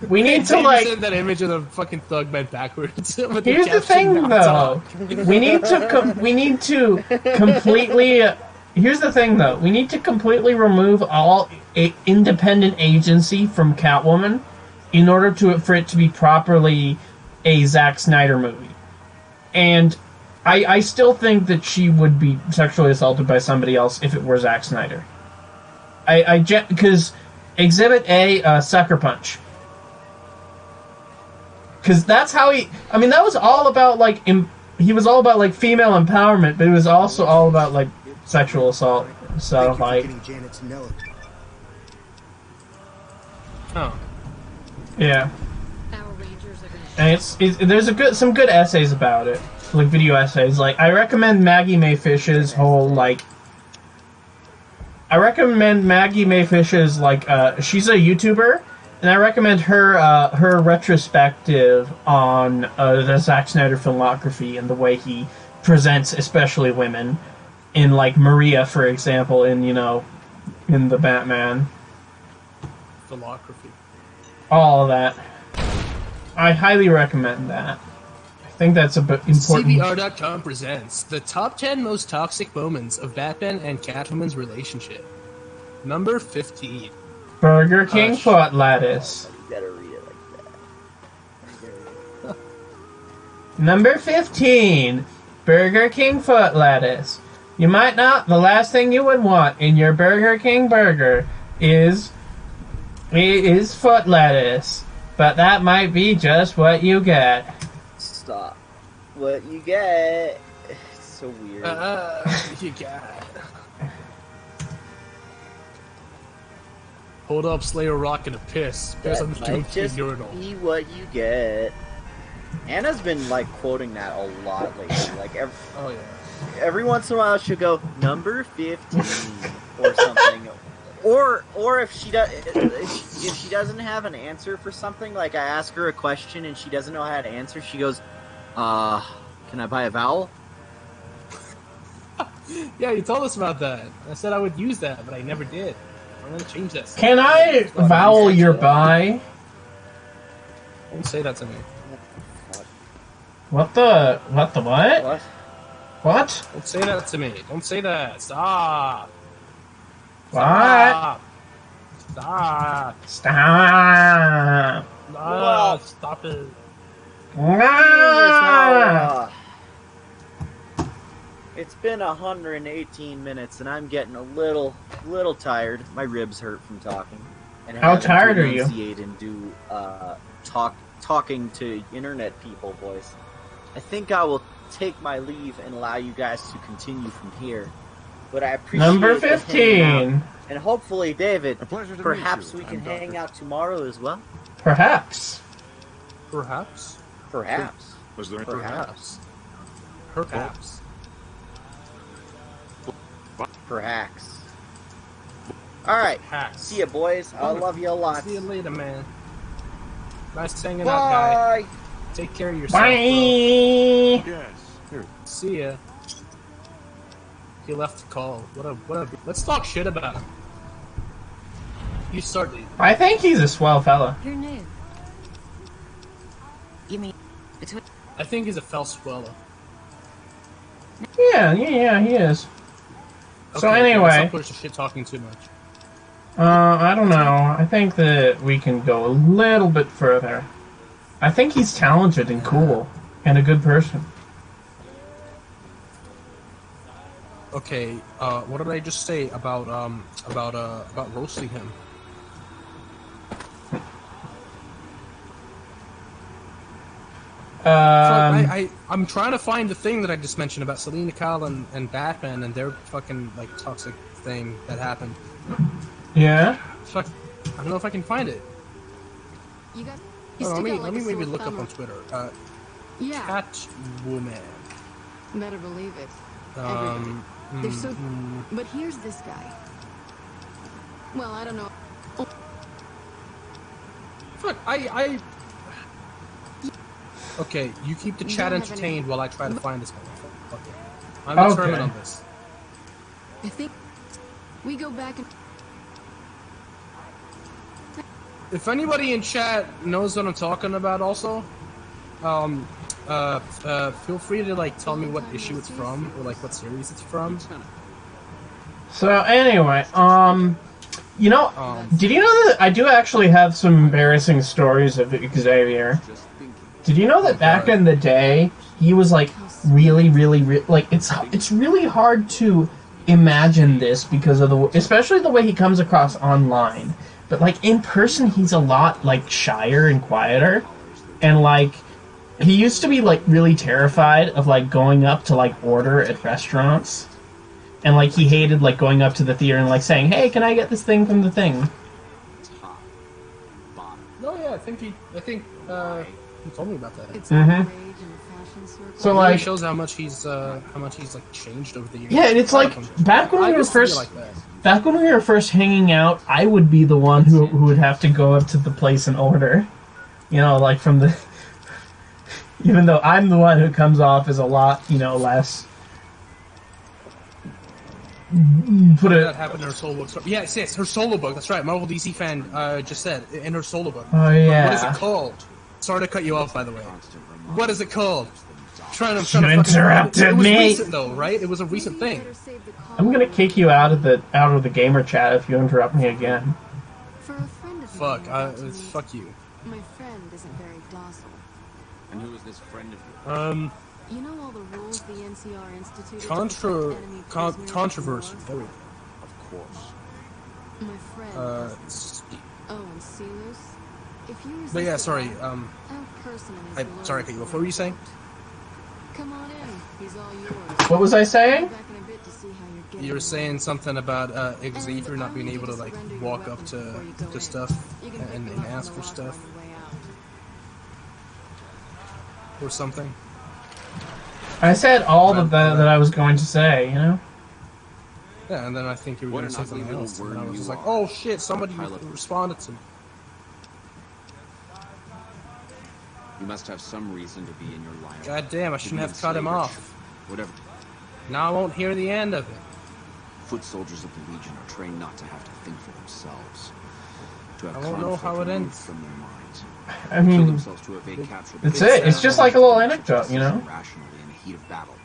We need to, like... Send that image of the fucking thug bent backwards. Here's the thing, though. We need to completely... Here's the thing, though. We need to completely remove all independent agency from Catwoman in order for it to be properly a Zack Snyder movie. And I still think that she would be sexually assaulted by somebody else if it were Zack Snyder. Because Exhibit A, Sucker Punch. Because that's how he... I mean, that was all about, like... He was all about, like, female empowerment, but it was also all about, like, sexual assault. So, like... Oh. Yeah. Our Rangers are gonna And there's some good essays about it. Like, video essays. Like, I recommend Maggie Mayfish's whole, like... she's a YouTuber, and I recommend her retrospective on the Zack Snyder filmography and the way he presents, especially women, in, like, Maria, for example, in the Batman. Filmography. All of that. I highly recommend that. I think that's a bit important. CBR.com presents the top 10 most toxic moments of Batman and Catwoman's relationship. Number 15. Burger King foot lettuce. You gotta read it like that. Number 15. Burger King foot lettuce. You might not. The last thing you would want in your Burger King burger is foot lettuce. But that might be just what you get. Stop. What you get? It's so weird. You got it. Hold up, Slayer Rock and a piss. Piss on the Might just urinal. be what you get. Anna's been, like, quoting that a lot lately. Like, every once in a while she'll go, number 15, or something. Or if she doesn't have an answer for something, like I ask her a question and she doesn't know how to answer, she goes, can I buy a vowel? Yeah, you told us about that. I said I would use that, but I never did. I'm gonna change that. Can I vowel your buy? Don't say that to me. What the what? What? What? Don't say that to me. Don't say that. Stop. What? Stop. Stop. Stop. No, stop it. Ah! It's been 118 minutes, and I'm getting a little tired. My ribs hurt from talking. And How tired are you? And do talking to internet people voice. I think I will take my leave and allow you guys to continue from here. But I appreciate Number 15. And hopefully, David, perhaps meet we you. can I'm hang Dr. out tomorrow as well. Perhaps. Perhaps. Perhaps. Was there Perhaps. Perhaps. Perhaps. Alright. Perhaps. See ya, boys. I love you a lot. See you later, man. Nice hanging out, guy. Bye. Take care of yourself, Bye. Yes. Here. bro. See ya. He left the call. What a. Let's talk shit about him. You start, dude. I think he's a swell fella. You're new. You mean between? I think he's a fell swallow. Yeah, he is. Okay, So let's anyway, not push the shit talking too much. I don't know. I think that we can go a little bit further. I think he's talented and cool and a good person. Okay, what did I just say about roasting him? I'm trying to find the thing that I just mentioned about Selena Kyle and Batman and their fucking like toxic thing that happened. Yeah. Fuck, I don't know if I can find it. You got. Let me maybe look up on Twitter. Yeah. Catwoman. Better believe it. They're so. But here's this guy. Well, I don't know. Fuck, Okay, you keep the chat entertained while I try to find this motherfucker. Okay. I'm determined on this. I think we go back and. If anybody in chat knows what I'm talking about, also, feel free to like tell me what issue it's from or like what series it's from. So anyway, you know, did you know that I do actually have some embarrassing stories of Xavier? Did you know that back in the day, he was like really like it's really hard to imagine this because of especially the way he comes across online. But like in person, he's a lot like shyer and quieter, and like he used to be like really terrified of like going up to like order at restaurants, and like he hated like going up to the theater and like saying, "Hey, can I get this thing from the thing?" Oh yeah, I think he told me about that. So like, it shows how much he's like changed over the years. Yeah, and it's like back when we were first. Back when we were first hanging out, I would be the one who would have to go up to the place and order. You know, like from the... Even though I'm the one who comes off as a lot, you know, less... That happened in her solo book. Yes, her solo book. That's right. Marvel DC fan just said in her solo book. Oh, yeah. What is it called? Sorry to cut you off, by the way. What is it called? You interrupted me. It was recent, though, right? It was a recent thing. I'm gonna kick you out of the gamer chat if you interrupt me again. Fuck you. My friend isn't very docile. And who is this friend of yours? You know all the rules the NCR instituted. Controversy. There we go. Of course. My friend. And Celus. If you but yeah, sorry. Sorry, I cut you off. What were you saying? Come on in. He's all yours. What was I saying? You were saying something about Xavier not being able to like walk up to stuff and ask for stuff or something. I said all that I was going to say, you know. Yeah, and then I think you were going to say something else, and I was just like, "Oh shit! Somebody responded to me." You must have some reason to be in your line. God damn! I shouldn't have cut him off. Whatever. Now I won't hear the end of it. Foot soldiers of the Legion are trained not to have to think for themselves. To have I won't know how it ends. From their minds. I mean, that's it. It's just like a little anecdote, you know. Rationally in the heat of battle,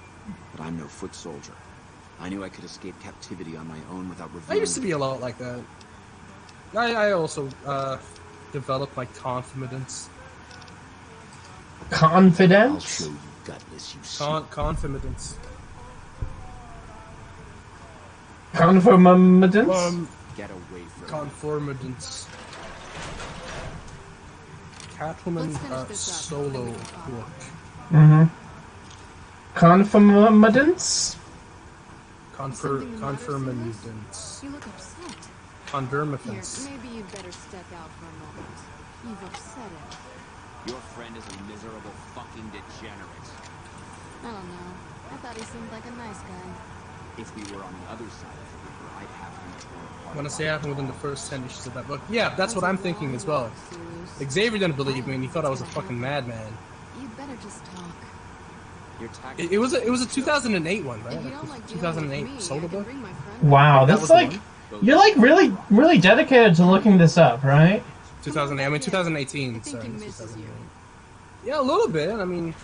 but I'm no foot soldier. I knew I could escape captivity on my own without revealing. I used to be a lot like that. I also developed my confidence. Confidence? I'll show you gutless, you confidence. Conformidence? Get away from Conformidence. Catwoman solo book. Conformidence? Conformidence. You look upset. Condermidence. Here, maybe you better step out for a moment. You've upset him. Your friend is a miserable fucking degenerate. I don't know. I thought he seemed like a nice guy. If we were on the other side of the river, I'd have him torn apart. I want to say happened within the first 10 issues of that book. Yeah, that's what I'm thinking as well. Xavier didn't believe me, and he thought I was a fucking madman. You better just talk. It was a 2008 one, right? Like 2008 solo book. Wow, that's like You're like really dedicated to looking this up, right? 2018. Sorry, 2008. Yeah, a little bit. I mean,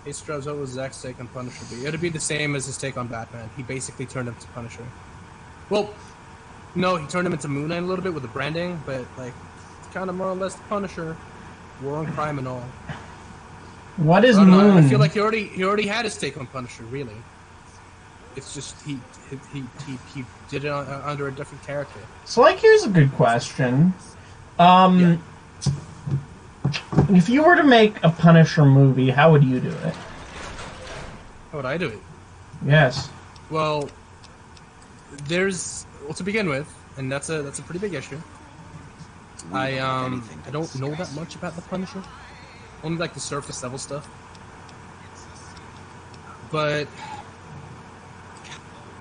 hey, Scrubbz, what was Zack's take on Punisher be? It'd be the same as his take on Batman. He basically turned him to Punisher. Well, no, he turned him into Moon Knight a little bit with the branding, but like, it's kind of more or less the Punisher, war on crime and all. What is Moon? I feel like he already had his take on Punisher. Really, it's just he did it under a different character. So, like, here's a good question. If you were to make a Punisher movie, how would you do it? How would I do it? Yes. Well, to begin with, and that's a pretty big issue. I don't know that much about the Punisher. Only like the surface level stuff. But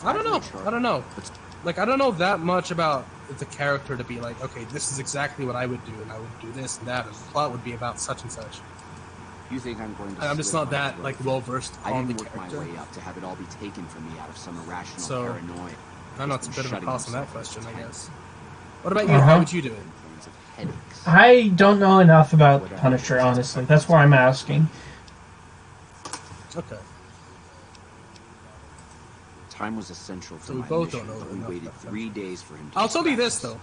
I don't know. Like, I don't know that much about the character to be like, okay, this is exactly what I would do, and I would do this and that, and the plot would be about such and such. You think I'm going to? I'm just not that like well versed on the character. I didn't work my way up to have it all be taken from me out of some irrational paranoia. I know it's a bit of a pass on that question, I guess. What about you? How would you do it? I don't know enough about Punisher, honestly. That's why I'm asking. Okay. Time was essential for so we my both mission, don't know. We waited 3 days for him to I'll tell you this though: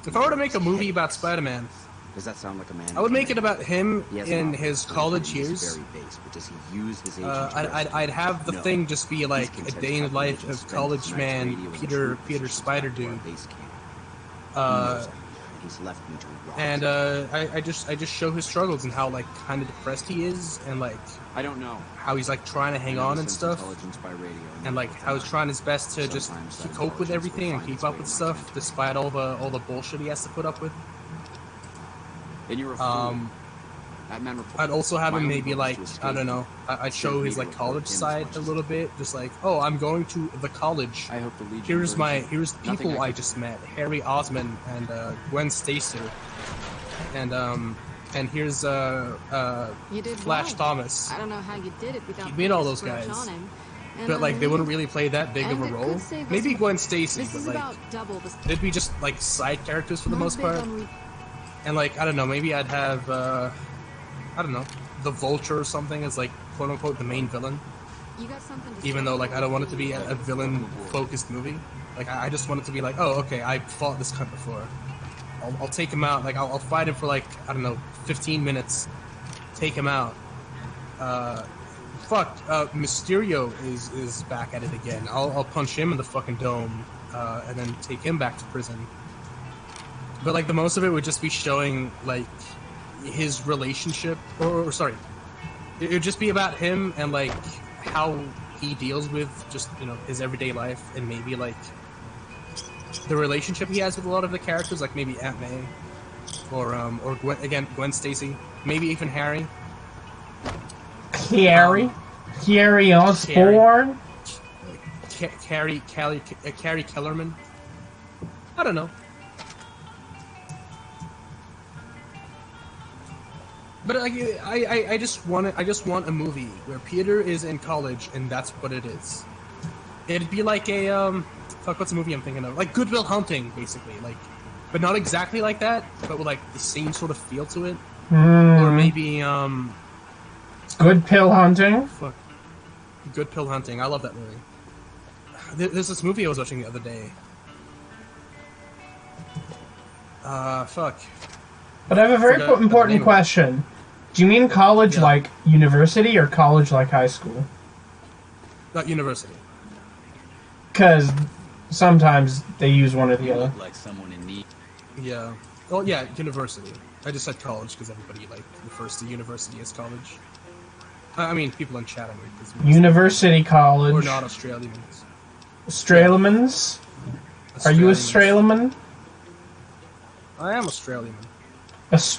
if I were to make a movie about Spider-Man, does that sound like a man? I would make it about him in his college years. I'd have the thing just be like a day in the life of college man Peter Spider Dude. And I just show his struggles and how like kind of depressed he is, and like I don't know how he's like trying to hang on and stuff, and like how he's trying his best to just cope with everything and keep up with stuff despite all the bullshit he has to put up with. I'd also have him maybe like, I don't know, I'd show his like college side a little bit, just like, oh, I'm going to the college. Here's people I just met, Harry Osmond and Gwen Stacy, and here's Flash Thomas. I don't know how you did it without. You meet all those guys, but like they wouldn't really play that big of a role. Maybe Gwen Stacy, but like they'd be just like side characters for the most part. And like, I don't know, maybe I'd have, I don't know, the Vulture or something as like, quote unquote, the main villain. Even though like, I don't want it to be a villain-focused movie. Like, I just want it to be like, oh, okay, I fought this cunt before. I'll take him out, like, I'll fight him for like, I don't know, 15 minutes. Take him out. Mysterio is back at it again. I'll punch him in the fucking dome, and then take him back to prison. But like the most of it would just be showing like his relationship, or sorry, it would just be about him and like how he deals with just, you know, his everyday life, and maybe like the relationship he has with a lot of the characters, like maybe Aunt May, or Gwen Stacy, maybe even Harry. Carrie Osborn, Carrie Kellerman. I don't know. But I just want a movie where Peter is in college and that's what it is. It'd be like a what's the movie I'm thinking of? Like Good Will Hunting, basically. Like, but not exactly like that, but with like the same sort of feel to it. Or maybe Good Pill Hunting. Fuck. Good Pill Hunting. I love that movie. There's this movie I was watching the other day. Fuck. But I have a very important question. Do you mean college like university or college like high school? Not university. Because sometimes they use one or the other. Like someone in need. Yeah. Well, yeah, university. I just said college because everybody like refers to university as college. I mean, people in chat. University college. We're not Australians. Australimans? Are you Australian? I am Australian.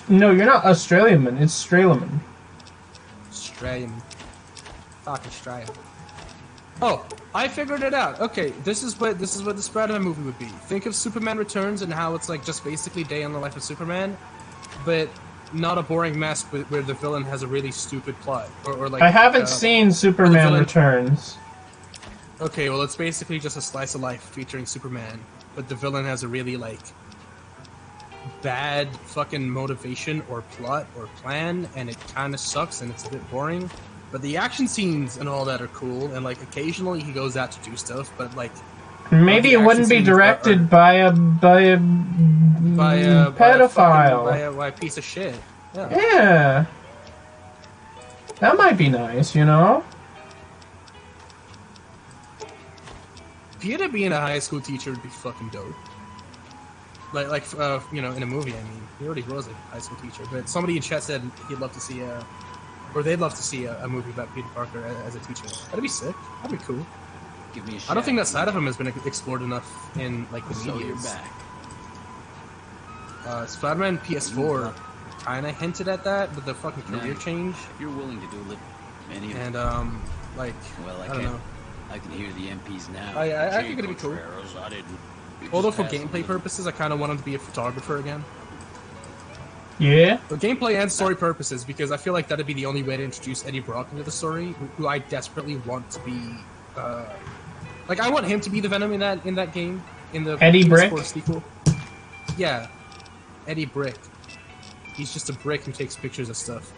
No, you're not Australian. It's Australian. Australian. Fuck Australia. Oh, I figured it out. Okay, this is what the Spider-Man movie would be. Think of Superman Returns and how it's like just basically day in the life of Superman, but not a boring mess where the villain has a really stupid plot. Or like I haven't seen Superman Returns. Okay, well, it's basically just a slice of life featuring Superman, but the villain has a really, like, bad fucking motivation or plot or plan, and it kind of sucks and it's a bit boring. But the action scenes and all that are cool, and, like, occasionally he goes out to do stuff, but, like... Maybe it wouldn't be directed by a pedophile. By a piece of shit. Yeah. Yeah. That might be nice, you know? Peter being a high school teacher would be fucking dope. Like you know, in a movie, I mean. He already was a high school teacher, but somebody in chat said he'd love to see they'd love to see a movie about Peter Parker as a teacher. That'd be sick. That'd be cool. Give me a I don't think that side of him has been explored enough in, like, the So media. you're back. Spider-Man PS4 kind of hinted at that with the fucking career change. If you're willing to do any of And, like, well, I don't know. I can hear the MPs now. I think it'd be cool. Although for gameplay purposes, I kind of want him to be a photographer again. Yeah? For gameplay and story purposes, because I feel like that'd be the only way to introduce Eddie Brock into the story, who I desperately want to be, like, I want him to be the Venom in that game, in the Eddie Brick? sequel. Yeah. Eddie Brick. He's just a brick who takes pictures of stuff.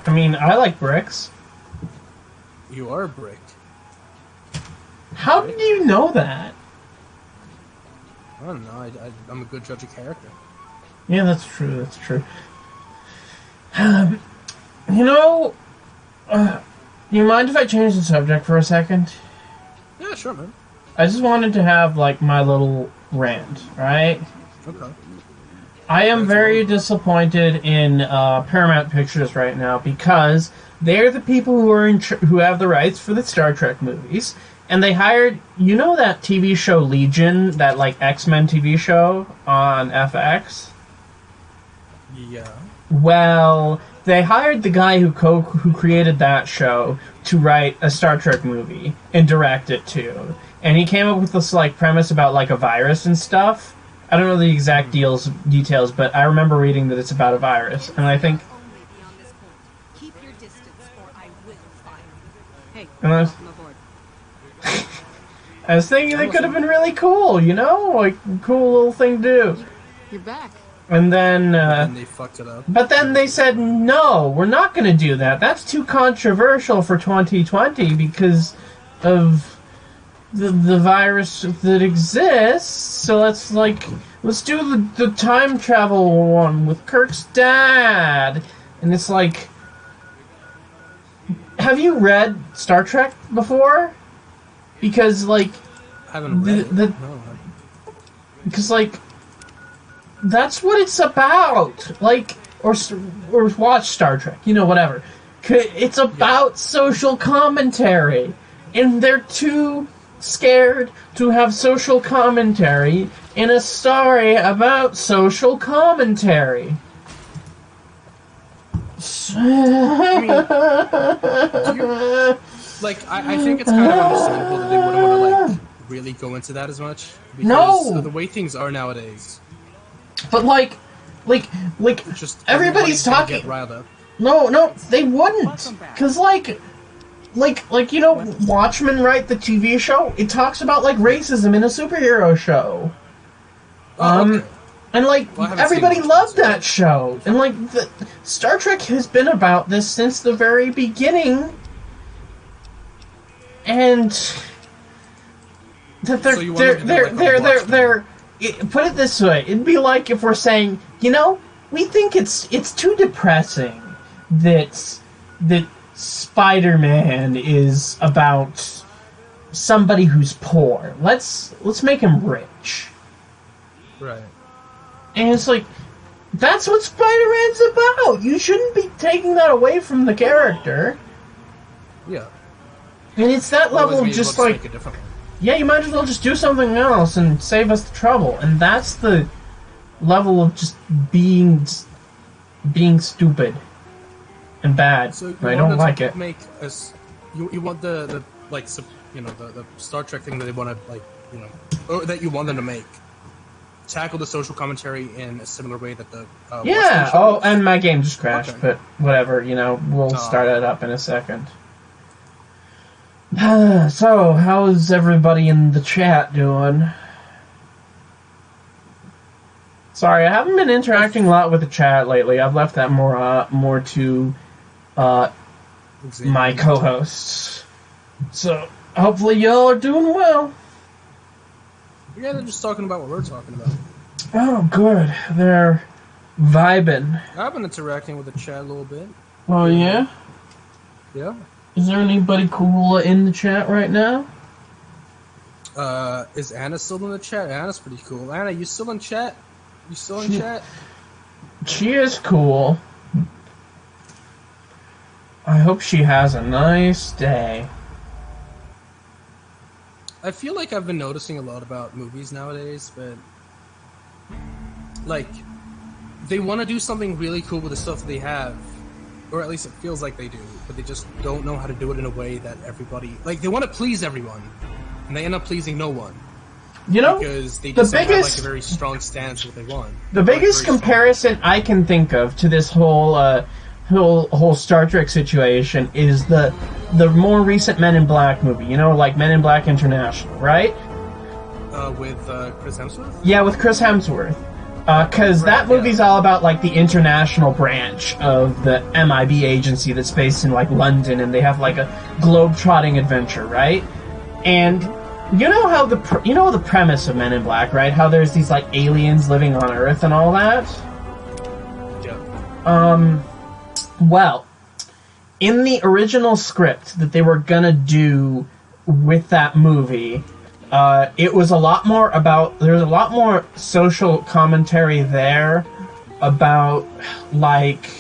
I mean, I like bricks. You are a brick. How did you know that? I don't know. I'm a good judge of character. Yeah, that's true. That's true. You know, you mind if I change the subject for a second? Yeah, sure, man. I just wanted to have, like, my little rant, right? Okay. I am very disappointed in Paramount Pictures right now because they're the people who are who have the rights for the Star Trek movies, and they hired, you know, that TV show Legion, that, like, X-Men TV show on FX. Yeah. Well, they hired the guy who created that show to write a Star Trek movie and direct it too, and he came up with this, like, premise about, like, a virus and stuff. I don't know the exact details, but I remember reading that it's about a virus, and I think. And I was thinking it could have been really cool, you know, like, cool little thing to do. You're back. And then, and they fucked it up. But then they said, no, we're not going to do that. That's too controversial for 2020 because of the virus that exists. So let's do the time travel one with Kirk's dad. And it's like, have you read Star Trek before? Because, like, I haven't read it. No. Because, like, that's what it's about. Like, or watch Star Trek, you know, whatever. It's about social commentary. And they're too scared to have social commentary in a story about social commentary. I mean, I think it's kind of understandable that they wouldn't want to, like, really go into that as much. Because of the way things are nowadays. But, like, just everybody's talking. Get riled up. No, they wouldn't. Because, like, you know, Watchmen, right, the TV show? It talks about, like, racism in a superhero show. Okay. And, like, everybody loved that show. And, like, Star Trek has been about this since the very beginning. And that they're put it this way, it'd be like if we're saying, you know, we think it's too depressing that Spider-Man is about somebody who's poor. Let's make him rich. Right. And it's like, that's what Spider-Man's about. You shouldn't be taking that away from the character. Yeah. And it's that level of just like, yeah, you might as well just do something else and save us the trouble. And that's the level of just being stupid and bad. So I don't like it. You want the like, you know, the Star Trek thing that they want to, like, you know, or that you want them to make. Tackle the social commentary in a similar way that the yeah. Oh, and my game just crashed, but whatever. You know, we'll start it up in a second. So, how's everybody in the chat doing? Sorry, I haven't been interacting a lot with the chat lately. I've left that more to my co-hosts. So, hopefully y'all are doing well. Yeah, they're just talking about what we're talking about. Oh, good. They're vibing. I've been interacting with the chat a little bit. Oh, yeah? Yeah. Is there anybody cool in the chat right now? Is Anna still in the chat? Anna's pretty cool. Anna, you still in chat? You still in chat? She is cool. I hope she has a nice day. I feel like I've been noticing a lot about movies nowadays, but like they want to do something really cool with the stuff they have, or at least it feels like they do, but they just don't know how to do it in a way that everybody like. They want to please everyone, and they end up pleasing no one. You know, because they just have like a very strong stance of what they want. The biggest comparison I can think of to this whole Star Trek situation is the more recent Men in Black movie. You know, like Men in Black International, right? With Chris Hemsworth? Yeah, with Chris Hemsworth. Because that movie's all about, like, the international branch of the MIB agency that's based in, like, London, and they have, like, a globe-trotting adventure, right? And you know how the premise of Men in Black, right? How there's these, like, aliens living on Earth and all that? Yeah. Well, in the original script that they were gonna do with that movie, it was a lot more about, there's a lot more social commentary there about, like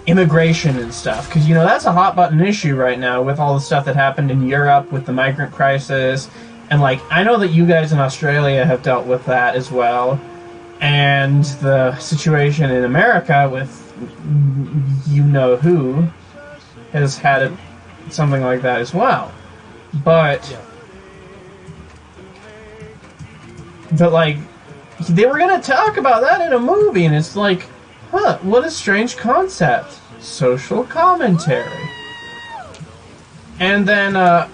immigration and stuff, because, you know, that's a hot button issue right now with all the stuff that happened in Europe with the migrant crisis, and, like, I know that you guys in Australia have dealt with that as well, and the situation in America with you-know-who has had something like that as well. But like, they were gonna talk about that in a movie, and it's like, huh, what a strange concept. Social commentary. And then it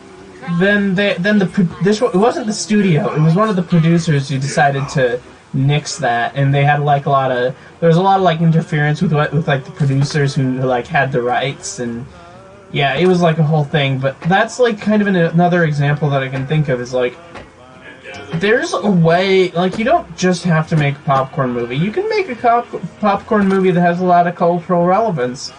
wasn't the studio, it was one of the producers who decided to nix that, and they had like there was a lot of like interference with like the producers who like had the rights, and yeah, it was like a whole thing. But that's like kind of another example that I can think of is like, there's a way, like, you don't just have to make a popcorn movie. You can make a popcorn movie that has a lot of cultural relevance,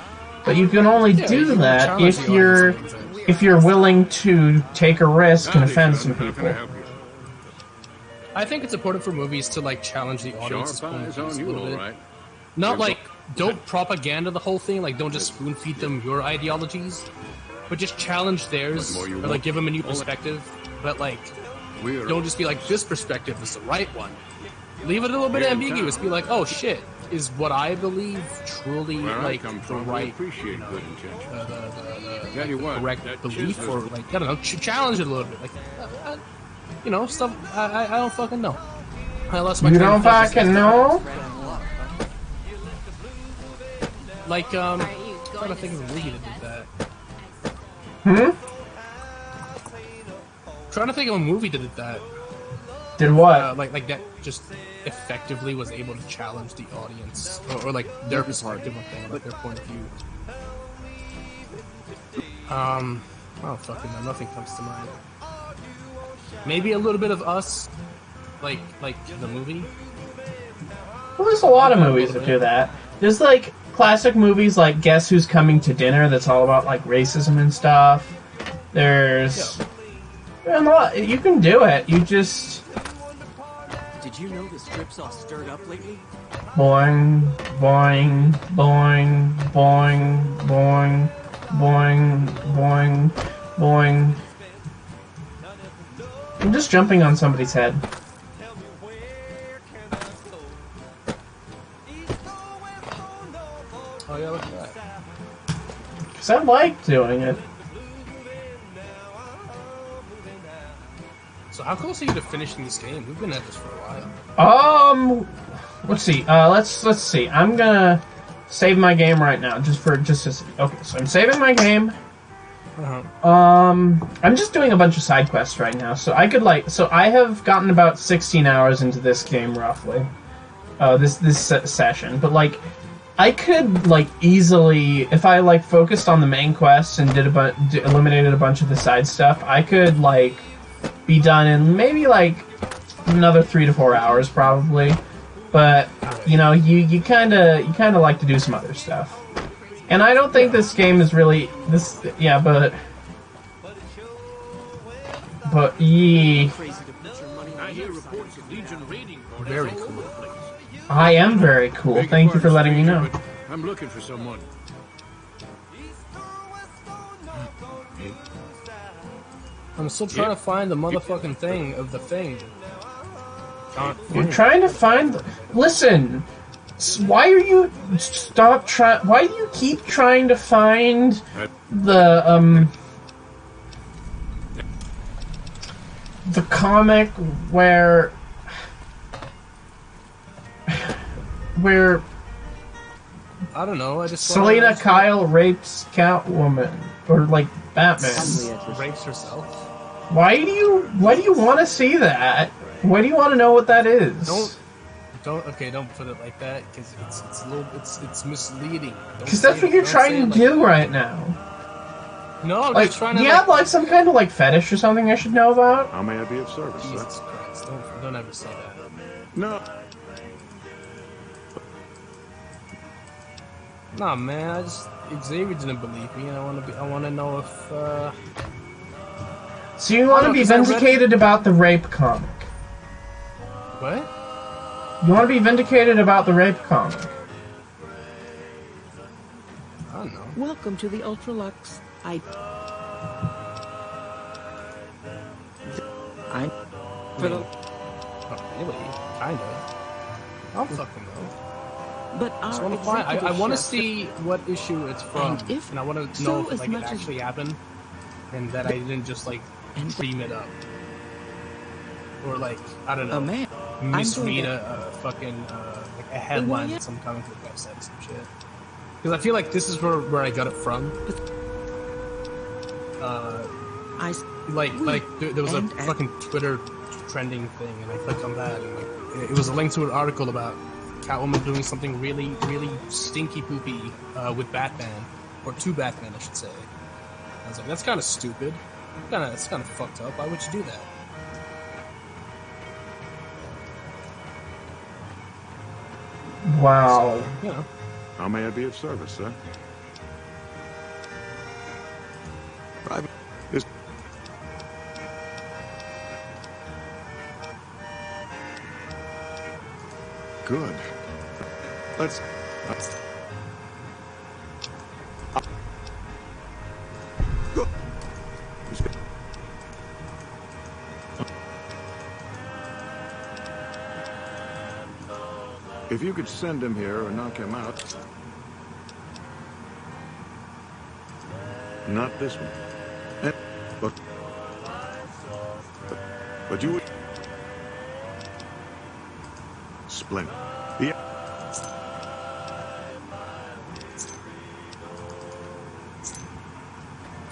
but you can only do that if you're willing to take a risk and offend some people. I think it's important for movies to like challenge the audience's point of views a little bit. Not like, don't propaganda the whole thing, like don't just spoon feed them your ideologies, but just challenge theirs, or like give them a new perspective. But like, don't just be like, this perspective is the right one. Leave it a little bit ambiguous. Be like, oh shit, is what I believe truly like the right, the correct belief, or like, I don't know, challenge it a little bit. Like, you know, stuff I don't fucking know. I lost my. You don't fucking know? Like, I'm trying to think of a movie that did that. Trying to think of a movie that did that. Did what? Like that just effectively was able to challenge the audience, or like their perspective on things, like their point of view. I don't fucking know. Nothing comes to mind. Maybe a little bit of Us, like the movie. Well, there's a lot of movies that do that. There's like classic movies like Guess Who's Coming to Dinner that's all about like racism and stuff. There's a lot. You can do it. You just. Did you know the strip's all stirred up lately? Boing, boing, boing, boing, boing, boing, boing, boing. I'm just jumping on somebody's head. Oh yeah, look at that. Because I like doing it. So how close are you to finishing this game? We've been at this for a while. Let's see. Let's see. I'm gonna save my game right now, just to see. Okay, so I'm saving my game. I'm just doing a bunch of side quests right now, so I could so I have gotten about 16 hours into this game roughly, this session, but like, I could like easily, if I like focused on the main quests and eliminated a bunch of the side stuff, I could like be done in maybe like another 3 to 4 hours probably, but you know, you kind of like to do some other stuff. And I don't think this game is really but Very cool. I am very cool. Thank you for letting me know. I'm looking for someone. I'm still trying to find the motherfucking thing of the thing. You're trying to find. Listen. Why are you why do you keep trying to find the comic where I don't know, I just Selena Kyle rapes Catwoman or like Batman rapes herself? Why do you want to see that? Why do you want to know what that is? Don't put it like that, because it's misleading. Because that's what you're trying to do right now. No, I'm like, just trying to. Do you have like some kind of like fetish or something I should know about? How may I be of service, sir? Jesus Christ! Don't ever say that. No. Nah, man. Xavier didn't believe me, and I want to know if. So you want to be vindicated about the rape comic? What? You want to be vindicated about the rape comic? I don't know. Welcome to the Ultralux. Really? Kinda. I'll fucking know. But I want to see what issue it's from, and I want to know if like it actually happened, and that I didn't just like dream it up, or like I don't know, misread a fucking like a headline at some comic book website or some shit. Because I feel like this is where I got it from. There was a fucking Twitter trending thing, and I clicked on that, and like it was a link to an article about Catwoman doing something really, really stinky poopy with Batman, or to Batman, I should say. I was like, that's kind of stupid. It's kind of fucked up. Why would you do that? Wow. So, you know. How may I be of service, sir? Good. Let's go. If you could send him here or knock him out. Not this one. But you would. Splendid. Yeah.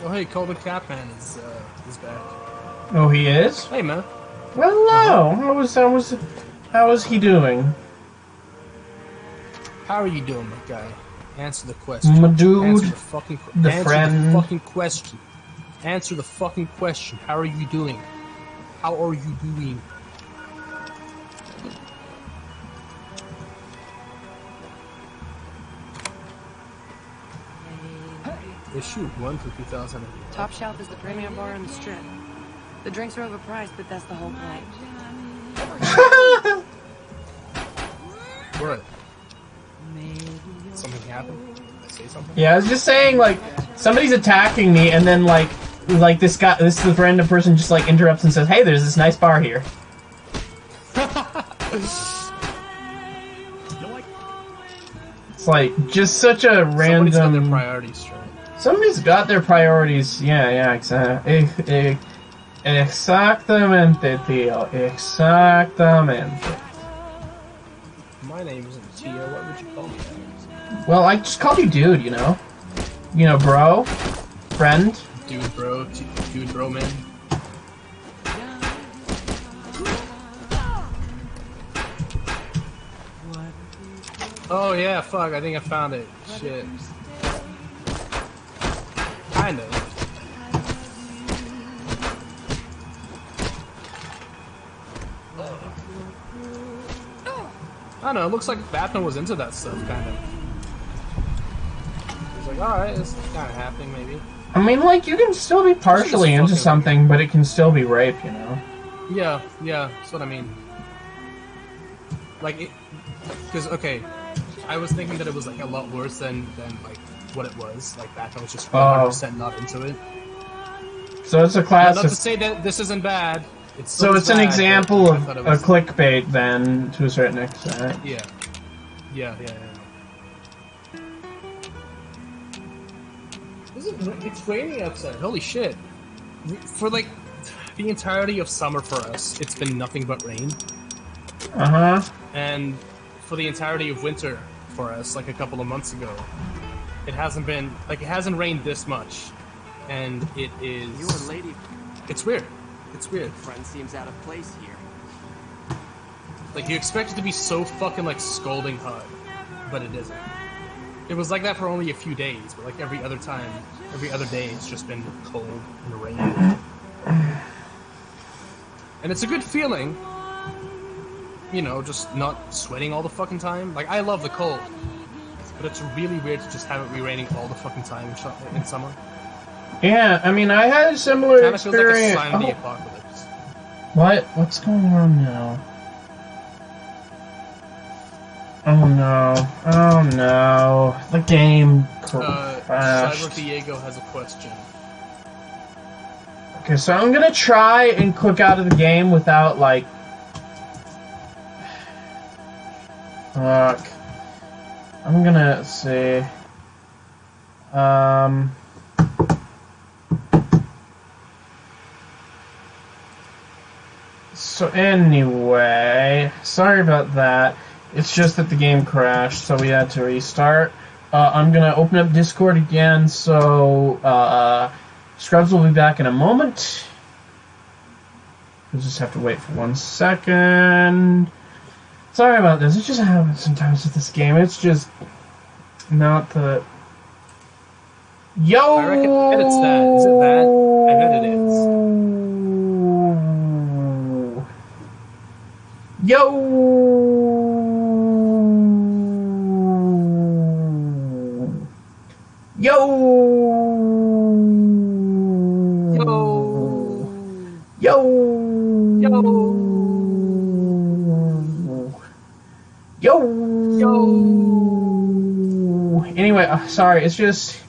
Oh hey, Colton Catman is back. Oh, he is? Hey man. Well, hello. How is he doing? How are you doing, my guy? Answer the question. My dude. Answer the fucking friend. The fucking question. Answer the fucking question. How are you doing? How are you doing? Issue 1 for 2008. Top Shelf is the premium bar on the strip. The drinks are overpriced, but that's the whole point. What? Something happened? Did I say something? Yeah, I was just saying, like, somebody's attacking me, and then, like this random person just, like, interrupts and says, hey, there's this nice bar here. It's, like, just such a random... Somebody's got their priorities straight. Somebody's got their priorities. Yeah, exactly. Exactamente, tío. Exactamente. My name isn't Tio. What would you call me? Well, I just called you dude, you know? You know, bro? Friend? Dude, bro, man. Oh yeah, fuck, I think I found it. Shit. Kind of. I don't know, it looks like Batman was into that stuff, kind of. He's like, alright, this is kind of happening, maybe. I mean, like, you can still be partially into something, but it can still be rape, you know? Yeah, that's what I mean. Like, because, okay, I was thinking that it was, like, a lot worse than like, what it was. Like, Batman was just 100% not into it. So it's a classic... Not to say that this isn't bad. It's an example of a clickbait, then, to a certain extent. Yeah. It's raining outside. Holy shit. For, like, the entirety of summer for us, it's been nothing but rain. Uh-huh. And for the entirety of winter for us, like a couple of months ago, it hasn't been, like, it hasn't rained this much. And it is... You a lady. It's weird. It's weird. Friend seems out of place here. Like, you expect it to be so fucking, like, scalding hot, but it isn't. It was like that for only a few days, but, like, every other day, it's just been cold and rainy. And it's a good feeling, you know, just not sweating all the fucking time. Like, I love the cold, but it's really weird to just have it be raining all the fucking time in summer. Yeah, I mean, I had a similar experience. Feels like a sign of the apocalypse. What? What's going on now? Oh no. The game crashed. Cyber Diego has a question. Okay, so I'm gonna try and click out of the game without, like... Fuck. I'm gonna see... So anyway, sorry about that. It's just that the game crashed, so we had to restart. I'm gonna open up Discord again, so Scrubbz will be back in a moment. We'll just have to wait for 1 second. Sorry about this, it just happens sometimes with this game. It's just not the... Yo! I reckon it's that. Is it that? I bet it is. Yo! Yo! Yo! Anyway, sorry, it's just...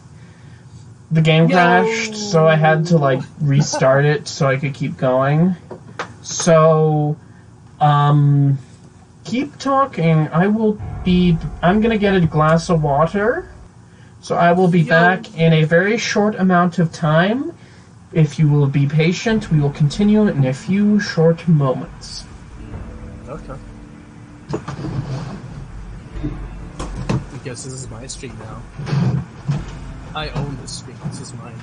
The game crashed, so I had to, like, restart it so I could keep going. So... keep talking. I'm gonna get a glass of water. So I will be back in a very short amount of time. If you will be patient, we will continue in a few short moments. Okay. I guess this is my stream now. I own this stream. This is mine.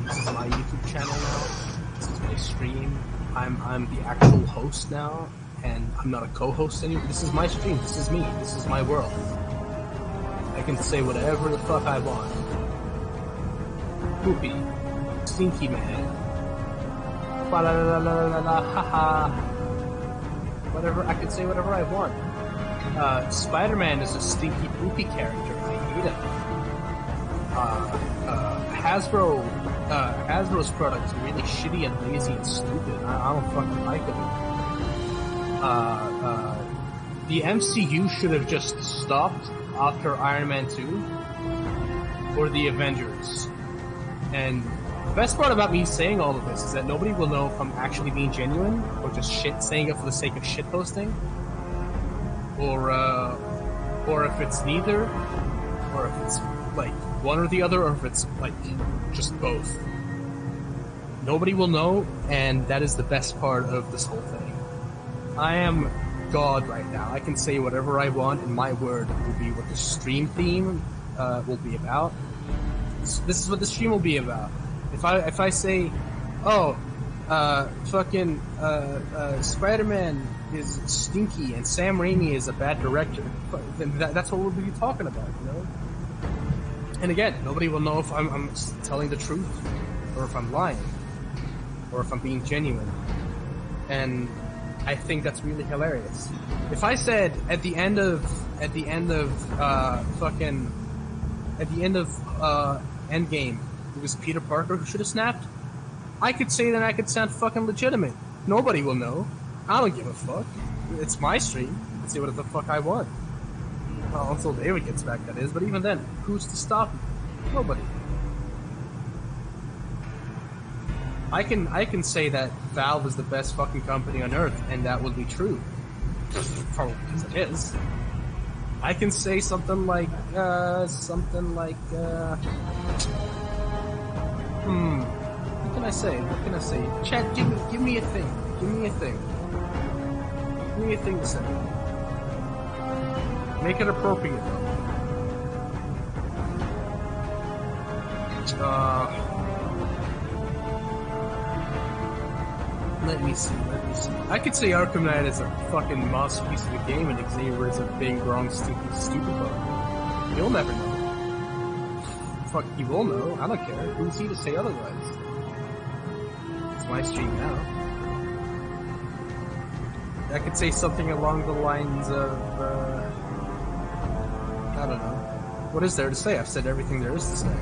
This is my YouTube channel now. This is my stream. I'm the actual host now, and I'm not a co-host anymore. This is my stream. This is me. This is my world. I can say whatever the fuck I want. Poopy. Stinky man. Ba la la la la la ha ha. Whatever, I can say whatever I want. Spider-Man is a stinky poopy character. I hate him. Hasbro's products are really shitty and lazy and stupid. I don't fucking like them. The MCU should have just stopped after Iron Man 2 or the Avengers. And the best part about me saying all of this is that nobody will know if I'm actually being genuine or just saying it for the sake of shitposting, or if it's neither, or if it's like one or the other, or if it's like just both. Nobody will know, and that is the best part of this whole thing. I am God right now. I can say whatever I want, and my word will be what the stream theme will be about. This is what the stream will be about. If I say, oh, fucking Spider-Man is stinky and Sam Raimi is a bad director, then that's what we'll be talking about, you know? And again, nobody will know if I'm telling the truth, or if I'm lying, or if I'm being genuine. And I think that's really hilarious. If I said at the end of Endgame, it was Peter Parker who should have snapped, I could say that I could sound fucking legitimate. Nobody will know. I don't give a fuck. It's my stream. I can say whatever the fuck I want. Well, until David gets back, that is. But even then, who's to stop me? Nobody. I can say that Valve is the best fucking company on earth, and that would be true. Probably because it is. I can say something like, what can I say? What can I say? Chat, give me a thing. Give me a thing. Give me a thing to say. Make it appropriate, though. Let me see. I could say Arkham Knight is a fucking masterpiece of a game, and Xavil is a big, wrong, stupid bug. You'll never know. Fuck, you will know. I don't care. Who's he to say otherwise? It's my stream now. I could say something along the lines of, I don't know. What is there to say? I've said everything there is to say.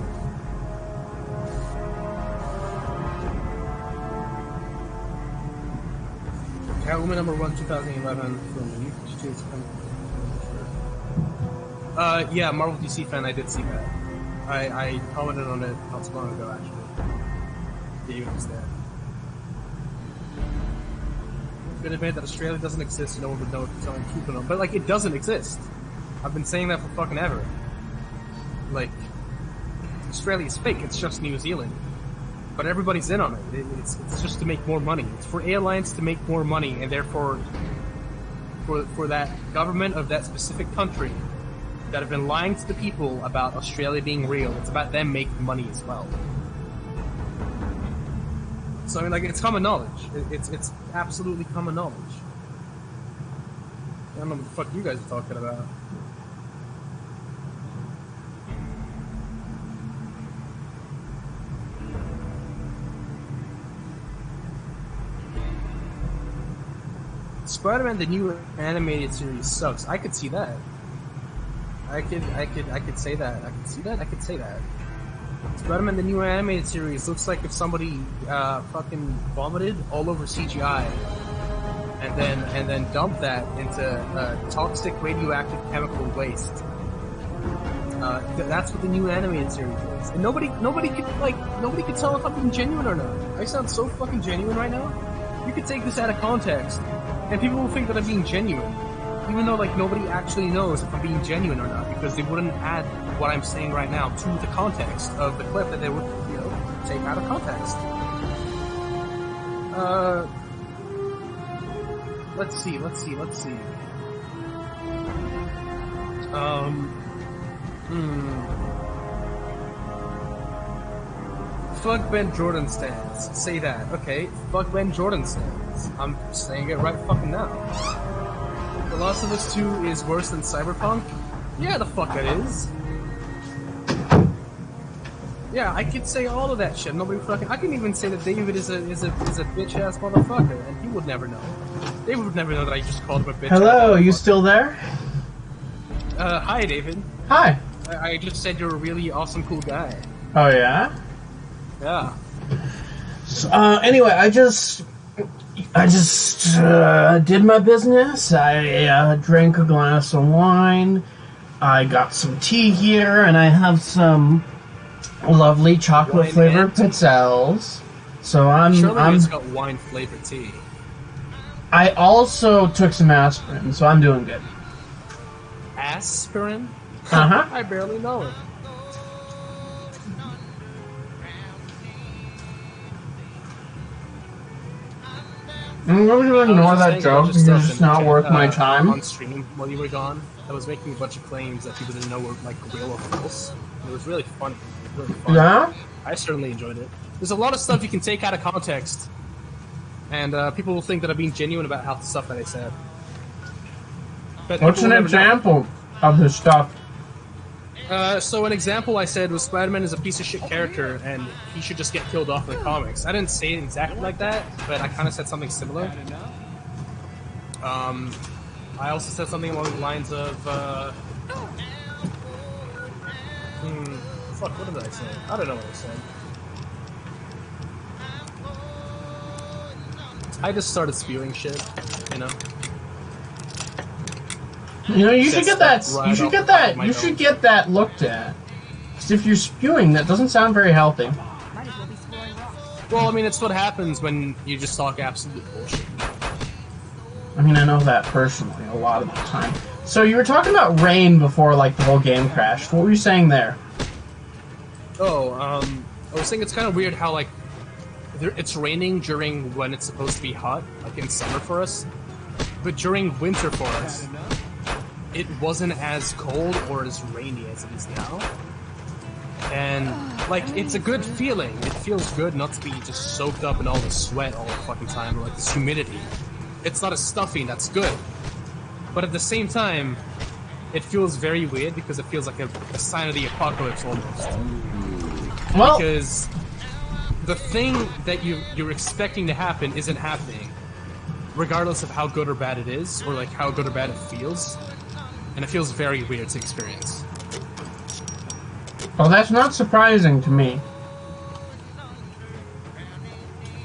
Catwoman number 1, 2011 film. Yeah, Marvel DC fan, I did see that. I commented on it not so long ago, actually. David was there. It's been admitted that Australia doesn't exist, and no one would know if it's telling the truth or not. But, like, it doesn't exist. I've been saying that for fucking ever. Like, Australia's fake, it's just New Zealand. But everybody's in on it. It's just to make more money. It's for airlines to make more money, and therefore, for that government of that specific country that have been lying to the people about Australia being real, it's about them making money as well. So I mean, like, it's common knowledge. It's absolutely common knowledge. I don't know what the fuck you guys are talking about. Spider-Man, the new animated series, sucks. I could see that. I could say that. I could see that. I could say that. Spider-Man, the new animated series, looks like if somebody fucking vomited all over CGI and then dumped that into toxic radioactive chemical waste. That's what the new animated series is. And nobody could tell if I'm being genuine or not. I sound so fucking genuine right now. You could take this out of context, and people will think that I'm being genuine, even though, like, nobody actually knows if I'm being genuine or not, because they wouldn't add what I'm saying right now to the context of the clip that they would, you know, take out of context. Let's see. Fuck Ben Jordan stands. Say that. Okay, fuck Ben Jordan stands. I'm saying it right fucking now. The Last of Us 2 is worse than Cyberpunk? Yeah, the fuck it is. Yeah, I could say all of that shit. Nobody fucking. I can even say that David is a bitch ass motherfucker, and he would never know. David would never know that I just called him a bitch. Hello, you still there? Hi, David. Hi. I just said you're a really awesome, cool guy. Oh yeah. Yeah. So, anyway, I just did my business. I drank a glass of wine. I got some tea here, and I have some lovely chocolate flavored pizzelles. So it's got wine flavored tea. I also took some aspirin, so I'm doing good. Aspirin? Uh-huh. I barely know it. I'm going to ignore that joke because it's not worth my time. On stream while you were gone, I was making a bunch of claims that people didn't know were like real or false. It was really funny. Really fun. Yeah? I certainly enjoyed it. There's a lot of stuff you can take out of context, and people will think that I'm being genuine about half the stuff that I said. But what's an example of this stuff? So an example I said was Spider-Man is a piece of shit character and he should just get killed off in the comics. I didn't say it exactly like that, but I kind of said something similar. I also said something along the lines of, fuck, what did I say? I don't know what I said. I just started spewing shit, you know? You know, you should get that. You should get that. You should get that looked at. Because if you're spewing, that doesn't sound very healthy. Well, I mean, it's what happens when you just talk absolute bullshit. I mean, I know that personally a lot of the time. So you were talking about rain before, like the whole game crashed. What were you saying there? Oh, I was saying it's kind of weird how like it's raining during when it's supposed to be hot, like in summer for us, but during winter for us. It wasn't as cold or as rainy as it is now. And, like, it's a good feeling. It feels good not to be just soaked up in all the sweat all the fucking time, or like this humidity. It's not a stuffing, that's good. But at the same time, it feels very weird because it feels like a sign of the apocalypse almost. Well, because the thing that you're expecting to happen isn't happening, regardless of how good or bad it is, or like how good or bad it feels. And it feels very weird to experience. Well, that's not surprising to me.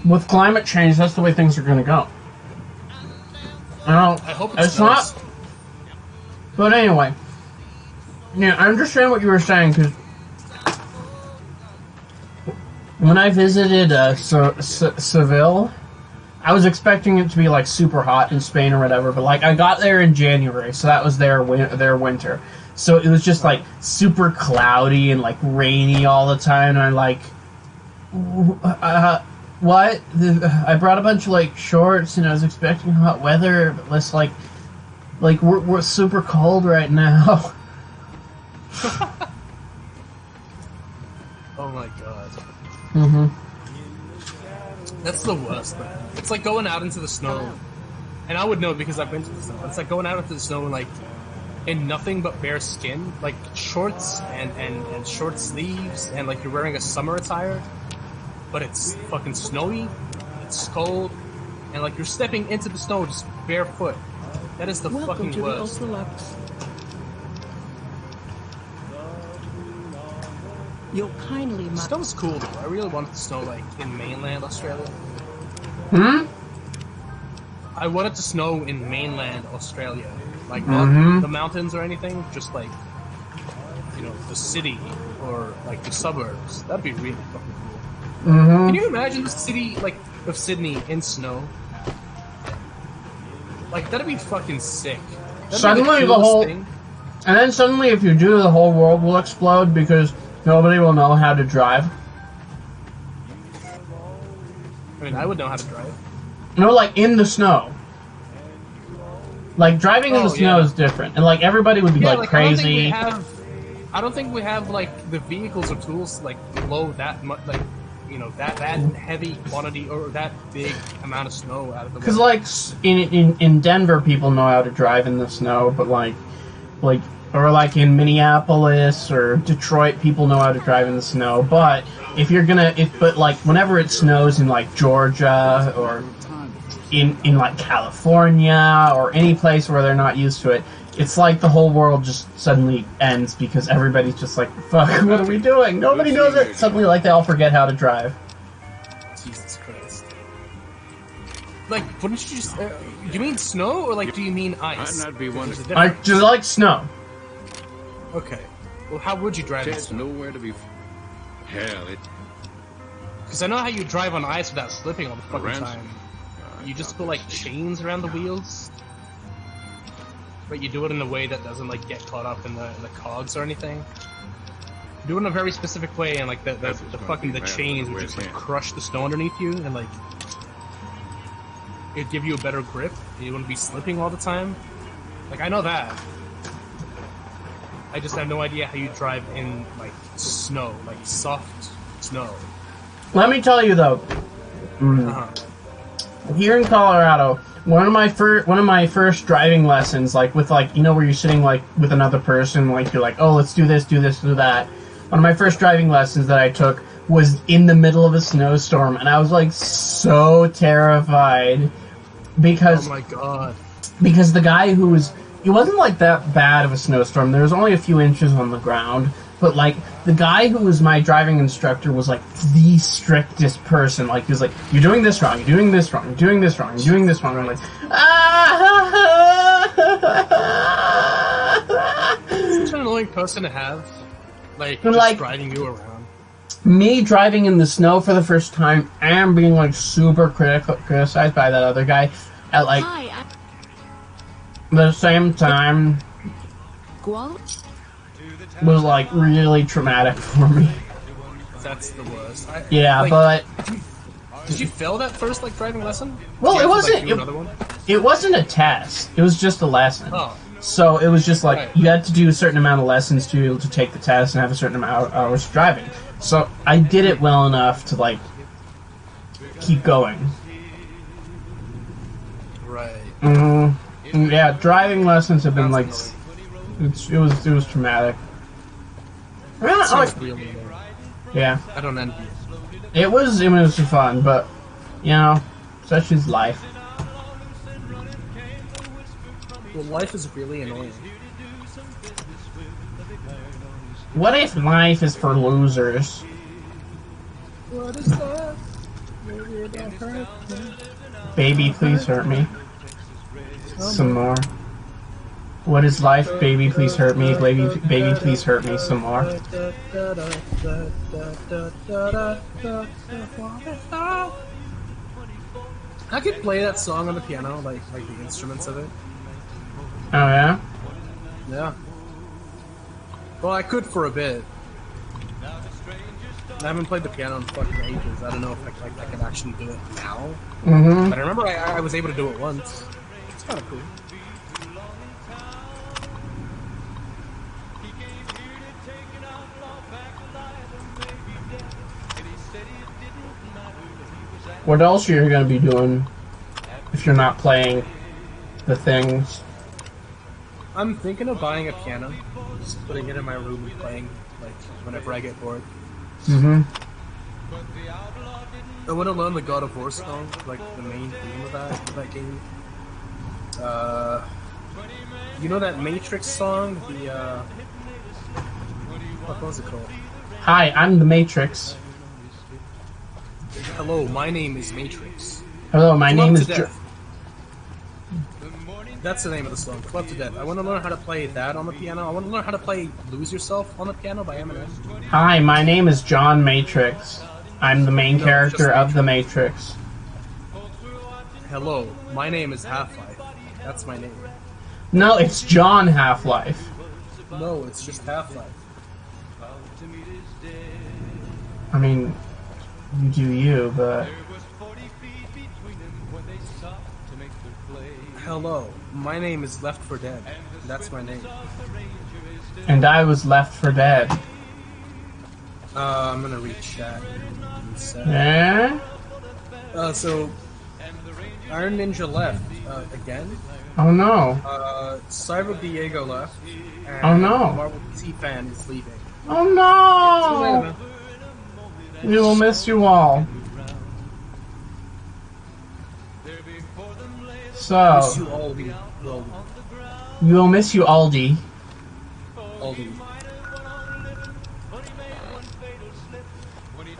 With climate change, that's the way things are going to go. I hope it's not. But anyway, yeah, I understand what you were saying because when I visited Xavil, I was expecting it to be like super hot in Spain or whatever, but like I got there in January, so that was their winter. So it was just like super cloudy and like rainy all the time. And I'm like, what? I brought a bunch of like shorts and I was expecting hot weather, but let's like we're super cold right now. Oh my god. Mm-hmm. That's the worst, man. It's like going out into the snow. And I would know because I've been to the snow. It's like going out into the snow and like in nothing but bare skin. Like shorts and short sleeves and like you're wearing a summer attire. But it's fucking snowy, it's cold, and like you're stepping into the snow just barefoot. That is the fucking worst. You'll kindly... Snow's cool though. I really want it to snow like in mainland Australia. Hmm? I want it to snow in mainland Australia. Like not the mountains or anything, just like, you know, the city or like the suburbs. That'd be really fucking cool. Can you imagine the city like of Sydney in snow? Like that'd be fucking sick. That'd Suddenly be the whole thing. And then suddenly if you do, the whole world will explode because nobody will know how to drive. I mean, I would know how to drive. No, like in the snow. Like driving in the snow is different, and like everybody would be like crazy. I don't think we have like the vehicles or tools to, like blow that much, like you know, that heavy quantity or that big amount of snow out of the way. Because like in Denver, people know how to drive in the snow, but like or like in Minneapolis or Detroit, people know how to drive in the snow. But if you're but like whenever it snows in like Georgia or in like California or any place where they're not used to it, it's like the whole world just suddenly ends because everybody's just like, fuck, what are we doing? Nobody knows it. Suddenly, like, they all forget how to drive. Jesus Christ. Like, wouldn't you just... do you mean snow, or, like, do you mean ice? I'd not be one to... I just like snow. Okay. Well, how would you drive in There's snow? nowhere to be... Hell, it... Because I know how you drive on ice without slipping all the fucking time. You just put, like, chains around the wheels. But you do it in a way that doesn't like get caught up in the cogs or anything. Do it in a very specific way, and like the chains would just like crush the snow underneath you, and like it'd give you a better grip. You wouldn't be slipping all the time. Like, I know that. I just have no idea how you drive in, like, snow. Like, soft snow. Let me tell you, though. Here in Colorado, one of my first driving lessons, like, with, like, you know, where you're sitting, like, with another person, like, you're like, oh, let's do this, do that. One of my first driving lessons that I took was in the middle of a snowstorm, and I was, like, so terrified. Because... Oh, my God. Because the guy who was... It wasn't, like, that bad of a snowstorm. There was only a few inches on the ground. But, like, the guy who was my driving instructor was, like, the strictest person. Like, he was like, you're doing this wrong, you're doing this wrong, you're doing this wrong, you're doing this wrong. I'm like, It's such an annoying person to have. Like, just like, driving you around. Me driving in the snow for the first time and being, like, super criticized by that other guy at, like, the same time was, like, really traumatic for me. That's the worst. Yeah, like, but... Did you fail that first, like, driving lesson? Well, it wasn't... It wasn't a test. It was just a lesson. Oh. So it was just, like, you had to do a certain amount of lessons to be able to take the test and have a certain amount of hours of driving. So I did it well enough to, like, keep going. Right. Yeah, driving lessons have been, like... It was traumatic. Yeah. I don't envy it. It was fun, but, you know, such is life. Well, life is really annoying. What if life is for losers? What is that? Maybe it don't hurt me. Baby, please hurt me. Some more. What is life? Baby, please hurt me. Baby, please hurt me some more. I could play that song on the piano, like the instruments of it. Oh yeah? Yeah. Well, I could for a bit. I haven't played the piano in fucking ages. I don't know if I can actually do it now. But I remember I was able to do it once. It's kind of cool. What else are you going to be doing if you're not playing the things? I'm thinking of buying a piano, just putting it in my room and playing, like, whenever I get bored. I want to learn the God of War song, like the main theme of that game. You know that Matrix song? What was it called? Hi, I'm the Matrix. Hello, my name is Matrix. Hello, my name is... That's the name of the song, Club to Death. I want to learn how to play that on the piano. I want to learn how to play Lose Yourself on the piano by Eminem. Hi, my name is John Matrix. I'm the main character of The Matrix. Hello, my name is Half-Life. That's my name. No, it's John Half-Life. No, it's just Half-Life. I mean, you do you, but... Hello, my name is Left 4 Dead. That's my name. And I was Left 4 Dead. I'm gonna read chat. Yeah? So, Iron Ninja left, again. Oh no. Cyber Diego left. And oh no. Marvel T-Fan is leaving. Oh no! We will miss you all. So, miss you, Aldi. We will miss you, Aldi. Aldi.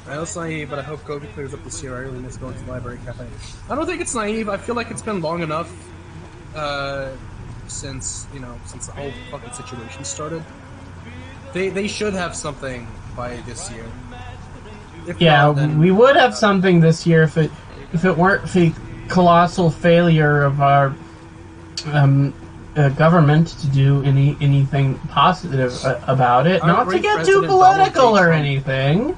I know it's naive, but I hope COVID clears up this year. I really miss going to the library cafe. I don't think it's naive. I feel like it's been long enough since the whole fucking situation started. They should have something by this year. If yeah, not, then, we would have something this year if it weren't for the colossal failure of our government to do anything positive about it. Not to get too political or anything.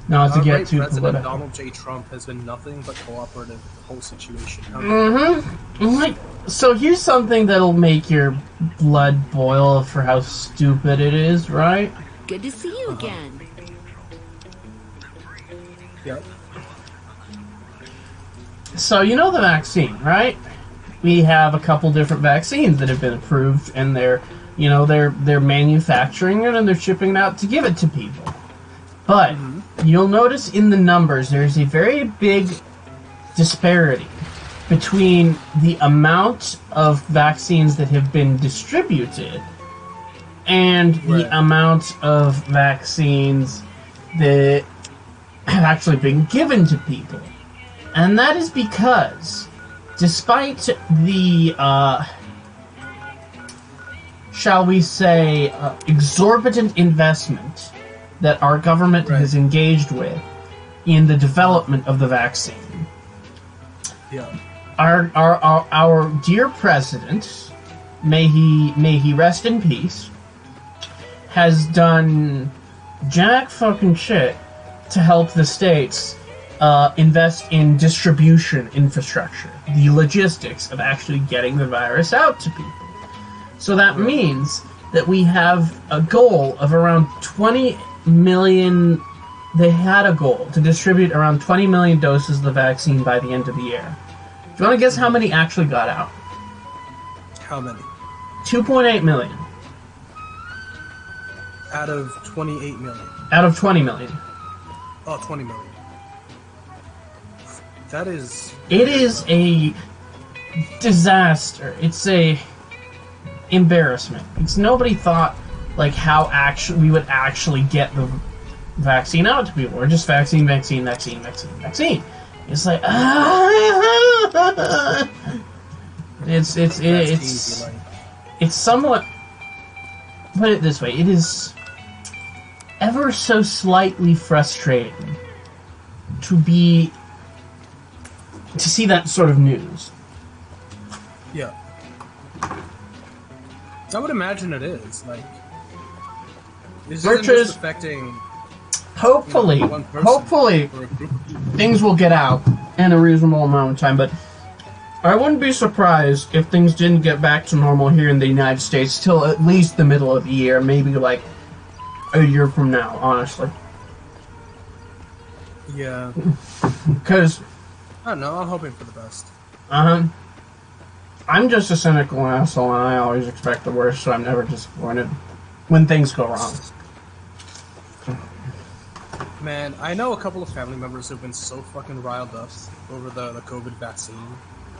Not to Our get great too President political. Donald J. Trump has been nothing but cooperative with the whole situation. Like, so here's something that'll make your blood boil for how stupid it is, right? Good to see you again. Yep. So you know the vaccine, right? We have a couple different vaccines that have been approved, and they're manufacturing it and they're shipping it out to give it to people. But you'll notice in the numbers there's a very big disparity between the amount of vaccines that have been distributed and the amount of vaccines that have actually been given to people. And that is because, despite the, shall we say, exorbitant investment that our government has engaged with in the development of the vaccine, our dear president, may he rest in peace, has done jack fucking shit to help the states invest in distribution infrastructure, the logistics of actually getting the virus out to people. So that means that we have a goal of around 20 million. They had a goal to distribute around 20 million doses of the vaccine by the end of the year. Do you want to guess how many actually got out? How many? 2.8 million. Out of 28 million. Out of 20 million. Oh, 20 million. That is... It is a disaster. It's a embarrassment. It's nobody thought like how we would actually get the vaccine out to people. We're just vaccine. It's like it's somewhat, put it this way, it is ever so slightly frustrating to see that sort of news. Yeah. I would imagine it is. Like, this isn't just affecting... Hopefully, things will get out in a reasonable amount of time, but I wouldn't be surprised if things didn't get back to normal here in the United States till at least the middle of the year, maybe like a year from now, honestly. Yeah. Because... I don't know, I'm hoping for the best. I'm just a cynical asshole, and I always expect the worst, so I'm never disappointed when things go wrong. Man, I know a couple of family members who've been so fucking riled up over the COVID vaccine.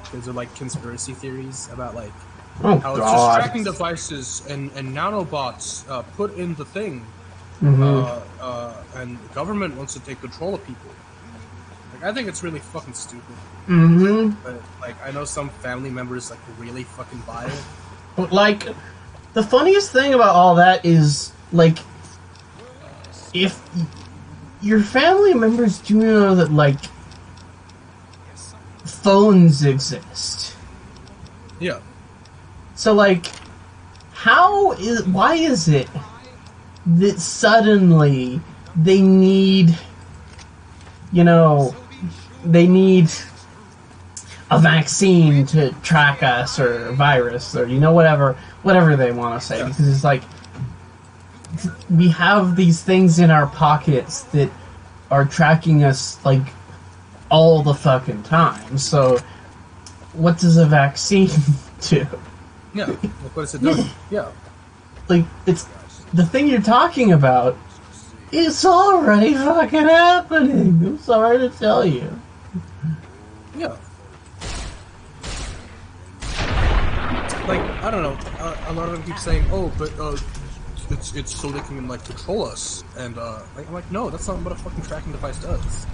Because they're like conspiracy theories about like how it's just tracking devices and nanobots put in the thing. And the government wants to take control of people. Like, I think it's really fucking stupid. But like, I know some family members like really fucking buy it. But like, the funniest thing about all that is like, if your family members do know that like phones exist. Yeah. So like, why is it that suddenly they need a vaccine to track us, or a virus, or whatever they want to say, because it's like we have these things in our pockets that are tracking us like all the fucking time. So what does a vaccine do? Yeah, like, what does it do? Yeah, like, it's the thing you're talking about. It's already fucking happening. I'm sorry to tell you. Yeah. Like, I don't know. A lot of them keep saying, "Oh, but it's so they can like control us." And I'm like, no, that's not what a fucking tracking device does.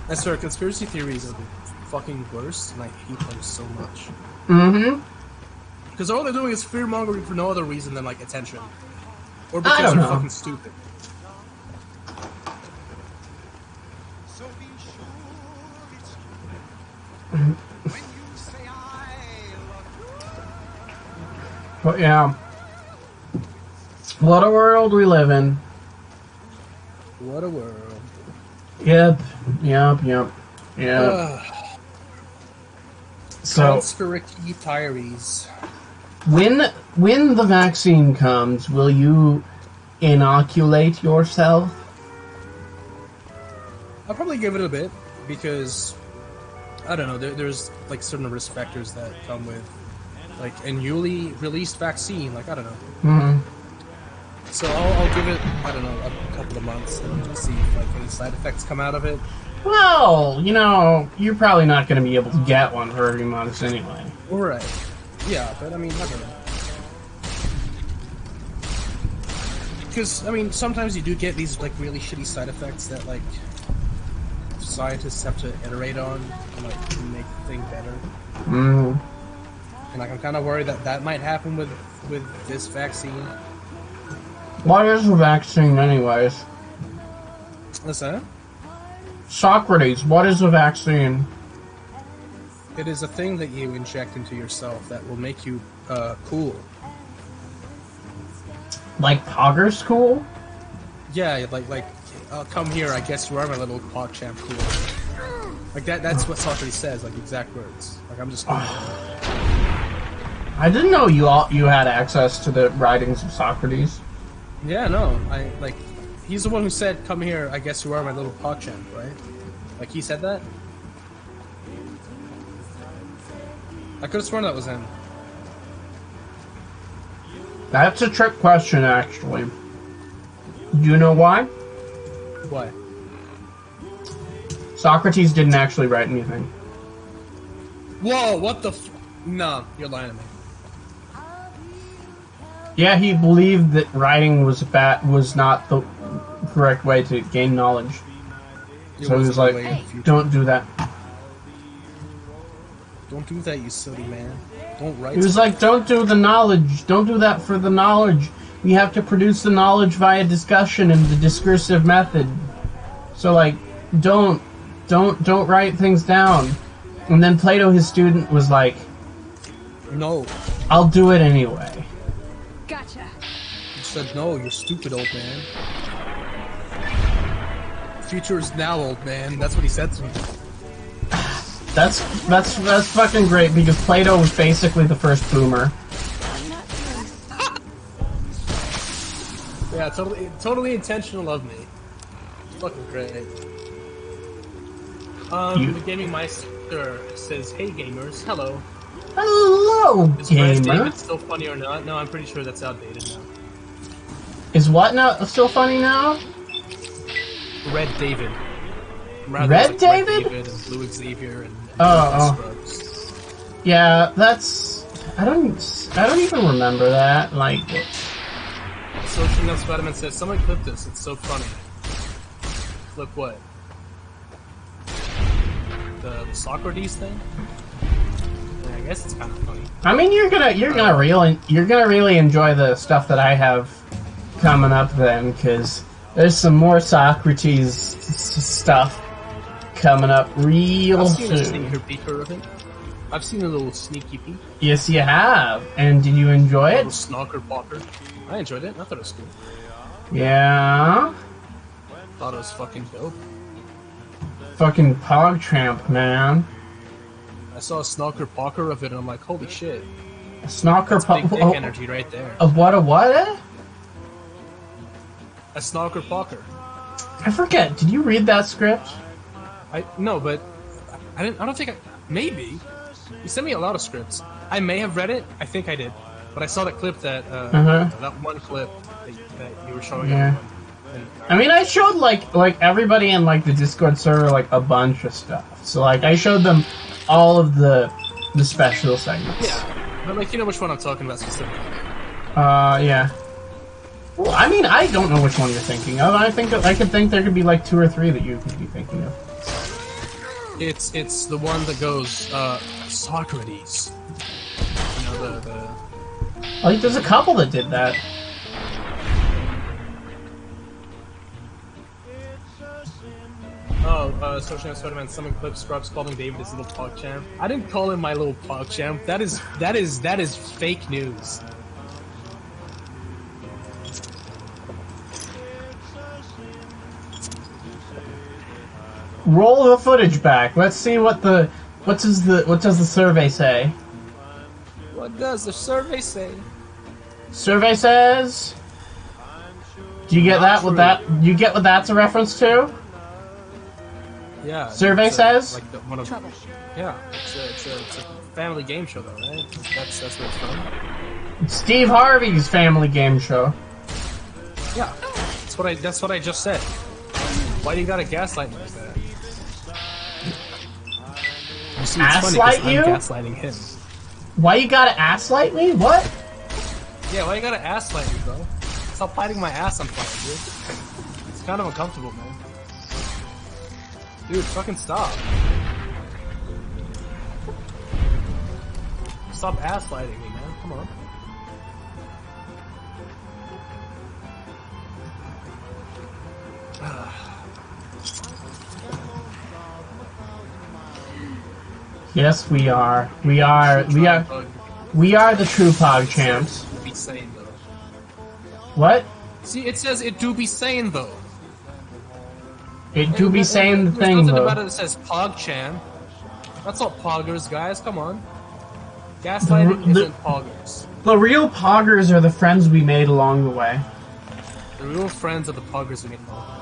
I swear, conspiracy theories are the fucking worst, and I hate them so much. Because all they're doing is fear mongering for no other reason than like attention, or because they're fucking stupid. But yeah, what a world we live in. What a world. Yep. So, conspiracy theories. when the vaccine comes, will you inoculate yourself? I'll probably give it a bit because I don't know. There's like certain risk factors that come with like a newly released vaccine. Like I don't know. Mm-hmm. So I'll give it I don't know a couple of months and see if like any side effects come out of it. Well, you know, you're probably not going to be able to get one for a few months anyway. Right. Yeah, but I mean, I don't know. Because, I mean, sometimes you do get these, like, really shitty side effects that, like, scientists have to iterate on and, like, make the thing better. Mm. And, like, I'm kind of worried that that might happen with this vaccine. What is a vaccine, anyways? What's that? Socrates, what is a vaccine? It is a thing that you inject into yourself that will make you, cool. Like Pogger's cool? Yeah, like, come here, I guess you are my little PogChamp cool. Like, that's what Socrates says, like, exact words. Like, I'm just... I didn't know you had access to the writings of Socrates. Yeah, no, he's the one who said, come here, I guess you are my little PogChamp, right? Like, he said that? I could have sworn that was him. That's a trick question, actually. Do you know why? Why? Socrates didn't actually write anything. Whoa, what the f... No, you're lying to me. Yeah, he believed that writing was not the correct way to gain knowledge. So he was like, don't do that. Don't do that, you silly man. Don't write. He was like, don't do the knowledge. Don't do that for the knowledge. We have to produce the knowledge via discussion and the discursive method. So, like, don't write things down. And then Plato, his student, was like, no. I'll do it anyway. Gotcha. He said, no, you're stupid, old man. Future is now, old man. That's what he said to me. That's fucking great because Plato was basically the first boomer. Yeah, totally intentional of me. Fucking great. The Gaming Meister says, "Hey gamers, hello." Hello, Is gamer. Red David still funny or not? No, I'm pretty sure that's outdated now. Is what now still funny now? Red David. Red David? Red David and Blue Xavil and Scrubbz. Yeah, that's I don't even remember that. Like, Social Nuts Spider-Man says, "Someone clip this. It's so funny." Clip what? The Socrates thing? Yeah, I guess it's kind of funny. I mean, you're gonna really enjoy the stuff that I have coming up then, because there's some more Socrates stuff coming up real soon. I've seen a sneaker peeker of it. I've seen a little sneaky peek. Yes, you have. And did you enjoy it? A little snocker pocker. I enjoyed it. I thought it was cool. Yeah. Thought it was fucking dope. Fucking PogChamp, man. I saw a snocker pocker of it, and I'm like, holy shit. A snocker Big dick energy right there. A what? A snocker pocker. I forget. Did you read that script? No, but I don't think maybe. You sent me a lot of scripts. I may have read it. I think I did. But I saw that clip that that one clip that you were showing. Yeah. I mean, I showed like everybody in like the Discord server like a bunch of stuff. So like I showed them all of the special segments. Yeah. But like you know which one I'm talking about specifically. Yeah. Well, I mean, I don't know which one you're thinking of. I could think there could be like 2 or 3 that you could be thinking of. It's the one that goes Socrates. You know the. Like, there's a couple that did that. Oh, Social Spider-Man, someone clip Scrubbz calling David his little PogChamp. I didn't call him my little PogChamp. That is fake news. Roll the footage back. Let's see what does the survey say? What does the survey say? Survey says. Do you get that? What that? You get what that's a reference to? Yeah. Survey says. Like one of. Yeah, it's a family game show though, right? That's where it's from. It's Steve Harvey's family game show. Yeah, that's what I just said. Why do you gotta gaslight me like that? You see, it's funny 'cause I'm gaslighting him. Why you gotta asslight me? What? Yeah, why you gotta asslight me, bro? Stop biting my ass on fire, dude. It's kind of uncomfortable, man. Dude, fucking stop. Stop asslighting me, man. Come on. Yes, we are. We are the true Pog champs. Be sane, though. What? See, it says it do be sane though. It do be saying the thing There's nothing though. about it that says Pog Champ. That's not poggers, guys. Come on. Gaslighting isn't poggers. The real poggers are the friends we made along the way. The real friends of the poggers we made along the way.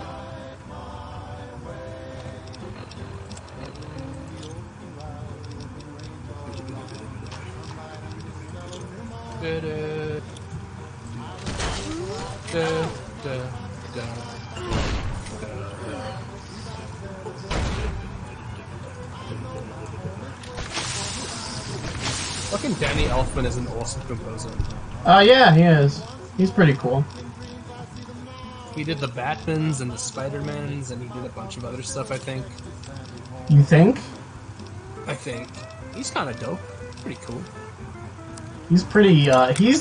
Fucking Danny Elfman is an awesome composer. Yeah, he is. He's pretty cool. He did the Batmans and the Spider-Mans, and he did a bunch of other stuff, I think. You think? I think. He's kind of dope. Pretty cool. He's pretty, he is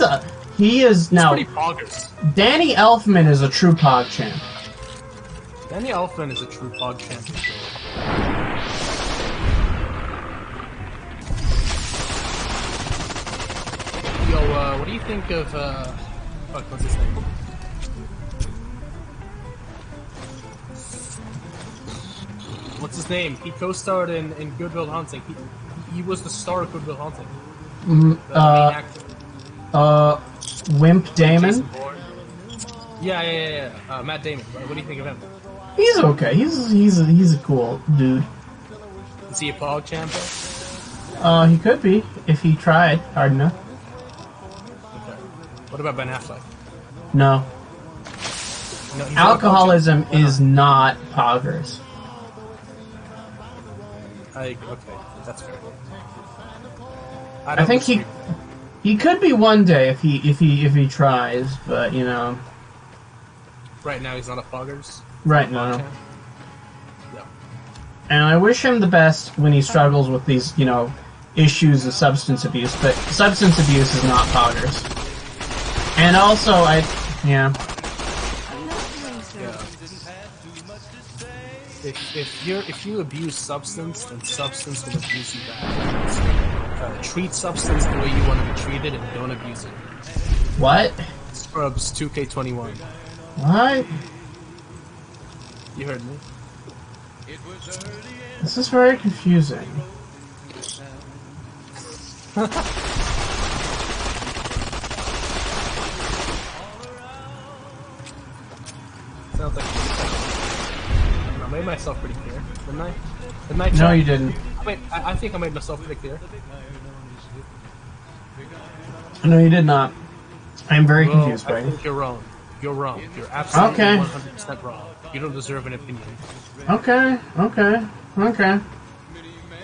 now... He's pretty poggers. Danny Elfman is a true Pog champ. Danny Elfman is a true Pog champ. Yo, what do you think of, fuck, what's his name? What's his name? He co-starred in Good Will Hunting. He was the star of Good Will Hunting. The main actor. Wimp Damon? Yeah. Matt Damon. What do you think of him? He's okay. He's a cool dude. Is he a Pog champ? He could be, if he tried hard enough. Okay. What about Ben Affleck? No. Alcoholism is not poggers. Okay, that's fair. I think he could be one day if he tries, but you know. Right now he's not a poggers. Right now. Yeah. And I wish him the best when he struggles with these, you know, issues of substance abuse, but substance abuse is not poggers. And also, yeah. If you abuse substance, then substance will abuse you back. Treat substance the way you want to be treated, and don't abuse it. What? Scrubbz 2K21. What? You heard me. This is very confusing. Sounds like I made myself pretty clear, didn't I? Didn't I? No, you didn't. I think I made myself pretty clear. No, you did not. I'm very confused, I Brady. think you're wrong. You're wrong. You're absolutely 100% wrong. You don't deserve an opinion. Okay.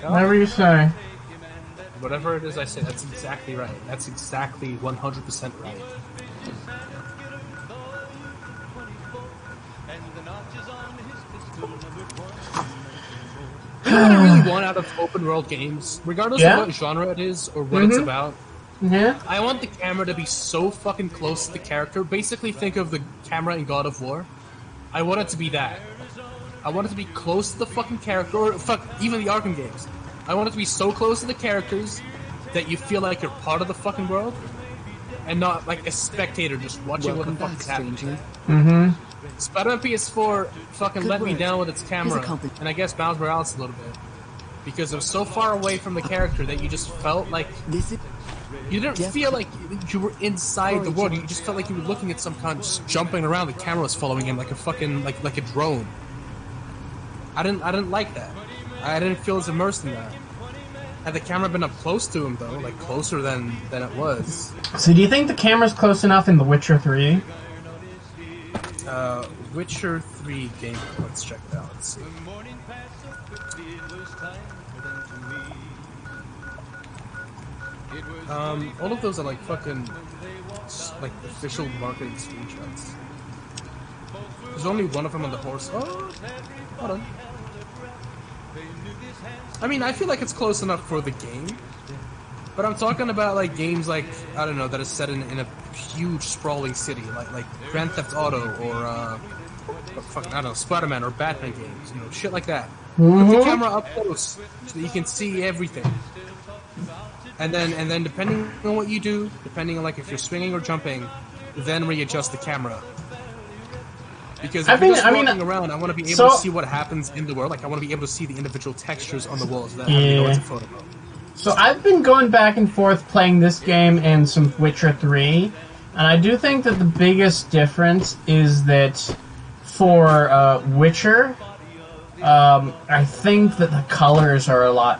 Whatever you say. Whatever it is I say, that's exactly right. That's exactly 100% right. You know what I really want out of open world games? Regardless of what genre it is or what it's about. Yeah. I want the camera to be so fucking close to the character. Basically, think of the camera in God of War. I want it to be that. I want it to be close to the fucking character, or fuck, even the Arkham games. I want it to be so close to the characters that you feel like you're part of the fucking world, and not like a spectator just watching what the fuck is happening. Spider-Man PS4 fucking let me down with its camera, and I guess Miles Morales a little bit. Because it was so far away from the character that you just felt like... You didn't feel like you were inside the world, you just felt like you were looking at some kind, just jumping around, the camera was following him like a fucking, like a drone. I didn't like that. I didn't feel as immersed in that. Had the camera been up close to him, though, like closer than it was. So do you think the camera's close enough in The Witcher 3? Witcher 3 game. Let's check it out. Let's see. All of those are like fucking, like official marketing screenshots. There's only one of them on the horse. Oh, hold on. I mean, I feel like it's close enough for the game, but I'm talking about like games like, I don't know, that is set in a huge sprawling city, like Grand Theft Auto or fucking, I don't know, Spider-Man or Batman games, you know, shit like that. Put the camera up close so that you can see everything. And then depending on what you do, depending on like if you're swinging or jumping, then readjust the camera. Because if you're just walking around, I want to be able to see what happens in the world. Like I want to be able to see the individual textures on the walls. So that I know it's a photo. So I've been going back and forth playing this game and some Witcher 3, and I do think that the biggest difference is that for Witcher, I think that the colors are a lot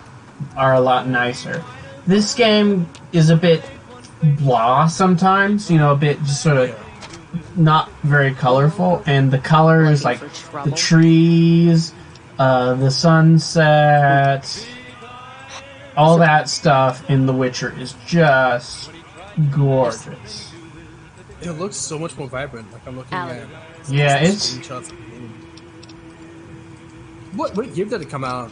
nicer. This game is a bit blah sometimes, you know, a bit just sort of not very colorful, and the colors, like the trees, the sunset, all that stuff in The Witcher is just gorgeous. It looks so much more vibrant. Like I'm looking at it's what year did it come out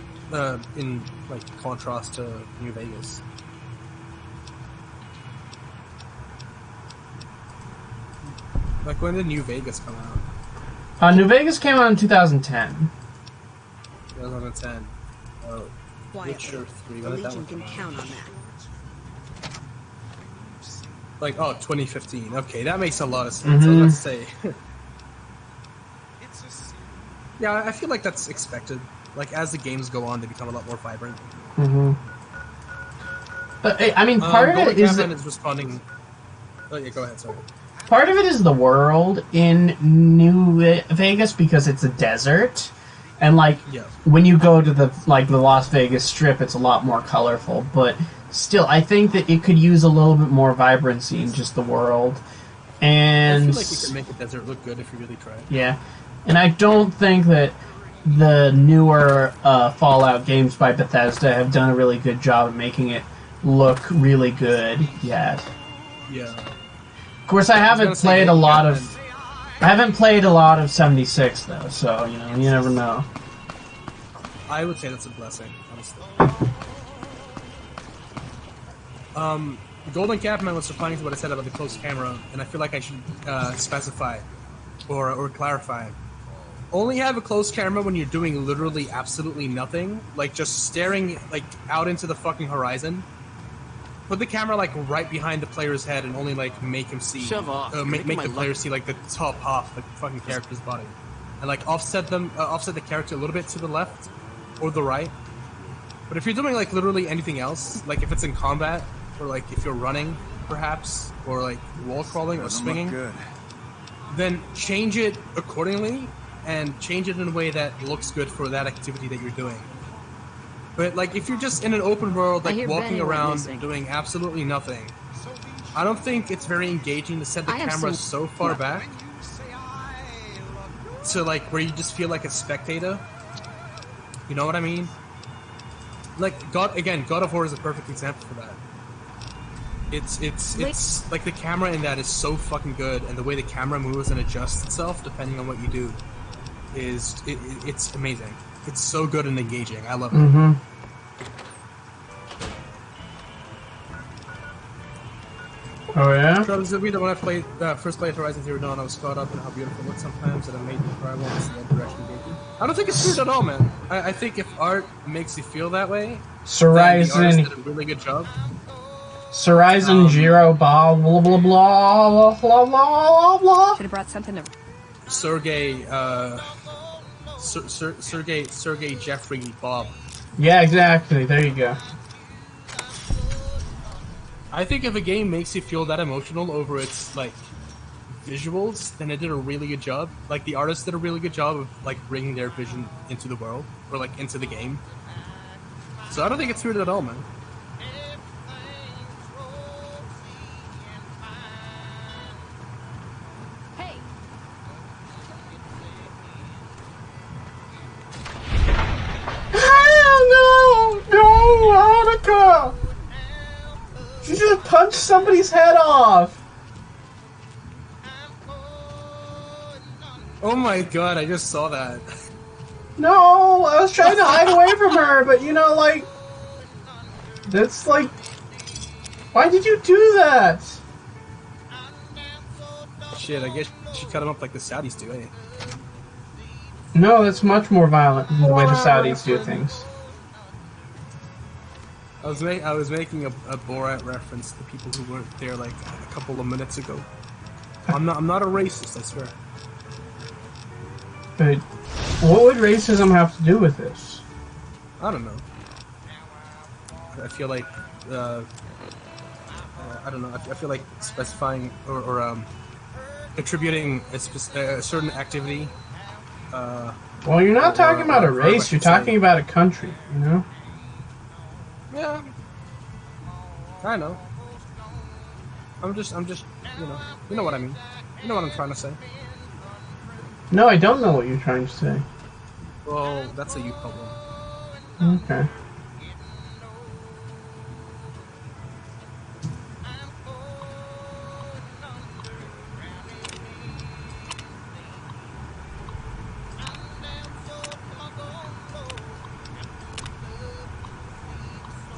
in like contrast to New Vegas? Like, when did New Vegas come out? New Vegas came out in 2010. 2010. Oh, Witcher 3. When did that one come out? Count on that. Like, oh, 2015. Okay, that makes a lot of sense. So let's say... yeah, I feel like that's expected. Like, as the games go on, they become a lot more vibrant. But, I mean, part of it is... is responding... Oh, yeah, go ahead, sorry. Part of it is the world in New Vegas because it's a desert, and like when you go to the Las Vegas Strip, it's a lot more colorful. But still, I think that it could use a little bit more vibrancy in just the world. And I feel like you can make a desert look good if you really try. Yeah, and I don't think that the newer Fallout games by Bethesda have done a really good job of making it look really good yet. Yeah. Of course, I haven't played a lot of 76 though, so you know, you never know. I would say that's a blessing, honestly. Golden Capman was replying to what I said about the close camera, and I feel like I should specify or clarify. Only have a close camera when you're doing literally absolutely nothing, like just staring like out into the fucking horizon. Put the camera like right behind the player's head and only like make him see, make the player see like the top half of the fucking character's body, and like offset the character a little bit to the left or the right. But if you're doing like literally anything else, like if it's in combat or like if you're running perhaps or like wall crawling or swinging, then change it accordingly and change it in a way that looks good for that activity that you're doing. But, like, if you're just in an open world, like, walking around and doing absolutely nothing, I don't think it's very engaging to set the camera so far back to, like, where you just feel like a spectator. You know what I mean? Like, God of War is a perfect example for that. It's like, the camera in that is so fucking good, and the way the camera moves and adjusts itself, depending on what you do, it's amazing. It's so good and engaging. I love it. Oh yeah? Scrubbz, when I first played Horizon Zero Dawn, I was caught up in how beautiful it looks sometimes, and it made me cry once in that direction. I don't think it's weird at all, man. I think if art makes you feel that way, then the artist did a really good job. Horizon Zero blah blah blah blah blah blah blah. Should have brought something to... Sergey, Sergey Jeffrey Bob. Yeah, exactly. There you go. I think if a game makes you feel that emotional over its like visuals, then it did a really good job. Like the artists did a really good job of like bringing their vision into the world or like into the game. So I don't think it's weird at all, man. Hey. No, Annika! She just punched somebody's head off. Oh my god, I just saw that. No, I was trying to hide away from her, but you know, like, that's like, why did you do that? Shit, I guess she cut him up like the Saudis do, eh? No, that's much more violent than the way the Saudis do things. I was making a Borat reference to people who weren't there like a couple of minutes ago. I'm not a racist, I swear. But what would racism have to do with this? I don't know. I feel like I don't know. I feel like specifying or attributing a certain activity. Well, you're not talking about a race. You're talking about a country. You know. Yeah. I know. I'm just, you know what I mean. You know what I'm trying to say. No, I don't know what you're trying to say. Well, that's a you problem. Okay.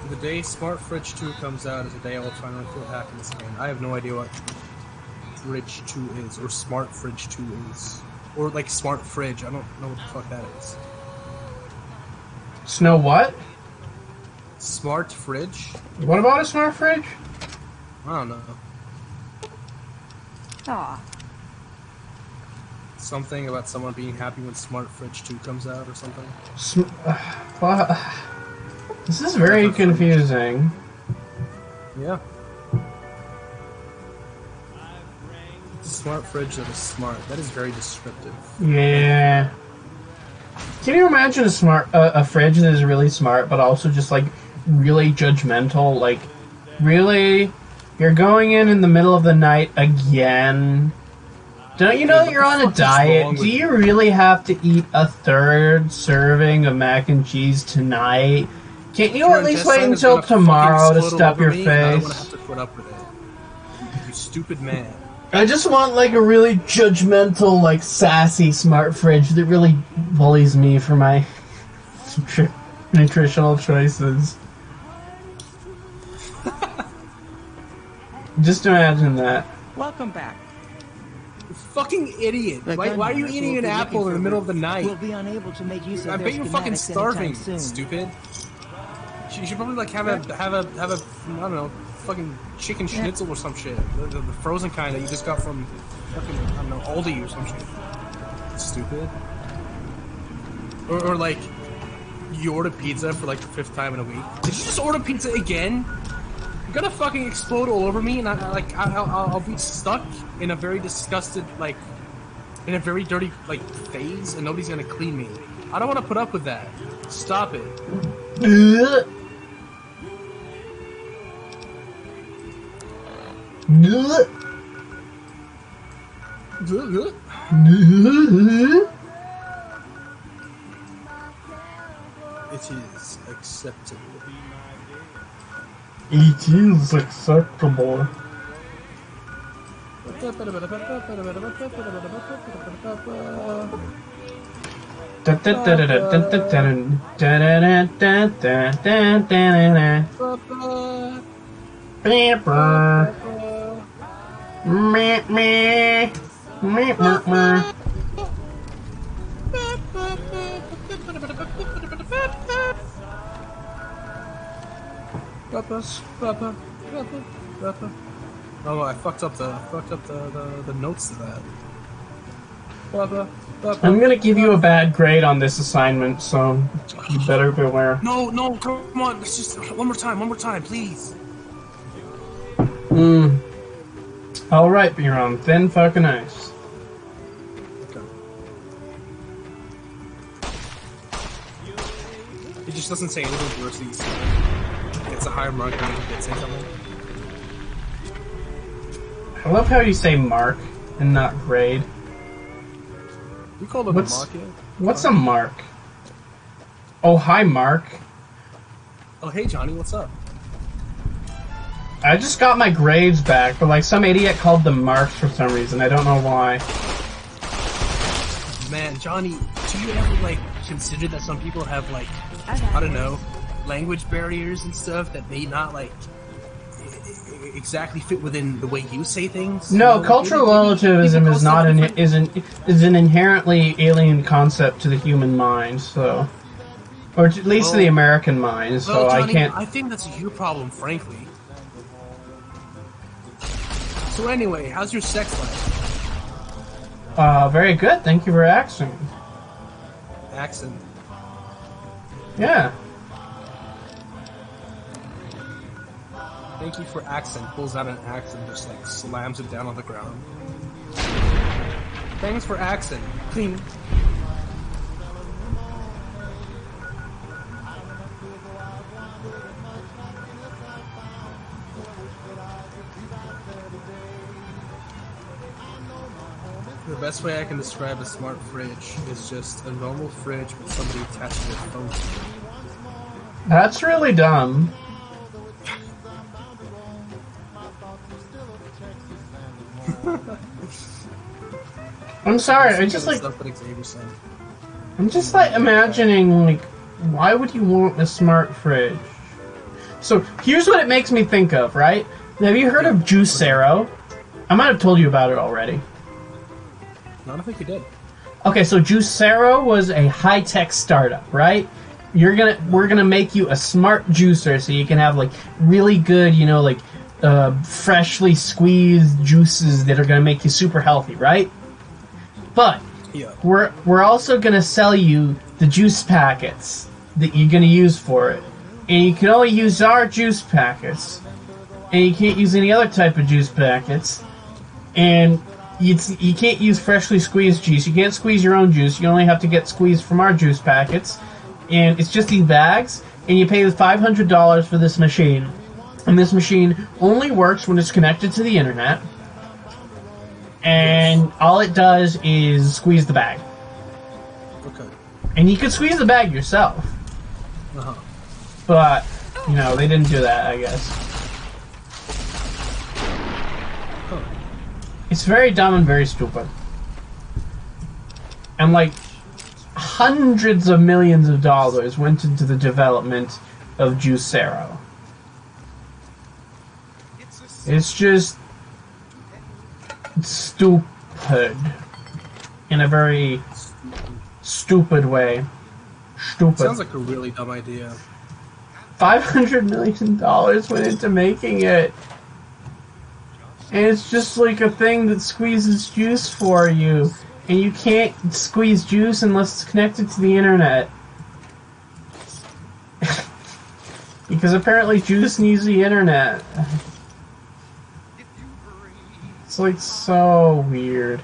The day Smart Fridge 2 comes out is the day I will finally feel happiness again. I have no idea what Fridge 2 is, or Smart Fridge 2 is. Or, like, Smart Fridge. I don't know what the fuck that is. Snow what? Smart Fridge? What about a smart fridge? I don't know. Aw. Something about someone being happy when Smart Fridge 2 comes out, or something. This is very confusing. Yeah. Smart fridge that is smart. That is very descriptive. Yeah. Can you imagine a fridge that is really smart, but also just like really judgmental? Like, really, you're going in the middle of the night again? Don't you know that you're on a diet? Do you really have to eat a third serving of mac and cheese tonight? Can't you at least wait until tomorrow to stuff your face? I don't want to have to put up with it. You stupid man. I just want like a really judgmental, like sassy smart fridge that really bullies me for my nutritional choices. Just imagine that. Welcome back. You fucking idiot. Why are you eating an apple in the middle of the night? We'll be unable to make use of I bet you're fucking starving, stupid. You should probably like have a I don't know, fucking chicken schnitzel or some shit. The frozen kind that you just got from fucking, I don't know, Aldi or some shit. Stupid. Or like you order pizza for like the 5th time in a week. Did you just order pizza again? You're gonna fucking explode all over me, and I'll be stuck in a very disgusted, like, in a very dirty like phase, and nobody's gonna clean me. I don't want to put up with that. Stop it. It is acceptable. It is acceptable. Oh, I fucked up the notes to that. I'm gonna give you a bad grade on this assignment, so you better beware. No, come on. Let's just one more time, please. Alright, you're on thin fucking ice. It just doesn't say anything worse these. It's a higher mark than you get say something. I love how you say mark and not grade. You call it a mark, yeah? What's a mark? Oh, hi, Mark. Oh, hey, Johnny, what's up? I just got my grades back, but like some idiot called them marks for some reason. I don't know why. Man, Johnny, do you ever like consider that some people have like, I don't know, language barriers and stuff that may not like exactly fit within the way you say things? No, you know, cultural relativism is not is an inherently alien concept to the human mind. So, or at least to the American mind. So Johnny, I can't. I think that's your problem, frankly. So anyway, how's your sex life? Very good. Thank you for asking. Accent. Yeah. Thank you for accent. Pulls out an axe and just like slams it down on the ground. Thanks for accent. Clean. The best way I can describe a smart fridge is just a normal fridge with somebody attached to their phone. That's really dumb. I'm sorry, I just like... I'm just like imagining, like, why would you want a smart fridge? So, here's what it makes me think of, right? Have you heard of Juicero? I might have told you about it already. No, I don't think you did. Okay, so Juicero was a high-tech startup, right? We're gonna make you a smart juicer so you can have, like, really good, you know, like, freshly squeezed juices that are gonna make you super healthy, right? But we're also gonna sell you the juice packets that you're gonna use for it, and you can only use our juice packets, and you can't use any other type of juice packets, and you can't use freshly squeezed juice. You can't squeeze your own juice. You only have to get squeezed from our juice packets, and it's just these bags, and you pay $500 for this machine, and this machine only works when it's connected to the internet. And all it does is squeeze the bag. Okay. And you can squeeze the bag yourself. Uh-huh. But, you know, they didn't do that, I guess. Huh. It's very dumb and very stupid. And, like, hundreds of millions of dollars went into the development of Juicero. It's just... stupid. In a very stupid way. Stupid. Sounds like a really dumb idea. $500 million went into making it. And it's just like a thing that squeezes juice for you. And you can't squeeze juice unless it's connected to the internet. Because apparently juice needs the internet. It's like so weird.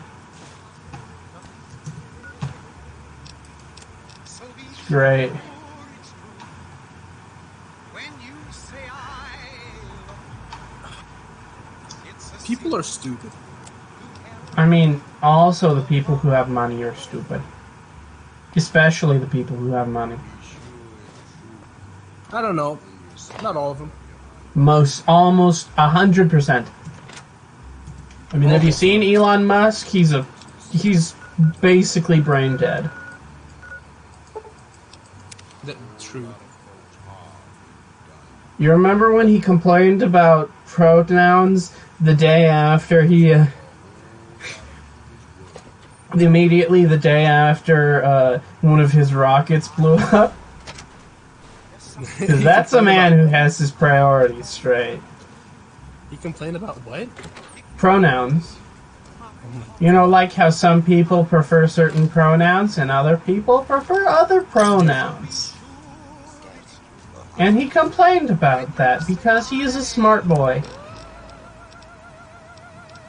It's great. People are stupid. I mean, also the people who have money are stupid. Especially the people who have money. I don't know. Not all of them. Almost 100%. I mean, have you seen Elon Musk? He's basically brain dead. That's true. You remember when he complained about pronouns the day after he... immediately the day after one of his rockets blew up? Because that's a man who has his priorities straight. He complained about what? Pronouns. You know, like how some people prefer certain pronouns and other people prefer other pronouns. And he complained about that because he is a smart boy.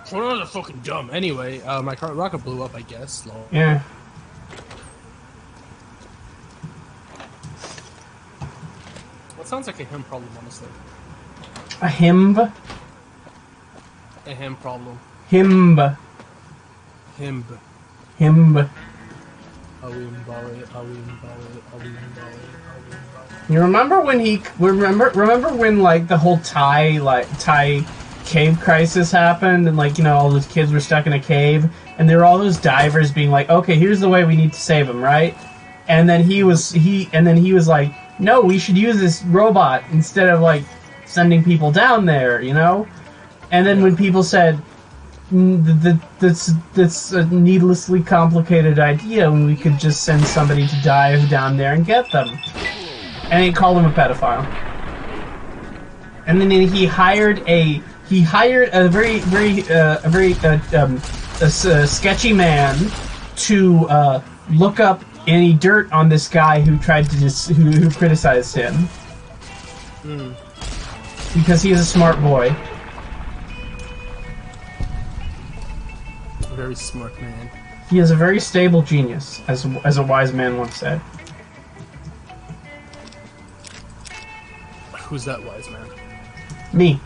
Pronouns are fucking dumb. Anyway, my rocket blew up, I guess. Lol. Yeah. That sounds like a him problem, honestly. A himb? A him problem. Himb. Himb. Himb. You remember when remember when like the whole Thai cave crisis happened and like, you know, all those kids were stuck in a cave and there were all those divers being like, okay, here's the way we need to save them, right? And then he was like, no, we should use this robot instead of like sending people down there, you know? And then when people said that's a needlessly complicated idea when we could just send somebody to dive down there and get them. And he called him a pedophile. And then he hired a very sketchy man to look up any dirt on this guy who tried to who criticized him. Because he is a smart boy. Very smart man. He is a very stable genius, as a wise man once said. Who's that wise man? Me.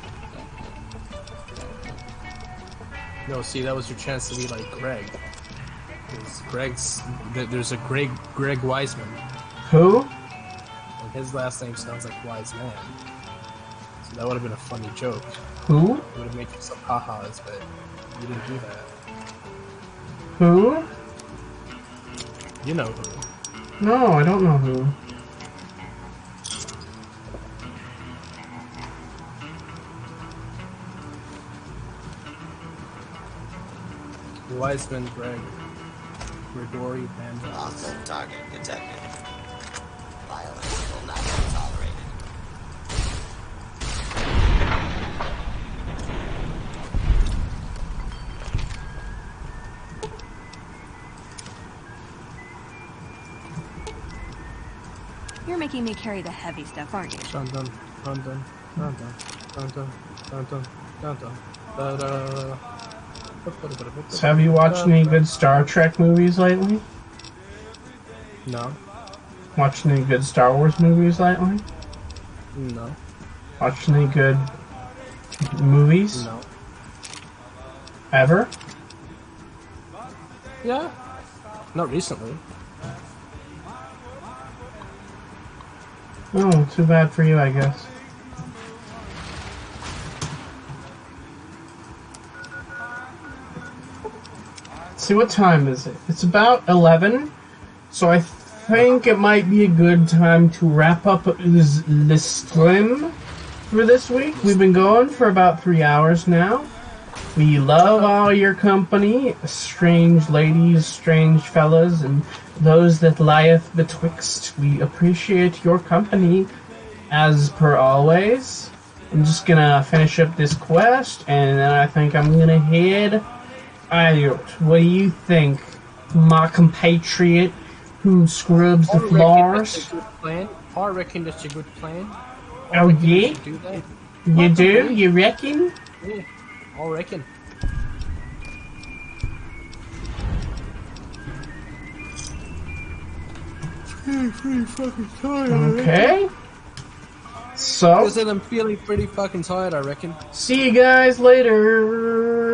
No, see, that was your chance to be like Greg. There's a Greg Wiseman. Who? Like his last name sounds like wise man. So that would have been a funny joke. Who? It would have made some ha-has, but you didn't do that. Who? You know who. No, I don't know who. Wiseman Gregory Van Dyke. Hostile target detected. Violence will not be tolerated. You're making me carry the heavy stuff, aren't you? Dun dun dun dun dun dun dun dun dun dun dun dun dun. So have you watched any good Star Trek movies lately? No. Watched any good Star Wars movies lately? No. Watched any good movies? No. Ever? Yeah. Not recently. Oh, too bad for you, I guess. See, what time is it? It's about 11, so I think it might be a good time to wrap up the stream for this week. We've been going for about 3 hours now. We love all your company, strange ladies, strange fellas, and those that lieth betwixt. We appreciate your company, as per always. I'm just gonna finish up this quest, and then I think I'm gonna head out. What do you think, my compatriot who scrubs the floors? I reckon that's a good plan. Oh yeah? Do that. You do? You reckon? Yeah, I reckon. Pretty fucking tired. Okay. So, I said I'm feeling pretty fucking tired, I reckon. see you guys later.